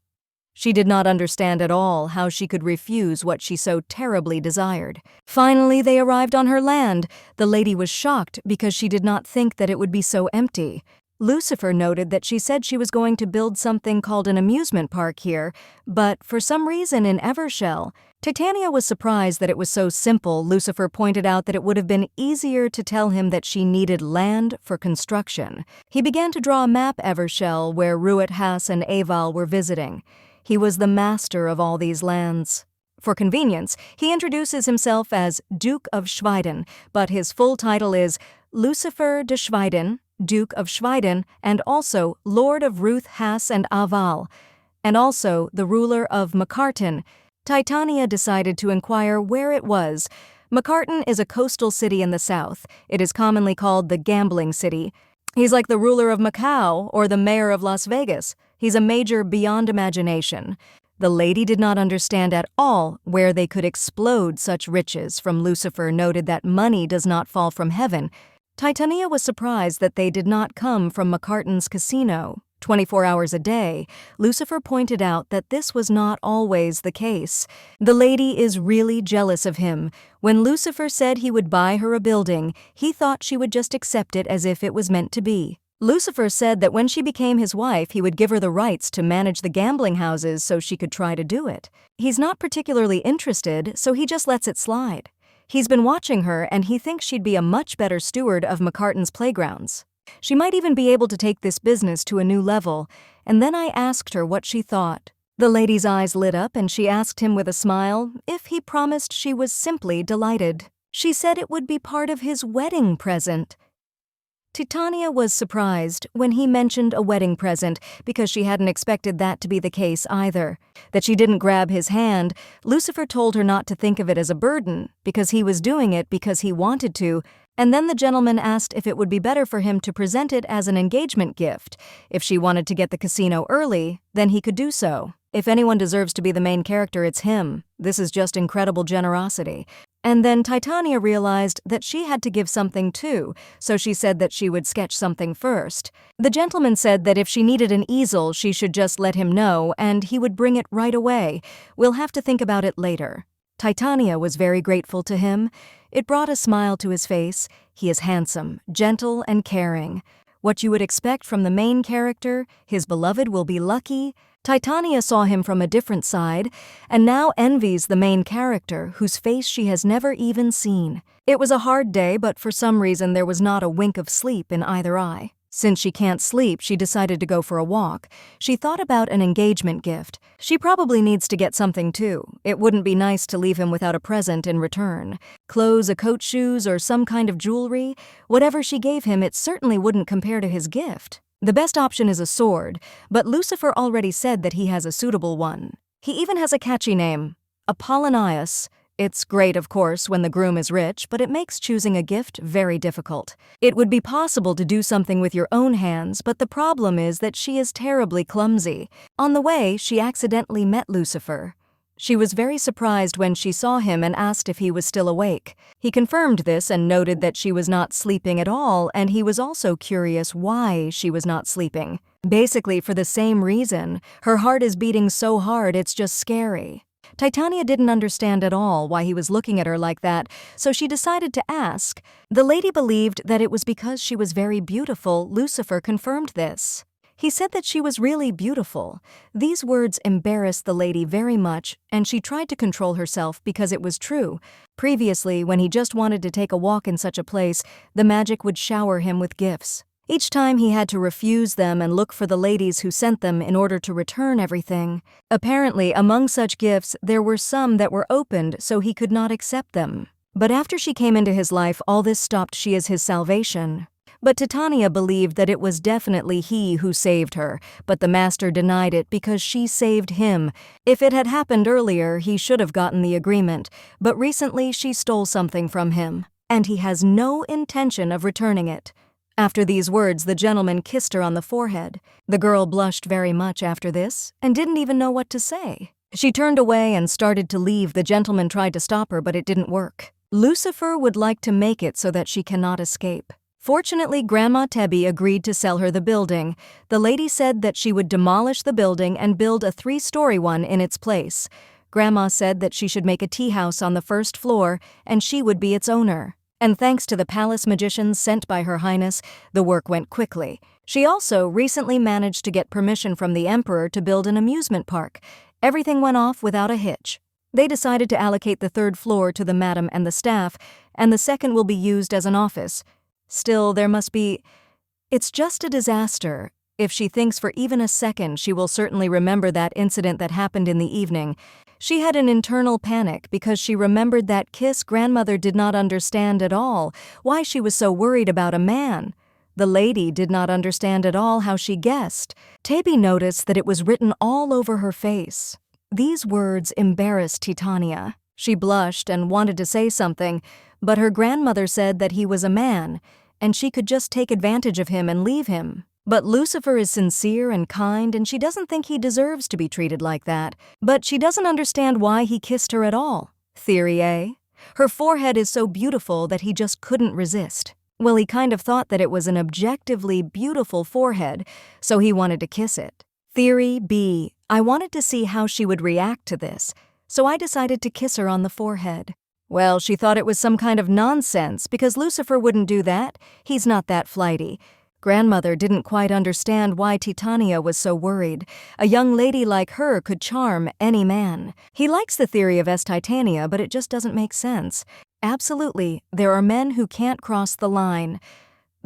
[SPEAKER 1] She did not understand at all how she could refuse what she so terribly desired. Finally, they arrived on her land. The lady was shocked because she did not think that it would be so empty. Lucifer noted that she said she was going to build something called an amusement park here, but for some reason in Evershell, Titania was surprised that it was so simple. Lucifer pointed out that it would have been easier to tell him that she needed land for construction. He began to draw a map Evershell where Ruat Has and Aval were visiting. He was the master of all these lands. For convenience, he introduces himself as Duke of Schweiden, but his full title is Lucifer de Schweiden, Duke of Schweiden, and also Lord of Ruth, Has, and Aval, and also the ruler of Macarton. Titania decided to inquire where it was. Macarton is a coastal city in the south. It is commonly called the gambling city. He's like the ruler of Macau or the mayor of Las Vegas. He's a major beyond imagination. The lady did not understand at all where they could explode such riches. From Lucifer noted that money does not fall from heaven. Titania was surprised that they did not come from Macarton's casino 24 hours a day. Lucifer pointed out that this was not always the case. The lady is really jealous of him. When Lucifer said he would buy her a building, he thought she would just accept it as if it was meant to be. Lucifer said that when she became his wife, he would give her the rights to manage the gambling houses so she could try to do it. He's not particularly interested, so he just lets it slide. He's been watching her, and he thinks she'd be a much better steward of Macarton's playgrounds. She might even be able to take this business to a new level, and then I asked her what she thought. The lady's eyes lit up, and she asked him with a smile if he promised. She was simply delighted. She said it would be part of his wedding present. Titania was surprised when he mentioned a wedding present because she hadn't expected that to be the case either. That she didn't grab his hand, Lucifer told her not to think of it as a burden because he was doing it because he wanted to, and then the gentleman asked if it would be better for him to present it as an engagement gift. If she wanted to get the casino early, then he could do so. If anyone deserves to be the main character, it's him. This is just incredible generosity. And then Titania realized that she had to give something too, so she said that she would sketch something first. The gentleman said that if she needed an easel, she should just let him know, and he would bring it right away. We'll have to think about it later. Titania was very grateful to him. It brought a smile to his face. He is handsome, gentle, and caring. What you would expect from the main character, his beloved will be lucky. Titania saw him from a different side, and now envies the main character, whose face she has never even seen. It was a hard day, but for some reason there was not a wink of sleep in either eye. Since she can't sleep, she decided to go for a walk. She thought about an engagement gift. She probably needs to get something too. It wouldn't be nice to leave him without a present in return. Clothes, a coat, shoes, or some kind of jewelry. Whatever she gave him, it certainly wouldn't compare to his gift. The best option is a sword, but Lucifer already said that he has a suitable one. He even has a catchy name, Apollonius. It's great, of course, when the groom is rich, but it makes choosing a gift very difficult. It would be possible to do something with your own hands, but the problem is that she is terribly clumsy. On the way, she accidentally met Lucifer. She was very surprised when she saw him and asked if he was still awake. He confirmed this and noted that she was not sleeping at all, and he was also curious why she was not sleeping. Basically, for the same reason. Her heart is beating so hard it's just scary. Titania didn't understand at all why he was looking at her like that, so she decided to ask. The lady believed that it was because she was very beautiful. Lucifer confirmed this. He said that she was really beautiful. These words embarrassed the lady very much, and she tried to control herself because it was true. Previously, when he just wanted to take a walk in such a place, the magic would shower him with gifts. Each time he had to refuse them and look for the ladies who sent them in order to return everything. Apparently, among such gifts, there were some that were opened so he could not accept them. But after she came into his life, all this stopped. She is his salvation. But Titania believed that it was definitely he who saved her, but the master denied it because she saved him. If it had happened earlier, he should have gotten the agreement, but recently she stole something from him, and he has no intention of returning it. After these words, the gentleman kissed her on the forehead. The girl blushed very much after this, and didn't even know what to say. She turned away and started to leave. The gentleman tried to stop her, but it didn't work. Lucifer would like to make it so that she cannot escape. Fortunately, Grandma Tebby agreed to sell her the building. The lady said that she would demolish the building and build a 3-story one in its place. Grandma said that she should make a tea house on the first floor, and she would be its owner. And thanks to the palace magicians sent by Her Highness, the work went quickly. She also recently managed to get permission from the Emperor to build an amusement park. Everything went off without a hitch. They decided to allocate the 3rd floor to the madam and the staff, and the 2nd will be used as an office. Still, there must be... It's just a disaster. If she thinks for even a second, she will certainly remember that incident that happened in the evening. She had an internal panic because she remembered that kiss. Grandmother did not understand at all why she was so worried about a man. The lady did not understand at all how she guessed. Tebby noticed that it was written all over her face. These words embarrassed Titania. She blushed and wanted to say something, but her grandmother said that he was a man, and she could just take advantage of him and leave him. But Lucifer is sincere and kind, and she doesn't think he deserves to be treated like that. But she doesn't understand why he kissed her at all. Theory A? Her forehead is so beautiful that he just couldn't resist. Well, he kind of thought that it was an objectively beautiful forehead, so he wanted to kiss it. Theory B. I wanted to see how she would react to this, so I decided to kiss her on the forehead. Well, she thought it was some kind of nonsense because Lucifer wouldn't do that. He's not that flighty. Grandmother didn't quite understand why Titania was so worried. A young lady like her could charm any man. He likes the theory of Titania, but it just doesn't make sense. Absolutely, there are men who can't cross the line.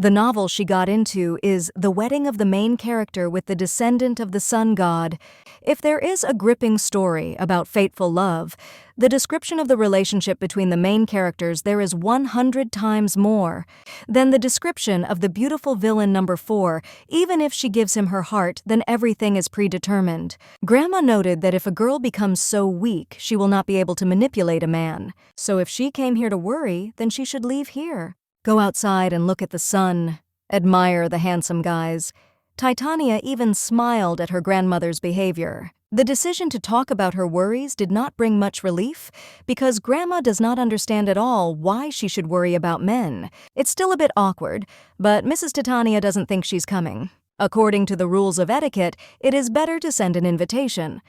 [SPEAKER 1] The novel she got into is The Wedding of the Main Character with the Descendant of the Sun God. If there is a gripping story about fateful love, the description of the relationship between the main characters there is 100 times more than the description of the beautiful villain number 4. Even if she gives him her heart, then everything is predetermined. Grandma noted that if a girl becomes so weak, she will not be able to manipulate a man. So if she came here to worry, then she should leave here. Go outside and look at the sun. Admire the handsome guys. Titania even smiled at her grandmother's behavior. The decision to talk about her worries did not bring much relief because Grandma does not understand at all why she should worry about men. It's still a bit awkward, but Mrs. Titania doesn't think she's coming. According to the rules of etiquette, it is better to send an invitation.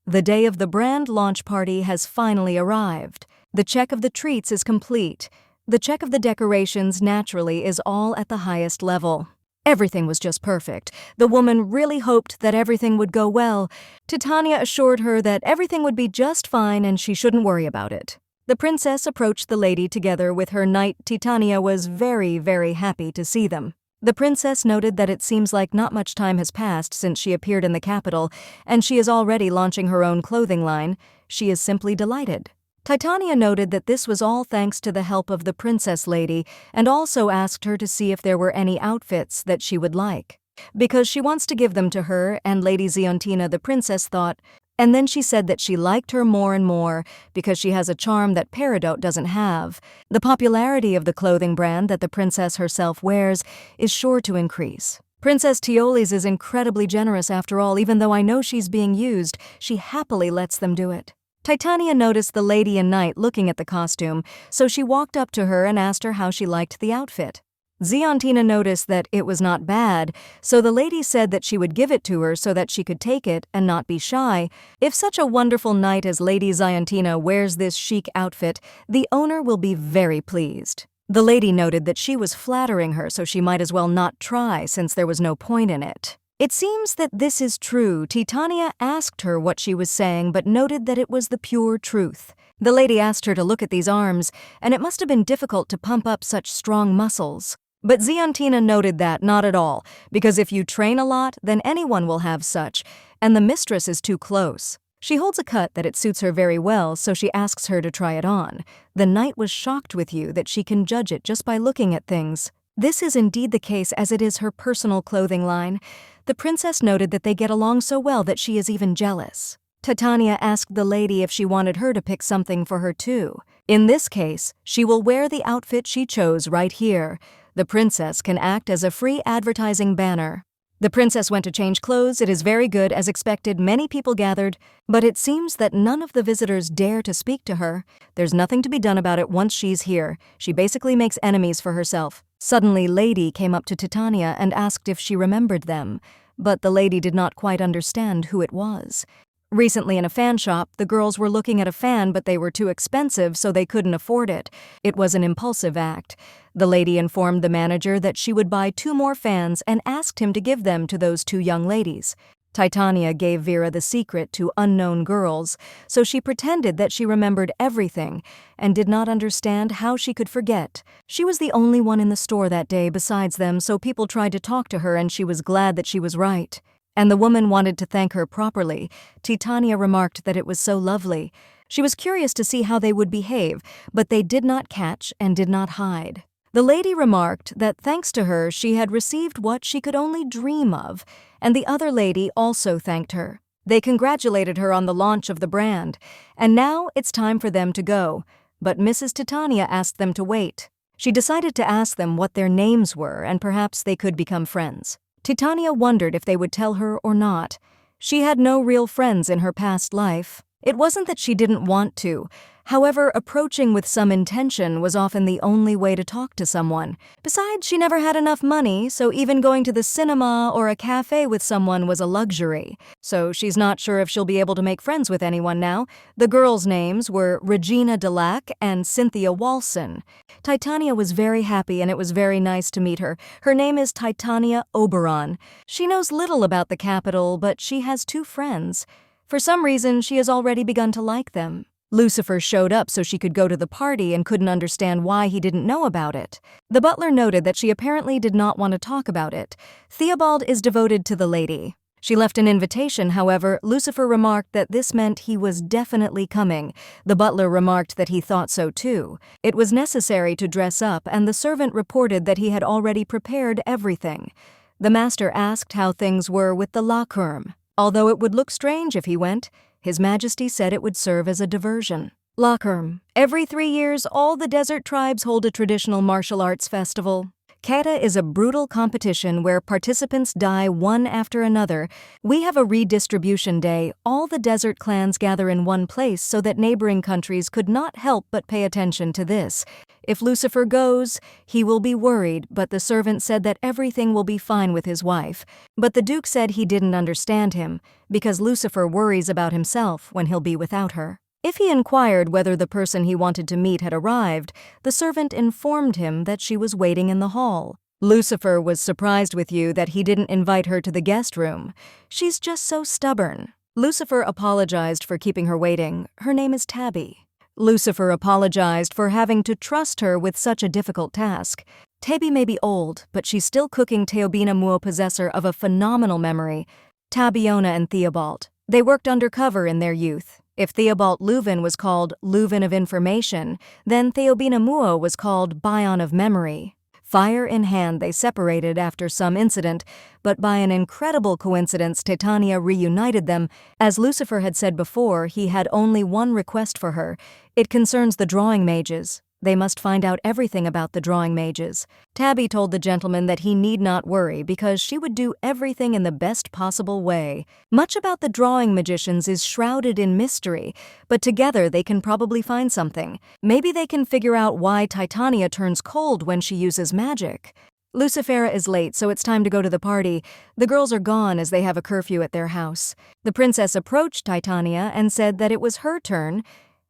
[SPEAKER 1] The day of the brand launch party has finally arrived. The check of the treats is complete. The check of the decorations, naturally, is all at the highest level. Everything was just perfect. The woman really hoped that everything would go well. Titania assured her that everything would be just fine and she shouldn't worry about it. The princess approached the lady together with her knight. Titania was very, very happy to see them. The princess noted that it seems like not much time has passed since she appeared in the capital, and she is already launching her own clothing line. She is simply delighted. Titania noted that this was all thanks to the help of the princess lady and also asked her to see if there were any outfits that she would like. Because she wants to give them to her, and Lady Ziontina the princess thought, and then she said that she liked her more and more because she has a charm that Paridot doesn't have. The popularity of the clothing brand that the princess herself wears is sure to increase. Princess Tiol's is incredibly generous after all. Even though I know she's being used, she happily lets them do it. Titania noticed the lady in night looking at the costume, so she walked up to her and asked her how she liked the outfit. Ziontina noticed that it was not bad, so the lady said that she would give it to her so that she could take it and not be shy. If such a wonderful knight as Lady Ziontina wears this chic outfit, the owner will be very pleased. The lady noted that she was flattering her, so she might as well not try since there was no point in it. It seems that this is true. Titania asked her what she was saying, but noted that it was the pure truth. The lady asked her to look at these arms, and it must have been difficult to pump up such strong muscles. But Ziontina noted that not at all, because if you train a lot, then anyone will have such, and the mistress is too close. She holds a cut that it suits her very well, so she asks her to try it on. The knight was shocked with you that she can judge it just by looking at things. This is indeed the case, as it is her personal clothing line. The princess noted that they get along so well that she is even jealous. Titania asked the lady if she wanted her to pick something for her too. In this case, she will wear the outfit she chose right here. The princess can act as a free advertising banner. The princess went to change clothes. It is very good. As expected, many people gathered, but it seems that none of the visitors dare to speak to her. There's nothing to be done about it once she's here. She basically makes enemies for herself. Suddenly, Lady came up to Titania and asked if she remembered them, but the lady did not quite understand who it was. Recently in a fan shop, the girls were looking at a fan, but they were too expensive, so they couldn't afford it. It was an impulsive act. The lady informed the manager that she would buy 2 more fans and asked him to give them to those 2 young ladies. Titania gave Vera the secret to unknown girls, so she pretended that she remembered everything and did not understand how she could forget. She was the only one in the store that day besides them, so people tried to talk to her and she was glad that she was right. And the woman wanted to thank her properly. Titania remarked that it was so lovely. She was curious to see how they would behave, but they did not catch and did not hide. The lady remarked that thanks to her she had received what she could only dream of, and the other lady also thanked her. They congratulated her on the launch of the brand, and now it's time for them to go. But Mrs. Titania asked them to wait. She decided to ask them what their names were, and perhaps they could become friends. Titania wondered if they would tell her or not. She had no real friends in her past life. It wasn't that she didn't want to. However, approaching with some intention was often the only way to talk to someone. Besides, she never had enough money, so even going to the cinema or a cafe with someone was a luxury. So she's not sure if she'll be able to make friends with anyone now. The girls' names were Regina Delac and Cynthia Walson. Titania was very happy, and it was very nice to meet her. Her name is Titania Oberon. She knows little about the capital, but she has 2 friends. For some reason, she has already begun to like them. Lucifer showed up so she could go to the party and couldn't understand why he didn't know about it. The butler noted that she apparently did not want to talk about it. Theobald is devoted to the lady. She left an invitation, however. Lucifer remarked that this meant he was definitely coming. The butler remarked that he thought so too. It was necessary to dress up, and the servant reported that he had already prepared everything. The master asked how things were with the Lacurme. Although it would look strange if he went, His Majesty said it would serve as a diversion. Lacurme. Every 3 years, all the desert tribes hold a traditional martial arts festival. Kata is a brutal competition where participants die one after another. We have a redistribution day. All the desert clans gather in one place so that neighboring countries could not help but pay attention to this. If Lucifer goes, he will be worried, but the servant said that everything will be fine with his wife. But the Duke said he didn't understand him, because Lucifer worries about himself when he'll be without her. If he inquired whether the person he wanted to meet had arrived, the servant informed him that she was waiting in the hall. Lucifer was surprised with you that he didn't invite her to the guest room. She's just so stubborn. Lucifer apologized for keeping her waiting. Her name is Tabby. Lucifer apologized for having to trust her with such a difficult task. Tabby may be old, but she's still cooking. Theobina Muo, possessor of a phenomenal memory. Tabiona and Theobald. They worked undercover in their youth. If Theobald Leuven was called Leuven of Information, then Theobina Muo was called Bion of Memory. Fire in hand, they separated after some incident, but by an incredible coincidence, Titania reunited them. As Lucifer had said before, he had only one request for her. It concerns the drawing mages. They must find out everything about the drawing mages. Tabby told the gentleman that he need not worry because she would do everything in the best possible way. Much about the drawing magicians is shrouded in mystery, but together they can probably find something. Maybe they can figure out why Titania turns cold when she uses magic. Lucifera is late, so it's time to go to the party. The girls are gone as they have a curfew at their house. The princess approached Titania and said that it was her turn,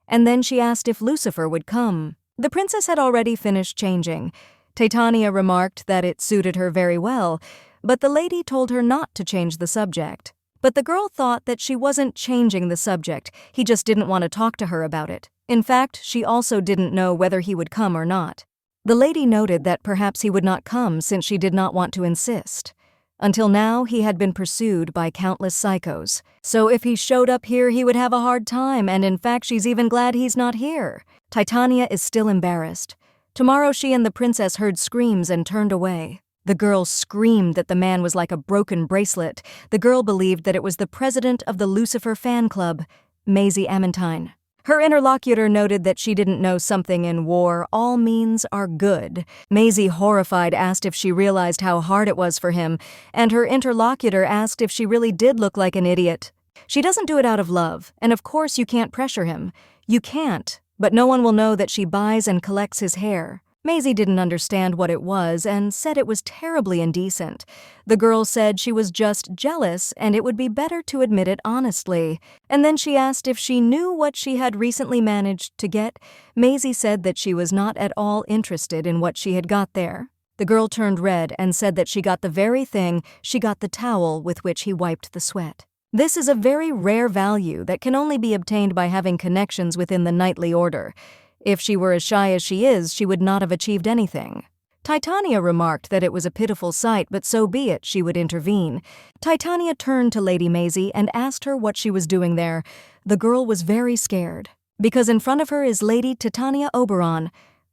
[SPEAKER 1] and then she asked if Lucifer would come. The princess had already finished changing. Titania remarked that it suited her very well, but the lady told her not to change the subject. But the girl thought that she wasn't changing the subject, he just didn't want to talk to her about it. In fact, she also didn't know whether he would come or not. The lady noted that perhaps he would not come since she did not want to insist. Until now, he had been pursued by countless psychos. So if he showed up here, he would have a hard time, and in fact, she's even glad he's not here. Titania is still embarrassed. Tomorrow, she and the princess heard screams and turned away. The girl screamed that the man was like a broken bracelet. The girl believed that it was the president of the Lucifer fan club, Maisie Amantine. Her interlocutor noted that she didn't know something in war. All means are good. Maisie, horrified, asked if she realized how hard it was for him, and her interlocutor asked if she really did look like an idiot. She doesn't do it out of love, and of course you can't pressure him. You can't, but no one will know that she buys and collects his hair. Maisie didn't understand what it was and said it was terribly indecent. The girl said she was just jealous and it would be better to admit it honestly. And then she asked if she knew what she had recently managed to get. Maisie said that she was not at all interested in what she had got there. The girl turned red and said that she got the very thing, she got the towel with which he wiped the sweat. This is a very rare value that can only be obtained by having connections within the knightly order. If she were as shy as she is, she would not have achieved anything. Titania remarked that it was a pitiful sight, but so be it, she would intervene. Titania turned to Lady Maisie and asked her what she was doing there. The girl was very scared, because in front of her is Lady Titania Oberon.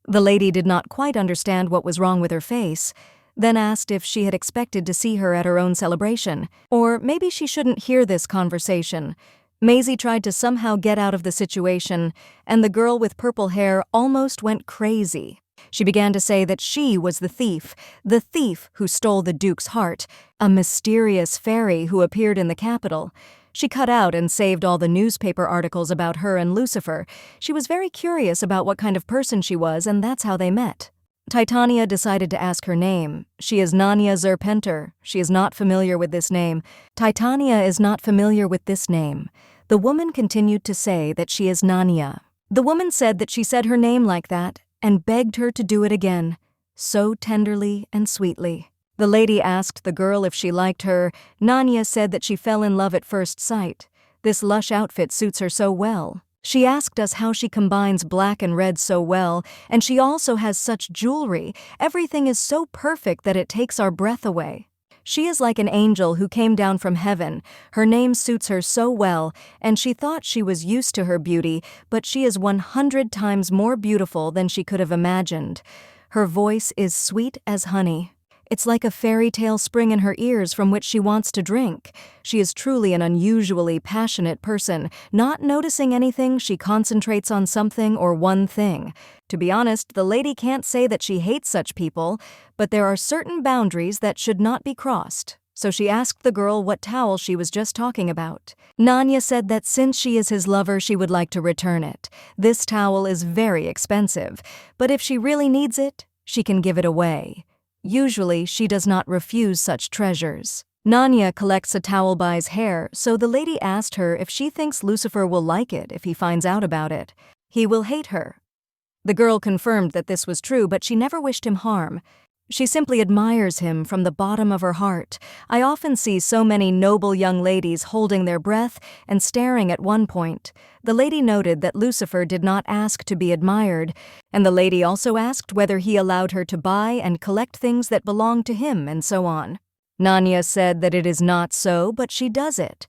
[SPEAKER 1] The lady did not quite understand what was wrong with her face, then asked if she had expected to see her at her own celebration, or maybe she shouldn't hear this conversation. Maisie tried to somehow get out of the situation, and the girl with purple hair almost went crazy. She began to say that she was the thief who stole the Duke's heart, a mysterious fairy who appeared in the capital. She cut out and saved all the newspaper articles about her and Lucifer. She was very curious about what kind of person she was, and that's how they met. Titania decided to ask her name. She is Nanya Zerpenter. She is not familiar with this name. Titania is not familiar with this name. The woman continued to say that she is Nanya. The woman said that she said her name like that and begged her to do it again, so tenderly and sweetly. The lady asked the girl if she liked her. Nanya said that she fell in love at first sight. This lush outfit suits her so well. She asked us how she combines black and red so well, and she also has such jewelry. Everything is so perfect that it takes our breath away. She is like an angel who came down from heaven. Her name suits her so well, and she thought she was used to her beauty, but she is 100 times more beautiful than she could have imagined. Her voice is sweet as honey. It's like a fairy tale spring in her ears from which she wants to drink. She is truly an unusually passionate person. Not noticing anything, she concentrates on something or one thing. To be honest, the lady can't say that she hates such people, but there are certain boundaries that should not be crossed. So she asked the girl what towel she was just talking about. Nanya said that since she is his lover, she would like to return it. This towel is very expensive, but if she really needs it, she can give it away. Usually, she does not refuse such treasures. Nanya collects a towel by his hair, so the lady asked her if she thinks Lucifer will like it if he finds out about it. He will hate her. The girl confirmed that this was true, but she never wished him harm. She simply admires him from the bottom of her heart. I often see so many noble young ladies holding their breath and staring at one point. The lady noted that Lucifer did not ask to be admired, and the lady also asked whether he allowed her to buy and collect things that belonged to him and so on. Nanya said that it is not so, but she does it.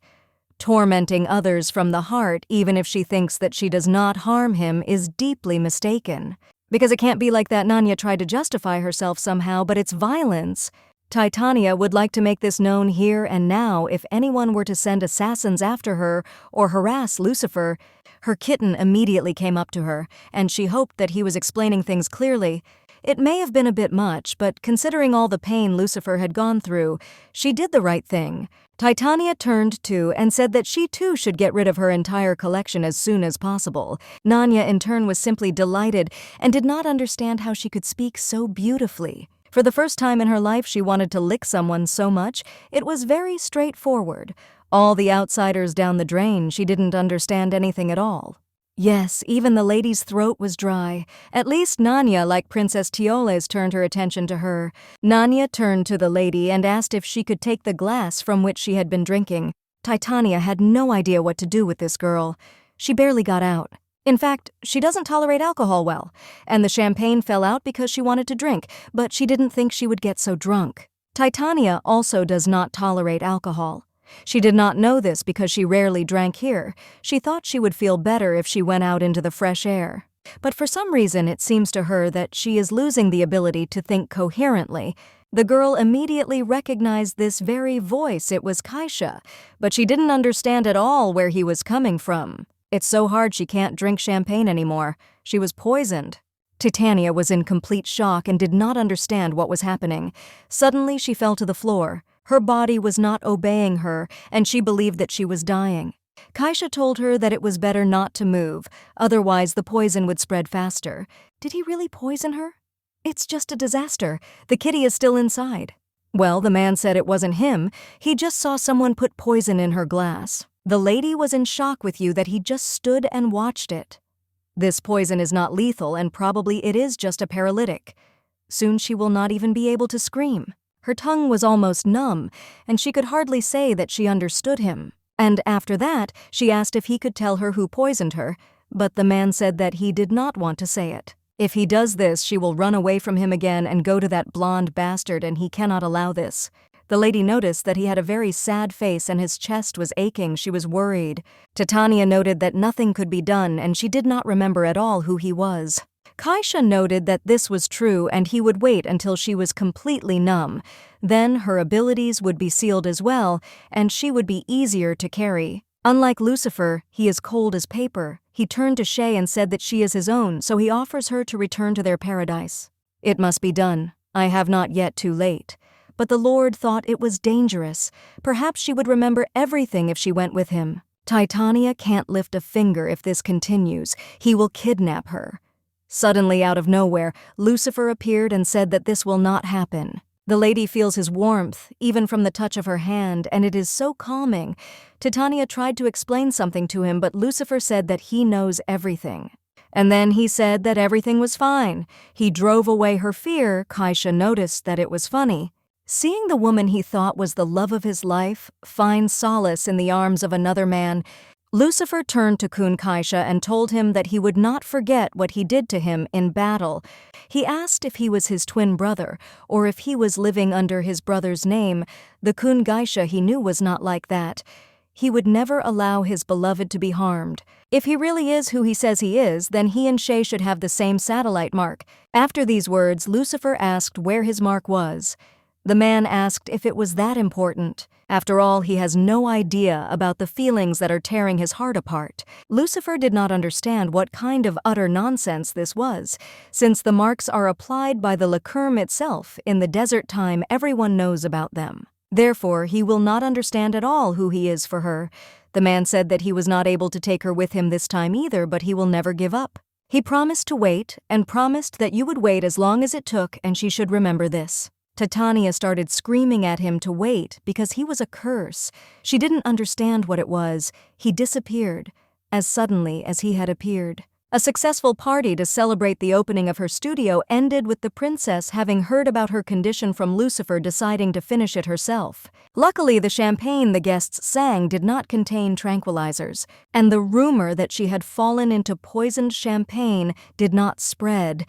[SPEAKER 1] Tormenting others from the heart, even if she thinks that she does not harm him, is deeply mistaken. Because it can't be like that. Nanya tried to justify herself somehow, but it's violence. Titania would like to make this known here and now. If anyone were to send assassins after her or harass Lucifer, her kitten immediately came up to her, and she hoped that he was explaining things clearly. It may have been a bit much, but considering all the pain Lucifer had gone through, she did the right thing. Titania turned to and said that she too should get rid of her entire collection as soon as possible. Nanya in turn was simply delighted and did not understand how she could speak so beautifully. For the first time in her life, she wanted to lick someone so much. It was very straightforward. All the outsiders down the drain, she didn't understand anything at all. Yes, even the lady's throat was dry. At least Nanya, like Princess Tioles, turned her attention to her. Nanya turned to the lady and asked if she could take the glass from which she had been drinking. Titania had no idea what to do with this girl. She barely got out. In fact, she doesn't tolerate alcohol well, and the champagne fell out because she wanted to drink, but she didn't think she would get so drunk. Titania also does not tolerate alcohol. She did not know this because she rarely drank here. She thought she would feel better if she went out into the fresh air. But for some reason it seems to her that she is losing the ability to think coherently. The girl immediately recognized this very voice. It was Kaisha, but she didn't understand at all where he was coming from. It's so hard she can't drink champagne anymore. She was poisoned. Titania was in complete shock and did not understand what was happening. Suddenly she fell to the floor. Her body was not obeying her, and she believed that she was dying. Kaisha told her that it was better not to move, otherwise the poison would spread faster. Did he really poison her? It's just a disaster. The kitty is still inside. Well, the man said it wasn't him. He just saw someone put poison in her glass. The lady was in shock with you that he just stood and watched it. This poison is not lethal, and probably it is just a paralytic. Soon she will not even be able to scream. Her tongue was almost numb, and she could hardly say that she understood him. And after that, she asked if he could tell her who poisoned her, but the man said that he did not want to say it. If he does this, she will run away from him again and go to that blonde bastard, and he cannot allow this. The lady noticed that he had a very sad face and his chest was aching. She was worried. Titania noted that nothing could be done, and she did not remember at all who he was. Kaisha noted that this was true and he would wait until she was completely numb. Then her abilities would be sealed as well, and she would be easier to carry. Unlike Lucifer, he is cold as paper. He turned to Shay and said that she is his own, so he offers her to return to their paradise. It must be done. I have not yet too late. But the Lord thought it was dangerous. Perhaps she would remember everything if she went with him. Titania can't lift a finger if this continues. He will kidnap her. Suddenly, out of nowhere, Lucifer appeared and said that this will not happen. The lady feels his warmth, even from the touch of her hand, and it is so calming. Titania tried to explain something to him, but Lucifer said that he knows everything. And then he said that everything was fine. He drove away her fear. Kaisha noticed that it was funny. Seeing the woman he thought was the love of his life find solace in the arms of another man, Lucifer turned to Kun Kaisha and told him that he would not forget what he did to him in battle. He asked if he was his twin brother, or if he was living under his brother's name. The Kun Kaisha he knew was not like that. He would never allow his beloved to be harmed. If he really is who he says he is, then he and Shay should have the same satellite mark. After these words, Lucifer asked where his mark was. The man asked if it was that important. After all, he has no idea about the feelings that are tearing his heart apart. Lucifer did not understand what kind of utter nonsense this was. Since the marks are applied by the Lakurm itself, in the desert time everyone knows about them. Therefore, he will not understand at all who he is for her. The man said that he was not able to take her with him this time either, but he will never give up. He promised to wait, and promised that you would wait as long as it took, and she should remember this. Titania started screaming at him to wait because he was a curse. She didn't understand what it was. He disappeared, as suddenly as he had appeared. A successful party to celebrate the opening of her studio ended with the princess having heard about her condition from Lucifer deciding to finish it herself. Luckily, the champagne the guests sang did not contain tranquilizers, and the rumor that she had fallen into poisoned champagne did not spread.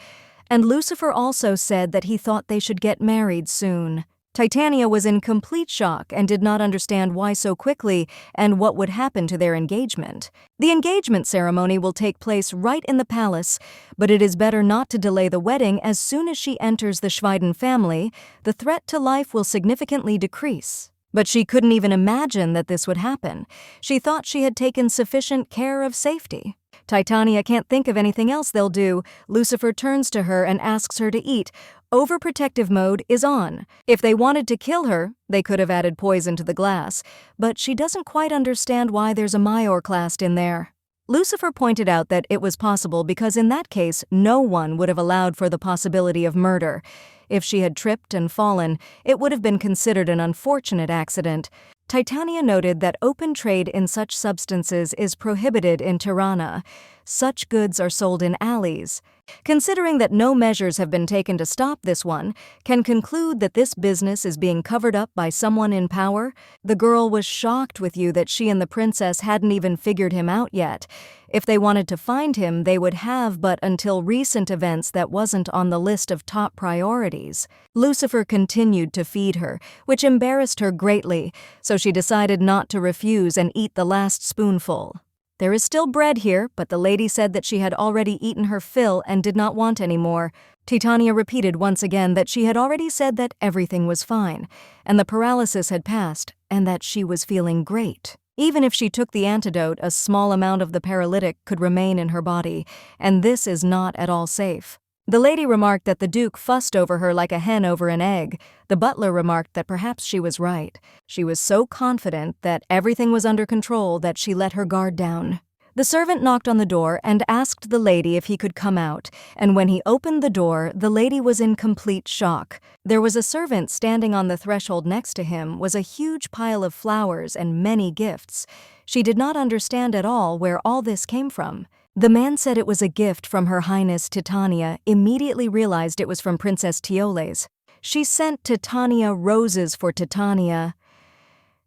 [SPEAKER 1] And Lucifer also said that he thought they should get married soon. Titania was in complete shock and did not understand why so quickly and what would happen to their engagement. The engagement ceremony will take place right in the palace, but it is better not to delay the wedding. As soon as she enters the Schweiden family, the threat to life will significantly decrease. But she couldn't even imagine that this would happen. She thought she had taken sufficient care of safety. Titania can't think of anything else they'll do. Lucifer turns to her and asks her to eat. Overprotective mode is on. If they wanted to kill her, they could have added poison to the glass, but she doesn't quite understand why there's a Mayor classed in there. Lucifer pointed out that it was possible because in that case, no one would have allowed for the possibility of murder. If she had tripped and fallen, it would have been considered an unfortunate accident. Titania noted that open trade in such substances is prohibited in Tirana. such goods are sold in alleys. Considering that no measures have been taken to stop this one, can conclude that this business is being covered up by someone in power. The girl was shocked with you that she and the princess hadn't even figured him out yet. If they wanted to find him, they would have, but until recent events that wasn't on the list of top priorities. Lucifer continued to feed her, which embarrassed her greatly, so she decided not to refuse and eat the last spoonful. There is still bread here, but the lady said that she had already eaten her fill and did not want any more. Titania repeated once again that she had already said that everything was fine, and the paralysis had passed, and that she was feeling great. Even if she took the antidote, a small amount of the paralytic could remain in her body, and this is not at all safe. The lady remarked that the Duke fussed over her like a hen over an egg. The butler remarked that perhaps she was right. She was so confident that everything was under control that she let her guard down. The servant knocked on the door and asked the lady if he could come out, and when he opened the door, the lady was in complete shock. There was a servant standing on the threshold next to him, was a huge pile of flowers and many gifts. She did not understand at all where all this came from. The man said it was a gift from Her Highness Titania, immediately realized it was from Princess Tioles. She sent Titania roses for Titania.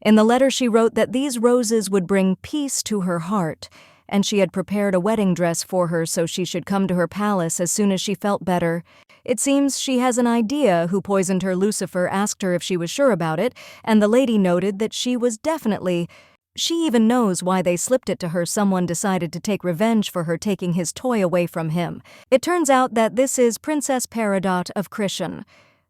[SPEAKER 1] In the letter she wrote that these roses would bring peace to her heart, and she had prepared a wedding dress for her so she should come to her palace as soon as she felt better. It seems she has an idea who poisoned her. Lucifer asked her if she was sure about it, and the lady noted that she was definitely. She even knows why they slipped it to her. Someone decided to take revenge for her taking his toy away from him. It turns out that this is Princess Paridot of Krishan.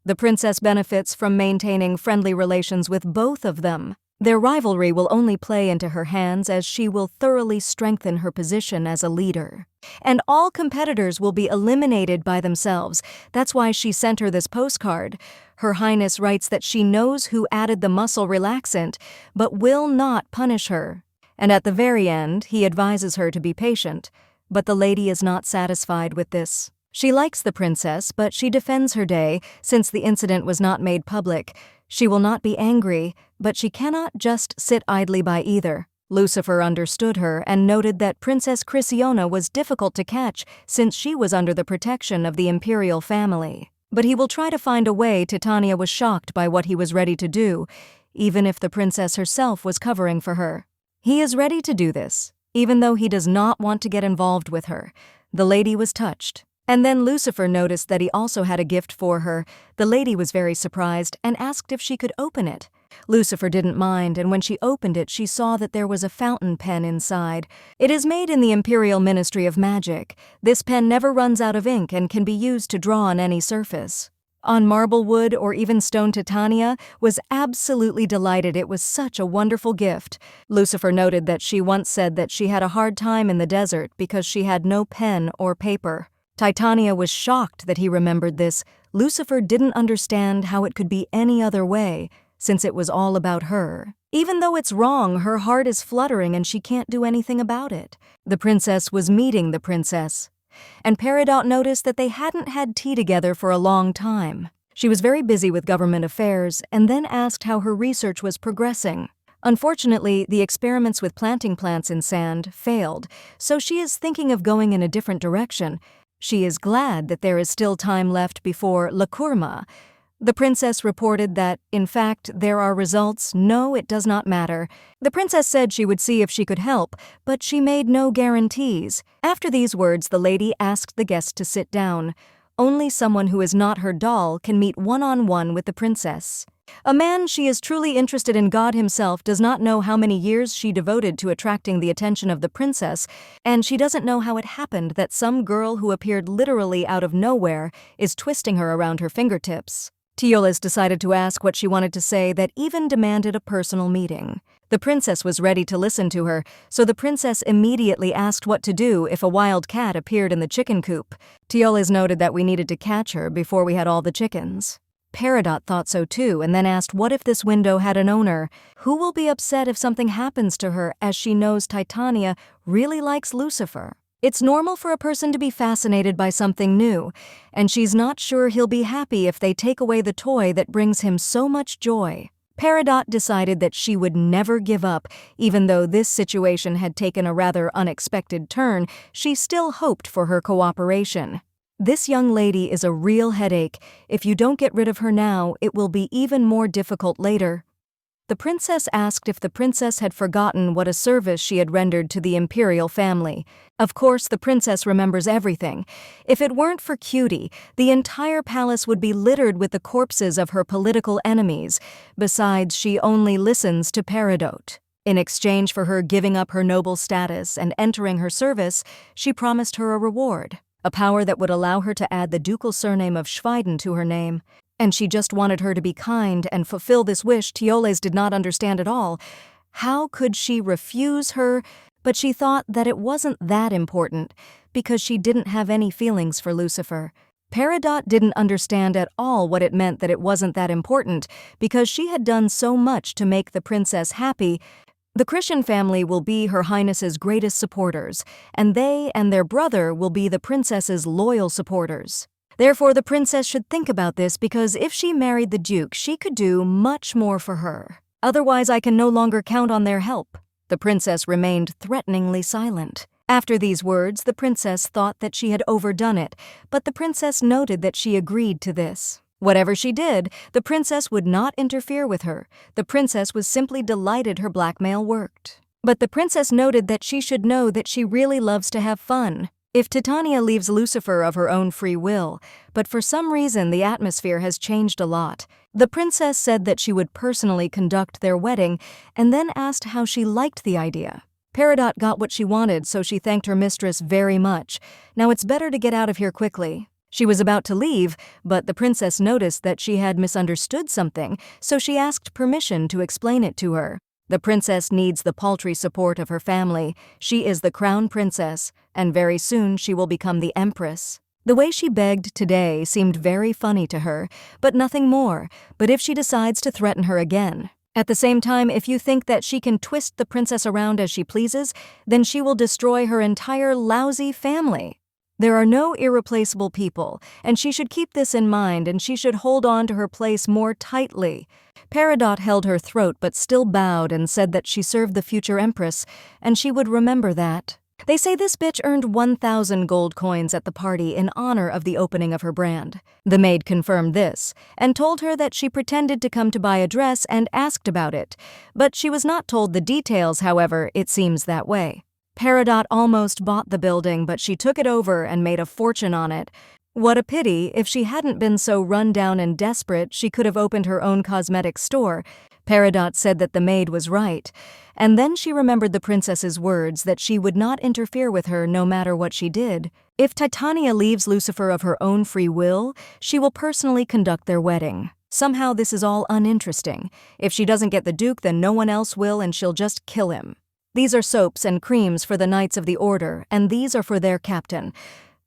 [SPEAKER 1] The princess benefits from maintaining friendly relations with both of them. Their rivalry will only play into her hands as she will thoroughly strengthen her position as a leader. And all competitors will be eliminated by themselves. That's why she sent her this postcard. Her Highness writes that she knows who added the muscle relaxant, but will not punish her. And at the very end, he advises her to be patient. But the lady is not satisfied with this. She likes the princess, but she defends her day since the incident was not made public. She will not be angry, but she cannot just sit idly by either. Lucifer understood her and noted that Princess Chrysiona was difficult to catch since she was under the protection of the imperial family. But he will try to find a way. Titania was shocked by what he was ready to do, even if the princess herself was covering for her. He is ready to do this, even though he does not want to get involved with her. The lady was touched. And then Lucifer noticed that he also had a gift for her. The lady was very surprised and asked if she could open it. Lucifer didn't mind, and when she opened it, she saw that there was a fountain pen inside. It is made in the Imperial Ministry of Magic. This pen never runs out of ink and can be used to draw on any surface. On marble, wood, or even stone. Titania was absolutely delighted. It was such a wonderful gift. Lucifer noted that she once said that she had a hard time in the desert because she had no pen or paper. Titania was shocked that he remembered this. Lucifer didn't understand how it could be any other way, since it was all about her. Even though it's wrong, her heart is fluttering and she can't do anything about it. The princess was meeting the princess, and Paridot noticed that they hadn't had tea together for a long time. She was very busy with government affairs and then asked how her research was progressing. Unfortunately, the experiments with planting plants in sand failed, so she is thinking of going in a different direction. She is glad that there is still time left before La Courma. The princess reported that, in fact, there are results. No, it does not matter. The princess said she would see if she could help, but she made no guarantees. After these words, the lady asked the guest to sit down. Only someone who is not her doll can meet one-on-one with the princess. A man she is truly interested in, God himself, does not know how many years she devoted to attracting the attention of the princess, and she doesn't know how it happened that some girl who appeared literally out of nowhere is twisting her around her fingertips. Tiol decided to ask what she wanted to say that even demanded a personal meeting. The princess was ready to listen to her, so the princess immediately asked what to do if a wild cat appeared in the chicken coop. Tiol noted that we needed to catch her before we had all the chickens. Paridot thought so too, and then asked what if this window had an owner? Who will be upset if something happens to her, as she knows Titania really likes Lucifer? It's normal for a person to be fascinated by something new, and she's not sure he'll be happy if they take away the toy that brings him so much joy. Paridot decided that she would never give up. Even though this situation had taken a rather unexpected turn, she still hoped for her cooperation. This young lady is a real headache. If you don't get rid of her now, it will be even more difficult later. The princess asked if the princess had forgotten what a service she had rendered to the imperial family. Of course, the princess remembers everything. If it weren't for Cutie, the entire palace would be littered with the corpses of her political enemies. Besides, she only listens to Paridot. In exchange for her giving up her noble status and entering her service, she promised her a reward, a power that would allow her to add the ducal surname of Schweiden to her name. And she just wanted her to be kind and fulfill this wish Tioles did not understand at all. How could she refuse her? But she thought that it wasn't that important, because she didn't have any feelings for Lucifer. Paridot didn't understand at all what it meant that it wasn't that important, because she had done so much to make the princess happy. The Christian family will be Her Highness's greatest supporters, and they and their brother will be the princess's loyal supporters. Therefore, the princess should think about this, because if she married the duke, she could do much more for her. Otherwise, I can no longer count on their help. The princess remained threateningly silent. After these words, the princess thought that she had overdone it, but the princess noted that she agreed to this. Whatever she did, the princess would not interfere with her. The princess was simply delighted her blackmail worked. But the princess noted that she should know that she really loves to have fun. If Titania leaves Lucifer of her own free will, but for some reason the atmosphere has changed a lot. The princess said that she would personally conduct their wedding, and then asked how she liked the idea. Paridot got what she wanted, so she thanked her mistress very much. Now it's better to get out of here quickly. She was about to leave, but the princess noticed that she had misunderstood something, so she asked permission to explain it to her. The princess needs the paltry support of her family. She is the crown princess, and very soon she will become the Empress. The way she begged today seemed very funny to her, but nothing more. But if she decides to threaten her again, at the same time, if you think that she can twist the princess around as she pleases, then she will destroy her entire lousy family. There are no irreplaceable people, and she should keep this in mind, and she should hold on to her place more tightly. Paridot held her throat but still bowed and said that she served the future Empress, and she would remember that. They say this bitch earned 1,000 gold coins at the party in honor of the opening of her brand. The maid confirmed this, and told her that she pretended to come to buy a dress and asked about it, but she was not told the details. However, it seems that way. Paridot almost bought the building, but she took it over and made a fortune on it. What a pity. If she hadn't been so run down and desperate, she could have opened her own cosmetic store. Paridot said that the maid was right, and then she remembered the princess's words that she would not interfere with her no matter what she did. If Titania leaves Lucifer of her own free will, she will personally conduct their wedding. Somehow this is all uninteresting. If she doesn't get the duke, then no one else will, and she'll just kill him. These are soaps and creams for the Knights of the Order, and these are for their captain.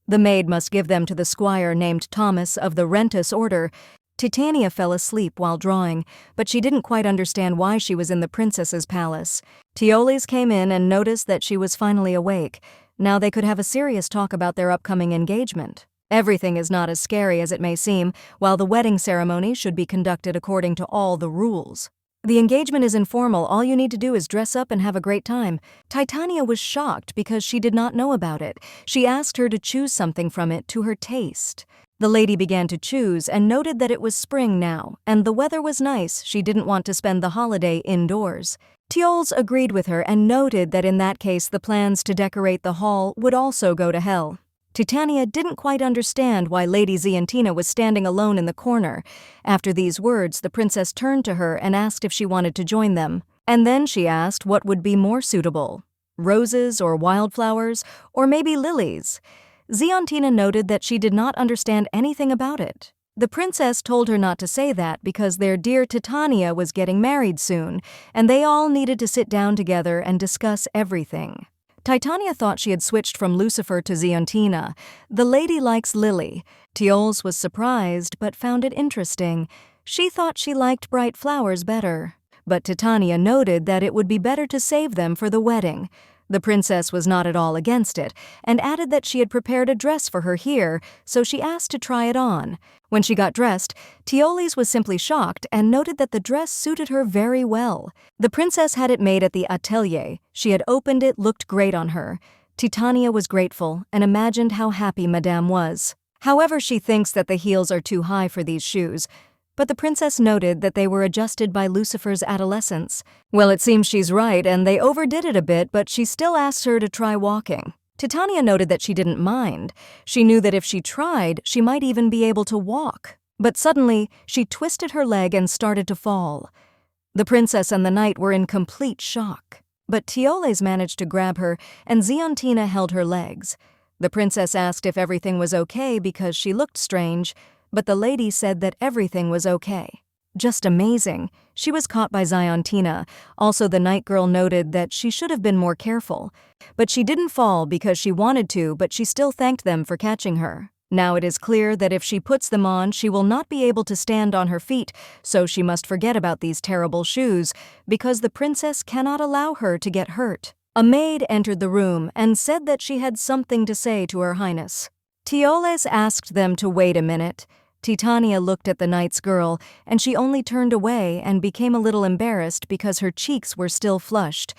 [SPEAKER 1] The maid must give them to the squire named Thomas of the Rentus Order. Titania fell asleep while drawing, but she didn't quite understand why she was in the princess's palace. Tioles came in and noticed that she was finally awake. Now they could have a serious talk about their upcoming engagement. Everything is not as scary as it may seem, while the wedding ceremony should be conducted according to all the rules. The engagement is informal. All you need to do is dress up and have a great time. Titania was shocked because she did not know about it. She asked her to choose something from it to her taste. The lady began to choose and noted that it was spring now, and the weather was nice. She didn't want to spend the holiday indoors. Tioles agreed with her and noted that in that case the plans to decorate the hall would also go to hell. Titania didn't quite understand why Lady Ziantina was standing alone in the corner. After these words, the princess turned to her and asked if she wanted to join them. And then she asked what would be more suitable: roses or wildflowers, or maybe lilies. Ziantina noted that she did not understand anything about it. The princess told her not to say that because their dear Titania was getting married soon, and they all needed to sit down together and discuss everything. Titania thought she had switched from Lucifer to Ziantina. The lady likes lily. Tioles was surprised but found it interesting. She thought she liked bright flowers better. But Titania noted that it would be better to save them for the wedding. The princess was not at all against it, and added that she had prepared a dress for her here, so she asked to try it on. When she got dressed, Tiol was simply shocked and noted that the dress suited her very well. The princess had it made at the atelier. She had opened it, looked great on her. Titania was grateful and imagined how happy Madame was. However, she thinks that the heels are too high for these shoes, but the princess noted that they were adjusted by Lucifer's adolescence. Well, it seems she's right, and they overdid it a bit, but she still asked her to try walking. Titania noted that she didn't mind. She knew that if she tried, she might even be able to walk. But suddenly, she twisted her leg and started to fall. The princess and the knight were in complete shock. But Tiol managed to grab her, and Ziontina held her legs. The princess asked if everything was okay because she looked strange, but the lady said that everything was okay. Just amazing. She was caught by Ziontina. Also, the night girl noted that she should have been more careful. But she didn't fall because she wanted to, but she still thanked them for catching her. Now it is clear that if she puts them on, she will not be able to stand on her feet, so she must forget about these terrible shoes, because the princess cannot allow her to get hurt. A maid entered the room and said that she had something to say to Her Highness. Tiol asked them to wait a minute. Titania looked at the knight's girl, and she only turned away and became a little embarrassed because her cheeks were still flushed.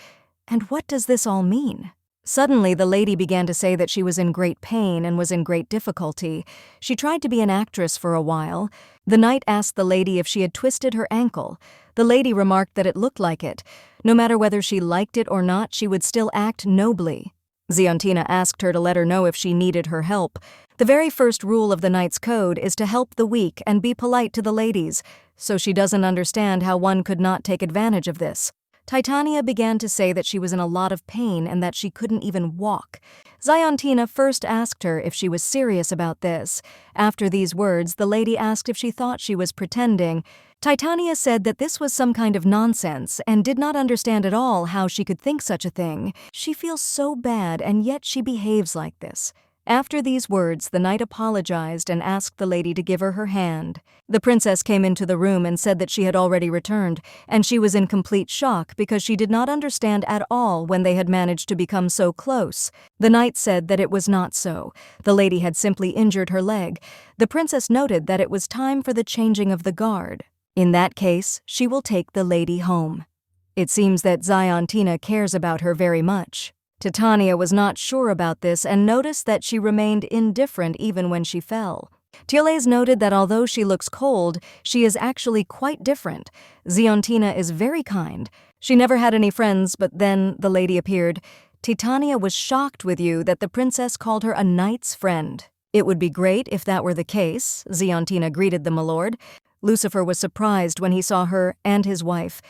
[SPEAKER 1] And what does this all mean? Suddenly, the lady began to say that she was in great pain and was in great difficulty. She tried to be an actress for a while. The knight asked the lady if she had twisted her ankle. The lady remarked that it looked like it. No matter whether she liked it or not, she would still act nobly. Ziontina asked her to let her know if she needed her help. The very first rule of the knight's code is to help the weak and be polite to the ladies, so she doesn't understand how one could not take advantage of this. Titania began to say that she was in a lot of pain and that she couldn't even walk. Ziontina first asked her if she was serious about this. After these words, the lady asked if she thought she was pretending. Titania said that this was some kind of nonsense and did not understand at all how she could think such a thing. She feels so bad, and yet she behaves like this. After these words, the knight apologized and asked the lady to give her her hand. The princess came into the room and said that she had already returned, and she was in complete shock because she did not understand at all when they had managed to become so close. The knight said that it was not so. The lady had simply injured her leg. The princess noted that it was time for the changing of the guard. In that case, she will take the lady home. It seems that Ziontina cares about her very much. Titania was not sure about this and noticed that she remained indifferent even when she fell. Tiol noted that although she looks cold, she is actually quite different. Ziontina is very kind. She never had any friends, but then the lady appeared. Titania was shocked with you that the princess called her a knight's friend. It would be great if that were the case, Ziontina greeted the milord. Lucifer was surprised when he saw her and his wife.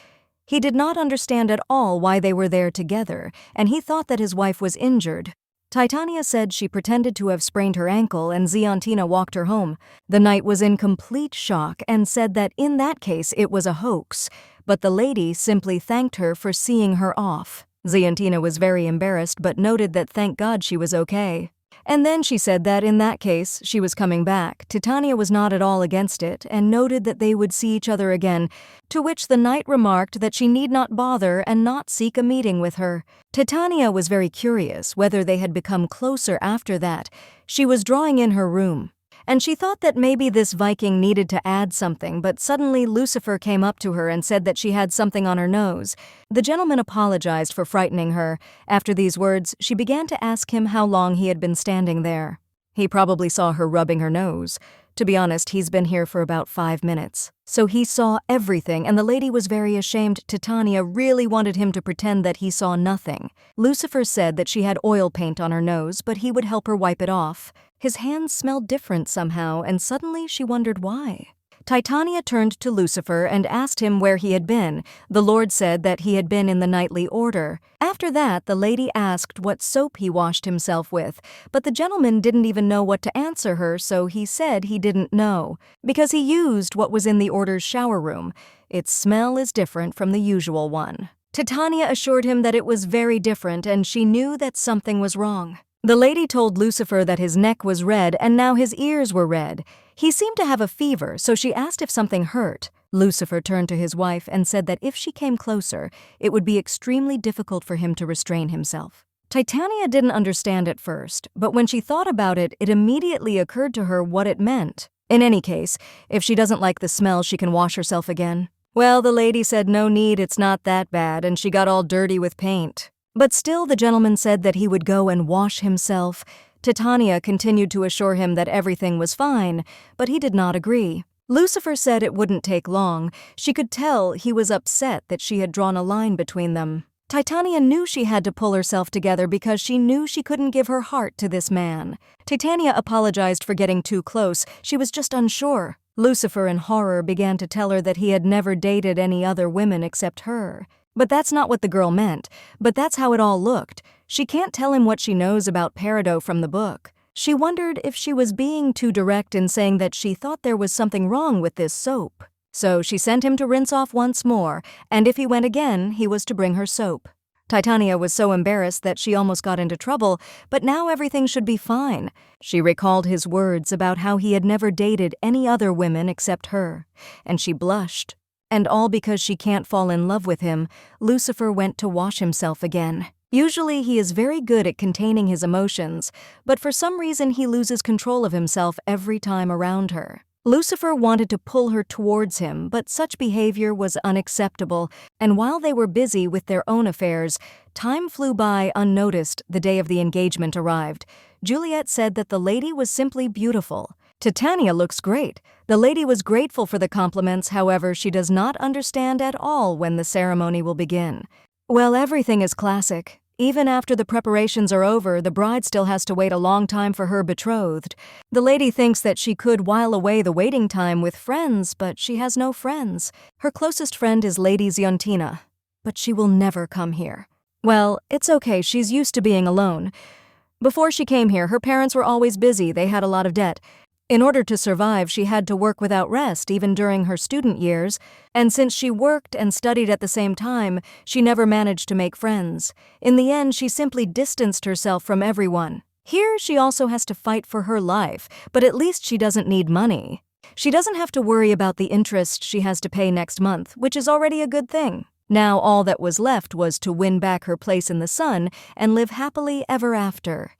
[SPEAKER 1] He did not understand at all why they were there together, and he thought that his wife was injured. Titania said she pretended to have sprained her ankle, and Ziontina walked her home. The knight was in complete shock and said that in that case it was a hoax, but the lady simply thanked her for seeing her off. Ziontina was very embarrassed but noted that thank God she was okay. And then she said that in that case, she was coming back. Titania was not at all against it and noted that they would see each other again, to which the knight remarked that she need not bother and not seek a meeting with her. Titania was very curious whether they had become closer after that. She was drawing in her room, and she thought that maybe this Viking needed to add something, but suddenly Lucifer came up to her and said that she had something on her nose. The gentleman apologized for frightening her. After these words, she began to ask him how long he had been standing there. He probably saw her rubbing her nose. To be honest, he's been here for about 5 minutes. So he saw everything, and the lady was very ashamed. Titania really wanted him to pretend that he saw nothing. Lucifer said that she had oil paint on her nose, but he would help her wipe it off. His hands smelled different somehow, and suddenly she wondered why. Titania turned to Lucifer and asked him where he had been. The Lord said that he had been in the knightly order. After that, the lady asked what soap he washed himself with, but the gentleman didn't even know what to answer her, so he said he didn't know, because he used what was in the order's shower room. Its smell is different from the usual one. Titania assured him that it was very different, and she knew that something was wrong. The lady told Lucifer that his neck was red and now his ears were red. He seemed to have a fever, so she asked if something hurt. Lucifer turned to his wife and said that if she came closer, it would be extremely difficult for him to restrain himself. Titania didn't understand at first, but when she thought about it, it immediately occurred to her what it meant. In any case, if she doesn't like the smell, she can wash herself again. Well, the lady said no need, it's not that bad, and she got all dirty with paint. But still, the gentleman said that he would go and wash himself. Titania continued to assure him that everything was fine, but he did not agree. Lucifer said it wouldn't take long. She could tell he was upset that she had drawn a line between them. Titania knew she had to pull herself together because she knew she couldn't give her heart to this man. Titania apologized for getting too close. She was just unsure. Lucifer, in horror, began to tell her that he had never dated any other women except her. But that's not what the girl meant. But that's how it all looked. She can't tell him what she knows about Paridot from the book. She wondered if she was being too direct in saying that she thought there was something wrong with this soap. So she sent him to rinse off once more, and if he went again, he was to bring her soap. Titania was so embarrassed that she almost got into trouble, but now everything should be fine. She recalled his words about how he had never dated any other women except her, and she blushed. And all because she can't fall in love with him, Lucifer went to wash himself again. Usually he is very good at containing his emotions, but for some reason he loses control of himself every time around her. Lucifer wanted to pull her towards him, but such behavior was unacceptable, and while they were busy with their own affairs, time flew by unnoticed. The day of the engagement arrived. Juliet said that the lady was simply beautiful. Titania looks great. The lady was grateful for the compliments, however, she does not understand at all when the ceremony will begin. Well, everything is classic. Even after the preparations are over, the bride still has to wait a long time for her betrothed. The lady thinks that she could while away the waiting time with friends, but she has no friends. Her closest friend is Lady Ziontina, but she will never come here. Well, it's okay, she's used to being alone. Before she came here, her parents were always busy, they had a lot of debt. In order to survive, she had to work without rest, even during her student years, and since she worked and studied at the same time, she never managed to make friends. In the end, she simply distanced herself from everyone. Here, she also has to fight for her life, but at least she doesn't need money. She doesn't have to worry about the interest she has to pay next month, which is already a good thing. Now all that was left was to win back her place in the sun and live happily ever after.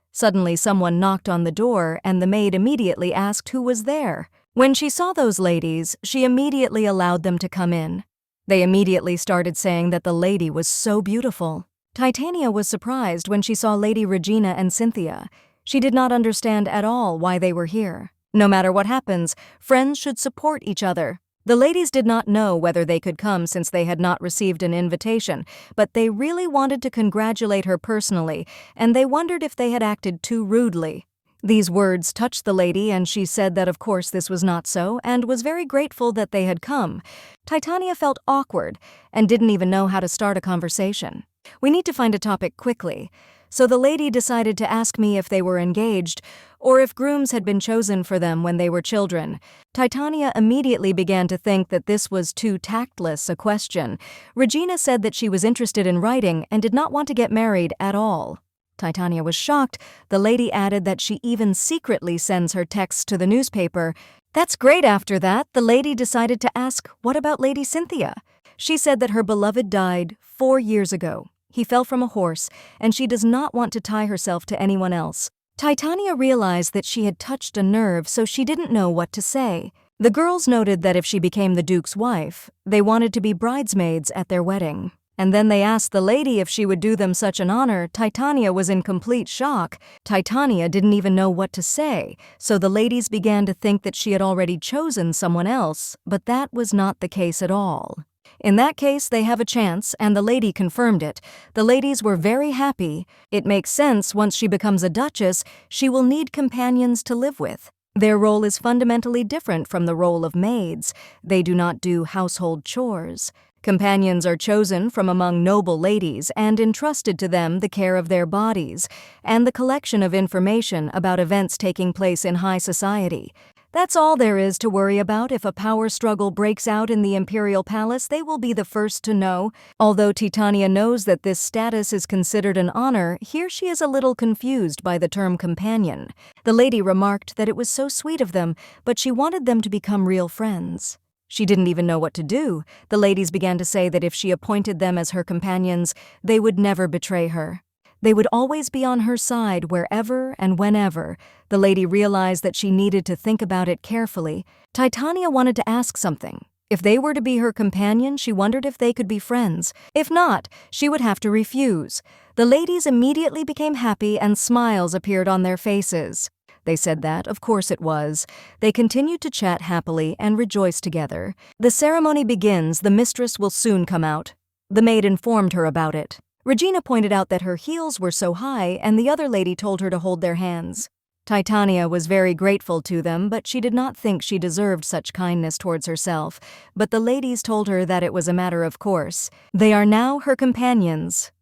[SPEAKER 1] Suddenly someone knocked on the door, and the maid immediately asked who was there. When she saw those ladies, she immediately allowed them to come in. They immediately started saying that the lady was so beautiful. Titania was surprised when she saw Lady Regina and Cynthia. She did not understand at all why they were here. No matter what happens, friends should support each other. The ladies did not know whether they could come since they had not received an invitation, but they really wanted to congratulate her personally, and they wondered if they had acted too rudely. These words touched the lady, and she said that of course this was not so, and was very grateful that they had come. Titania felt awkward, and didn't even know how to start a conversation. We need to find a topic quickly. So the lady decided to ask me if they were engaged, or if grooms had been chosen for them when they were children. Titania immediately began to think that this was too tactless a question. Regina said that she was interested in writing and did not want to get married at all. Titania was shocked. The lady added that she even secretly sends her texts to the newspaper. That's great. After that, the lady decided to ask, what about Lady Cynthia? She said that her beloved died 4 years ago. He fell from a horse, and she does not want to tie herself to anyone else. Titania realized that she had touched a nerve, so she didn't know what to say. The girls noted that if she became the Duke's wife, they wanted to be bridesmaids at their wedding. And then they asked the lady if she would do them such an honor. Titania was in complete shock. Titania didn't even know what to say, so the ladies began to think that she had already chosen someone else, but that was not the case at all. In that case, they have a chance, and the lady confirmed it. The ladies were very happy. It makes sense once she becomes a duchess, she will need companions to live with. Their role is fundamentally different from the role of maids. They do not do household chores. Companions are chosen from among noble ladies and entrusted to them the care of their bodies and the collection of information about events taking place in high society. That's all there is to worry about. If a power struggle breaks out in the imperial palace, they will be the first to know. Although Titania knows that this status is considered an honor, here she is a little confused by the term companion. The lady remarked that it was so sweet of them, but she wanted them to become real friends. She didn't even know what to do. The ladies began to say that if she appointed them as her companions, they would never betray her. They would always be on her side wherever and whenever. The lady realized that she needed to think about it carefully. Titania wanted to ask something. If they were to be her companion, she wondered if they could be friends. If not, she would have to refuse. The ladies immediately became happy and smiles appeared on their faces. They said that, of course it was. They continued to chat happily and rejoice together. The ceremony begins. The mistress will soon come out. The maid informed her about it. Regina pointed out that her heels were so high, and the other lady told her to hold their hands. Titania was very grateful to them, but she did not think she deserved such kindness towards herself. But the ladies told her that it was a matter of course. They are now her companions.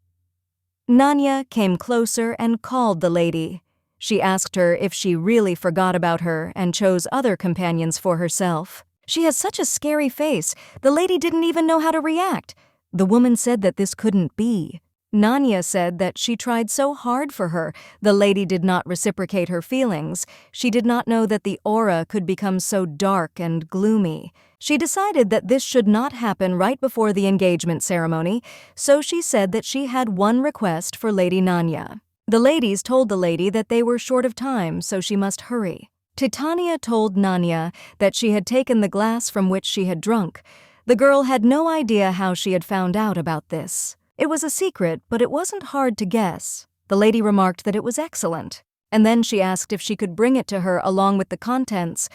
[SPEAKER 1] Nanya came closer and called the lady. She asked her if she really forgot about her and chose other companions for herself. She has such a scary face. The lady didn't even know how to react. The woman said that this couldn't be. Nanya said that she tried so hard for her. The lady did not reciprocate her feelings. She did not know that the aura could become so dark and gloomy. She decided that this should not happen right before the engagement ceremony, so she said that she had one request for Lady Nanya. The ladies told the lady that they were short of time, so she must hurry. Titania told Nanya that she had taken the glass from which she had drunk. The girl had no idea how she had found out about this. It was a secret, but it wasn't hard to guess. The lady remarked that it was excellent, and then she asked if she could bring it to her along with the contents.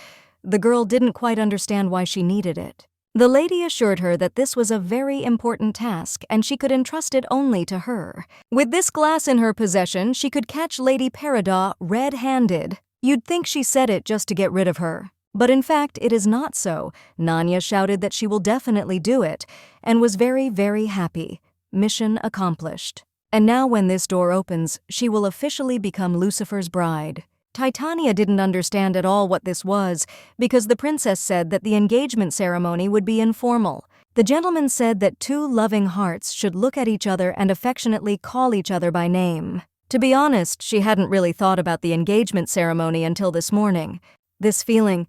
[SPEAKER 1] The girl didn't quite understand why she needed it. The lady assured her that this was a very important task, and she could entrust it only to her. With this glass in her possession, she could catch Lady Paridot red-handed. You'd think she said it just to get rid of her. But in fact, it is not so. Nanya shouted that she will definitely do it, and was very, very happy. Mission accomplished. And now when this door opens, she will officially become Lucifer's bride. Titania didn't understand at all what this was, because the princess said that the engagement ceremony would be informal. The gentleman said that two loving hearts should look at each other and affectionately call each other by name. To be honest, she hadn't really thought about the engagement ceremony until this morning. This feeling.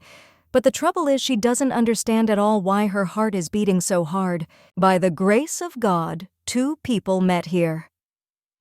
[SPEAKER 1] But the trouble is she doesn't understand at all why her heart is beating so hard. By the grace of God, two people met here.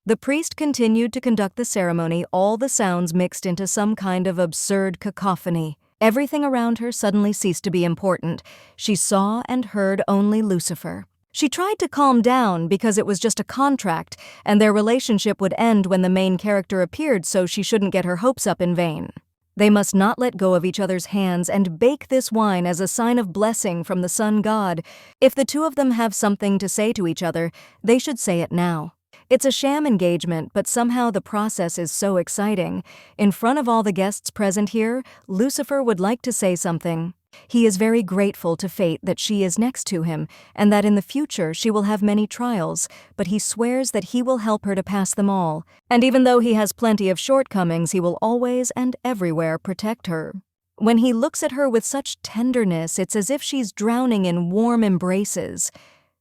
[SPEAKER 1] The priest continued to conduct the ceremony, all the sounds mixed into some kind of absurd cacophony. Everything around her suddenly ceased to be important. She saw and heard only Lucifer. She tried to calm down because it was just a contract, and their relationship would end when the main character appeared, so she shouldn't get her hopes up in vain. They must not let go of each other's hands and bake this wine as a sign of blessing from the sun god. If the two of them have something to say to each other, they should say it now. It's a sham engagement, but somehow the process is so exciting. In front of all the guests present here, Lucifer would like to say something. He is very grateful to fate that she is next to him, and that in the future she will have many trials, but he swears that he will help her to pass them all. And even though he has plenty of shortcomings, he will always and everywhere protect her. When he looks at her with such tenderness, it's as if she's drowning in warm embraces.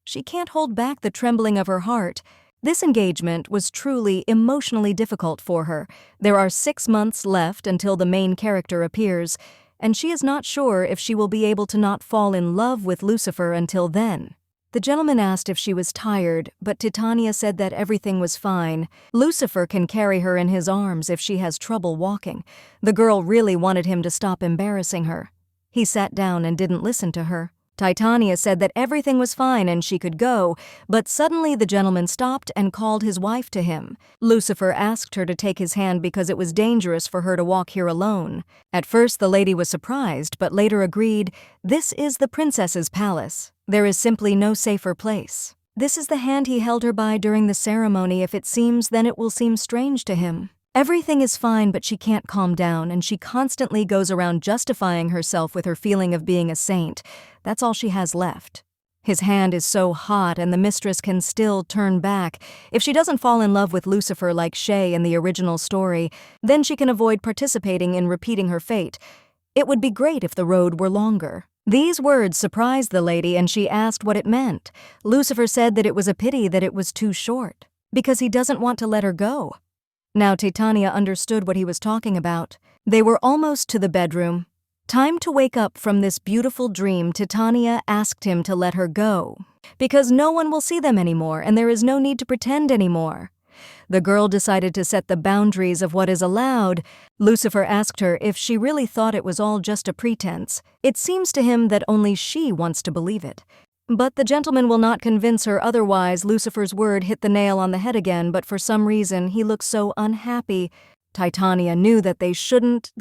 [SPEAKER 1] She can't hold back the trembling of her heart. This engagement was truly emotionally difficult for her. There are 6 months left until the main character appears, and she is not sure if she will be able to not fall in love with Lucifer until then. The gentleman asked if she was tired, but Titania said that everything was fine. Lucifer can carry her in his arms if she has trouble walking. The girl really wanted him to stop embarrassing her. He sat down and didn't listen to her. Titania said that everything was fine and she could go, but suddenly the gentleman stopped and called his wife to him. Lucifer asked her to take his hand because it was dangerous for her to walk here alone. At first the lady was surprised, but later agreed, "This is the princess's palace. There is simply no safer place." This is the hand he held her by during the ceremony. If it seems, then it will seem strange to him. Everything is fine, but she can't calm down, and she constantly goes around justifying herself with her feeling of being a saint. That's all she has left. His hand is so hot, and the mistress can still turn back. If she doesn't fall in love with Lucifer like Shay in the original story, then she can avoid participating in repeating her fate. It would be great if the road were longer. These words surprised the lady, and she asked what it meant. Lucifer said that it was a pity that it was too short, because he doesn't want to let her go. Now Titania understood what he was talking about. They were almost to the bedroom. Time to wake up from this beautiful dream. Titania asked him to let her go, because no one will see them anymore and there is no need to pretend anymore. The girl decided to set the boundaries of what is allowed. Lucifer asked her if she really thought it was all just a pretense. It seems to him that only she wants to believe it. But the gentleman will not convince her otherwise. Lucifer's word hit the nail on the head again, but for some reason he looked so unhappy. Titania knew that they shouldn't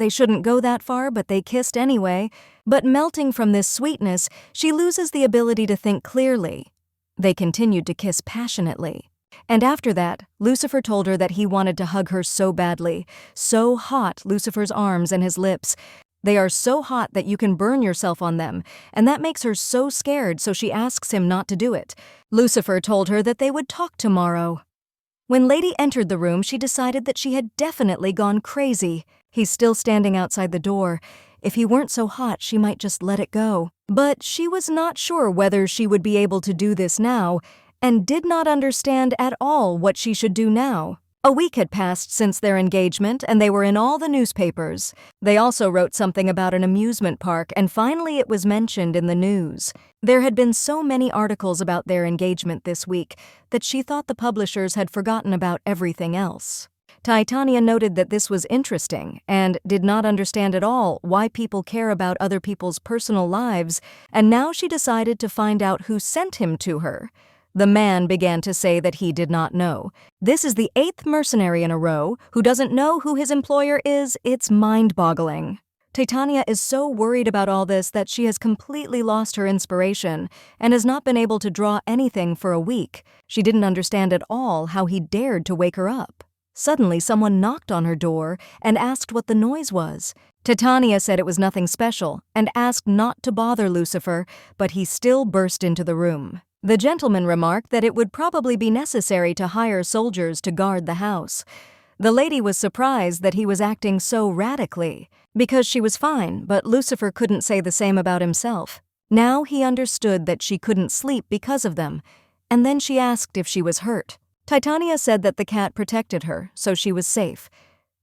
[SPEAKER 1] go that far, but they kissed anyway. But melting from this sweetness, she loses the ability to think clearly. They continued to kiss passionately. And after that, Lucifer told her that he wanted to hug her so badly. So hot, Lucifer's arms and his lips. They are so hot that you can burn yourself on them, and that makes her so scared, so she asks him not to do it. Lucifer told her that they would talk tomorrow. When Lady entered the room, she decided that she had definitely gone crazy. He's still standing outside the door. If he weren't so hot, she might just let it go. But she was not sure whether she would be able to do this now, and did not understand at all what she should do now. A week had passed since their engagement, and they were in all the newspapers. They also wrote something about an amusement park, and finally it was mentioned in the news. There had been so many articles about their engagement this week that she thought the publishers had forgotten about everything else. Titania noted that this was interesting and did not understand at all why people care about other people's personal lives, and now she decided to find out who sent him to her. The man began to say that he did not know. This is the 8th mercenary in a row who doesn't know who his employer is. It's mind-boggling. Titania is so worried about all this that she has completely lost her inspiration and has not been able to draw anything for a week. She didn't understand at all how he dared to wake her up. Suddenly, someone knocked on her door and asked what the noise was. Titania said it was nothing special and asked not to bother Lucifer, but he still burst into the room. The gentleman remarked that it would probably be necessary to hire soldiers to guard the house. The lady was surprised that he was acting so radically, because she was fine, but Lucifer couldn't say the same about himself. Now he understood that she couldn't sleep because of them, and then she asked if she was hurt. Titania said that the cat protected her, so she was safe.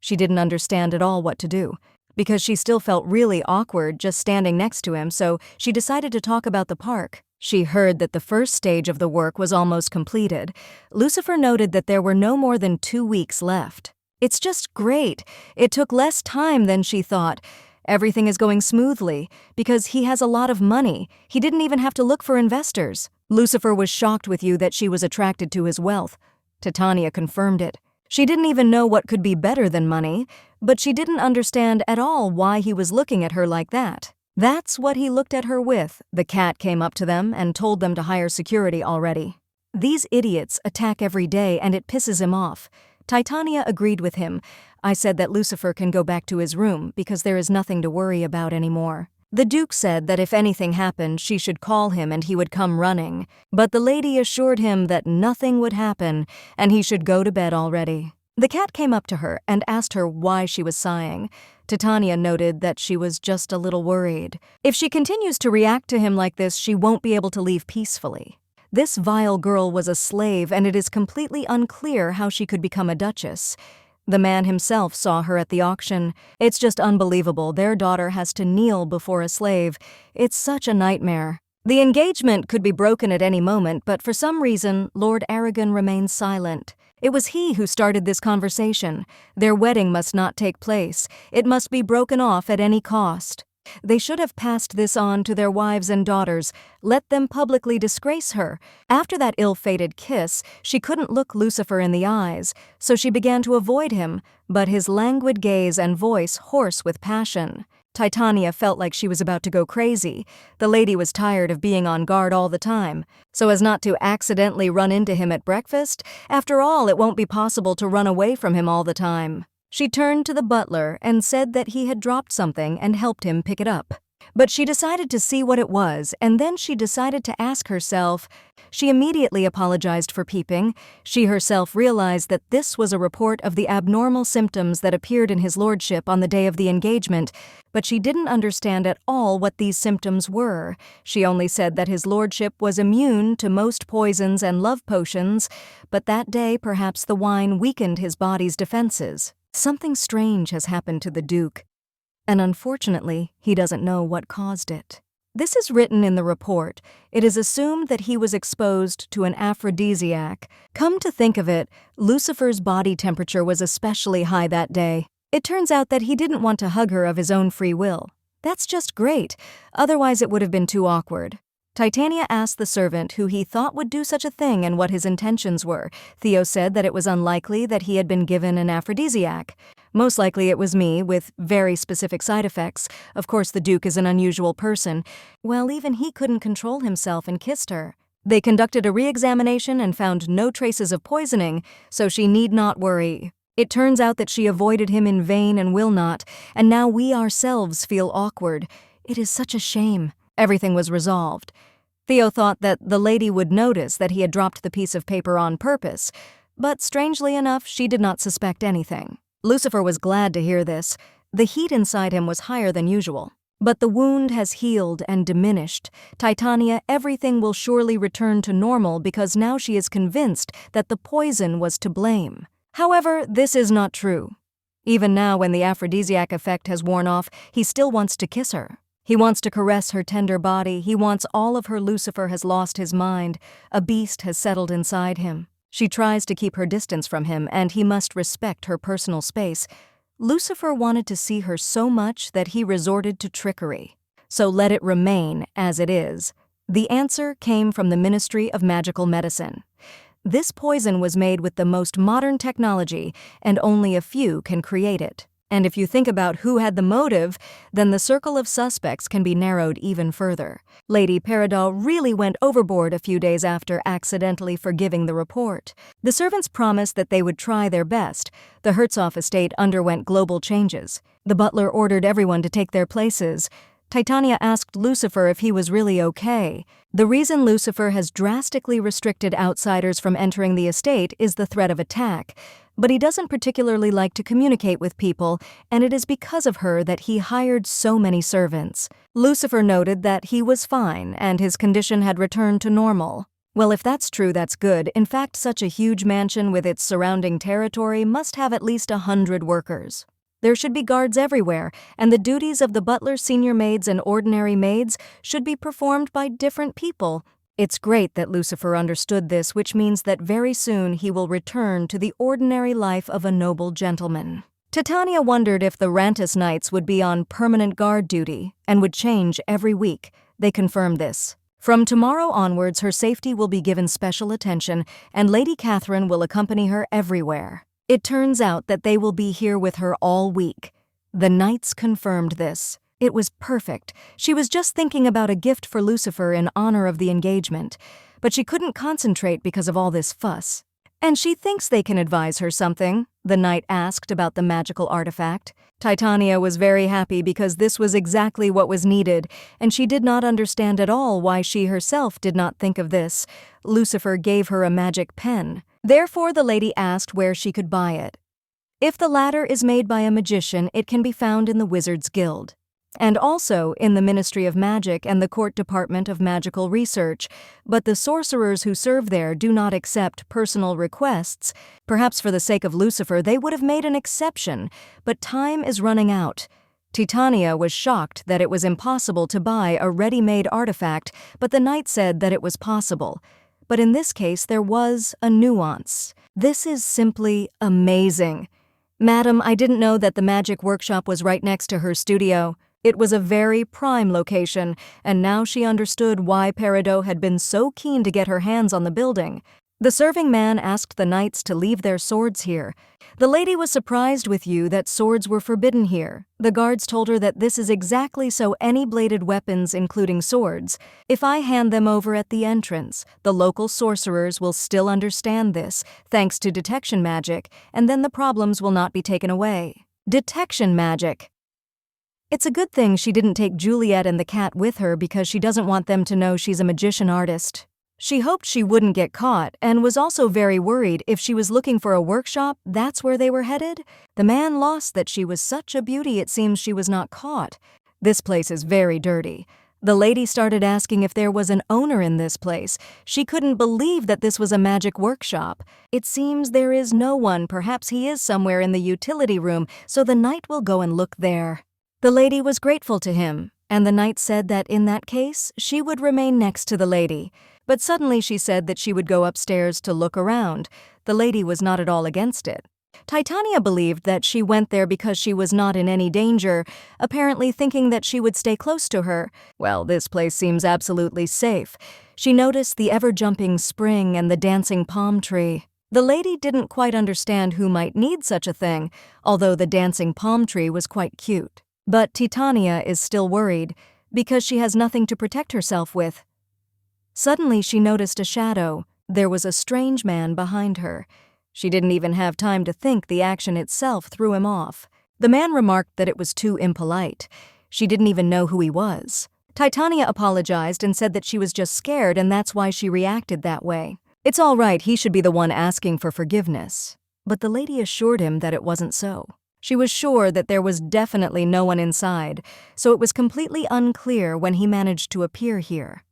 [SPEAKER 1] She didn't understand at all what to do, because she still felt really awkward just standing next to him, so she decided to talk about the park. She heard that the first stage of the work was almost completed. Lucifer noted that there were no more than 2 weeks left. It's just great. It took less time than she thought. Everything is going smoothly because he has a lot of money. He didn't even have to look for investors. Lucifer was shocked with you that she was attracted to his wealth. Titania confirmed it. She didn't even know what could be better than money, but she didn't understand at all why he was looking at her like that. That's what he looked at her with. The cat came up to them and told them to hire security already. These idiots attack every day and it pisses him off. Titania agreed with him. I said that Lucifer can go back to his room because there is nothing to worry about anymore. The Duke said that if anything happened, she should call him and he would come running. But the lady assured him that nothing would happen and he should go to bed already. The cat came up to her and asked her why she was sighing. Titania noted that she was just a little worried. If she continues to react to him like this, she won't be able to leave peacefully. This vile girl was a slave, and it is completely unclear how she could become a duchess. The man himself saw her at the auction. It's just unbelievable. Their daughter has to kneel before a slave. It's such a nightmare. The engagement could be broken at any moment, but for some reason, Lord Aragon remains silent. It was he who started this conversation. Their wedding must not take place. It must be broken off at any cost. They should have passed this on to their wives and daughters, let them publicly disgrace her. After that ill-fated kiss, she couldn't look Lucifer in the eyes, so she began to avoid him, but his languid gaze and voice hoarse with passion. Titania felt like she was about to go crazy. The lady was tired of being on guard all the time, so as not to accidentally run into him at breakfast. After all, it won't be possible to run away from him all the time. She turned to the butler and said that he had dropped something and helped him pick it up. But she decided to see what it was, and then she decided to ask herself. She immediately apologized for peeping. She herself realized that this was a report of the abnormal symptoms that appeared in his lordship on the day of the engagement, but she didn't understand at all what these symptoms were. She only said that his lordship was immune to most poisons and love potions, but that day perhaps the wine weakened his body's defenses. Something strange has happened to the Duke, and unfortunately, he doesn't know what caused it. This is written in the report. It is assumed that he was exposed to an aphrodisiac. Come to think of it, Lucifer's body temperature was especially high that day. It turns out that he didn't want to hug her of his own free will. That's just great. Otherwise it would have been too awkward. Titania asked the servant who he thought would do such a thing and what his intentions were. Theo said that it was unlikely that he had been given an aphrodisiac. Most likely it was me, with very specific side effects. Of course the Duke is an unusual person. Well, even he couldn't control himself and kissed her. They conducted a re-examination and found no traces of poisoning, so she need not worry. It turns out that she avoided him in vain and will not, and now we ourselves feel awkward. It is such a shame. Everything was resolved. Theo thought that the lady would notice that he had dropped the piece of paper on purpose, but strangely enough, she did not suspect anything. Lucifer was glad to hear this. The heat inside him was higher than usual. But the wound has healed and diminished. Titania, everything will surely return to normal because now she is convinced that the poison was to blame. However, this is not true. Even now, when the aphrodisiac effect has worn off, he still wants to kiss her. He wants to caress her tender body. He wants all of her. Lucifer has lost his mind. A beast has settled inside him. She tries to keep her distance from him, and he must respect her personal space. Lucifer wanted to see her so much that he resorted to trickery. So let it remain as it is. The answer came from the Ministry of Magical Medicine. This poison was made with the most modern technology, and only a few can create it. And if you think about who had the motive, then the circle of suspects can be narrowed even further. Lady Paridot really went overboard a few days after accidentally forgiving the report. The servants promised that they would try their best. The Herzog estate underwent global changes. The butler ordered everyone to take their places. Titania asked Lucifer if he was really okay. The reason Lucifer has drastically restricted outsiders from entering the estate is the threat of attack. But he doesn't particularly like to communicate with people, and it is because of her that he hired so many servants. Lucifer noted that he was fine and his condition had returned to normal. Well, if that's true, that's good. In fact, such a huge mansion with its surrounding territory must have at least 100 workers. There should be guards everywhere, and the duties of the butler, senior maids, and ordinary maids should be performed by different people. It's great that Lucifer understood this, which means that very soon he will return to the ordinary life of a noble gentleman. Titania wondered if the Rantis Knights would be on permanent guard duty and would change every week. They confirmed this. From tomorrow onwards, her safety will be given special attention, and Lady Catherine will accompany her everywhere. It turns out that they will be here with her all week. The Knights confirmed this. It was perfect. She was just thinking about a gift for Lucifer in honor of the engagement, but she couldn't concentrate because of all this fuss. And she thinks they can advise her something, the knight asked about the magical artifact. Titania was very happy because this was exactly what was needed, and she did not understand at all why she herself did not think of this. Lucifer gave her a magic pen. Therefore, the lady asked where she could buy it. If the latter is made by a magician, it can be found in the Wizards' Guild, and also in the Ministry of Magic and the Court Department of Magical Research, but the sorcerers who serve there do not accept personal requests. Perhaps for the sake of Lucifer, they would have made an exception, but time is running out. Titania was shocked that it was impossible to buy a ready-made artifact, but the knight said that it was possible. But in this case, there was a nuance. This is simply amazing. Madam, I didn't know that the magic workshop was right next to her studio. It was a very prime location, and now she understood why Paridot had been so keen to get her hands on the building. The serving man asked the knights to leave their swords here. The lady was surprised with you that swords were forbidden here. The guards told her that this is exactly so any bladed weapons, including swords. If I hand them over at the entrance, the local sorcerers will still understand this, thanks to detection magic, and then the problems will not be taken away. Detection magic. It's a good thing she didn't take Juliet and the cat with her because she doesn't want them to know she's a magician artist. She hoped she wouldn't get caught and was also very worried if she was looking for a workshop, that's where they were headed. The man lost that she was such a beauty it seems she was not caught. This place is very dirty. The lady started asking if there was an owner in this place. She couldn't believe that this was a magic workshop. It seems there is no one, perhaps he is somewhere in the utility room, so the knight will go and look there. The lady was grateful to him. And the knight said that in that case, she would remain next to the lady. But suddenly she said that she would go upstairs to look around. The lady was not at all against it. Titania believed that she went there because she was not in any danger, apparently thinking that she would stay close to her. Well, this place seems absolutely safe. She noticed the ever-jumping spring and the dancing palm tree. The lady didn't quite understand who might need such a thing, although the dancing palm tree was quite cute. But Titania is still worried, because she has nothing to protect herself with. Suddenly she noticed a shadow. There was a strange man behind her. She didn't even have time to think. The action itself threw him off. The man remarked that it was too impolite. She didn't even know who he was. Titania apologized and said that she was just scared and that's why she reacted that way. It's all right, he should be the one asking for forgiveness. But the lady assured him that it wasn't so. She was sure that there was definitely no one inside, so it was completely unclear when he managed to appear here.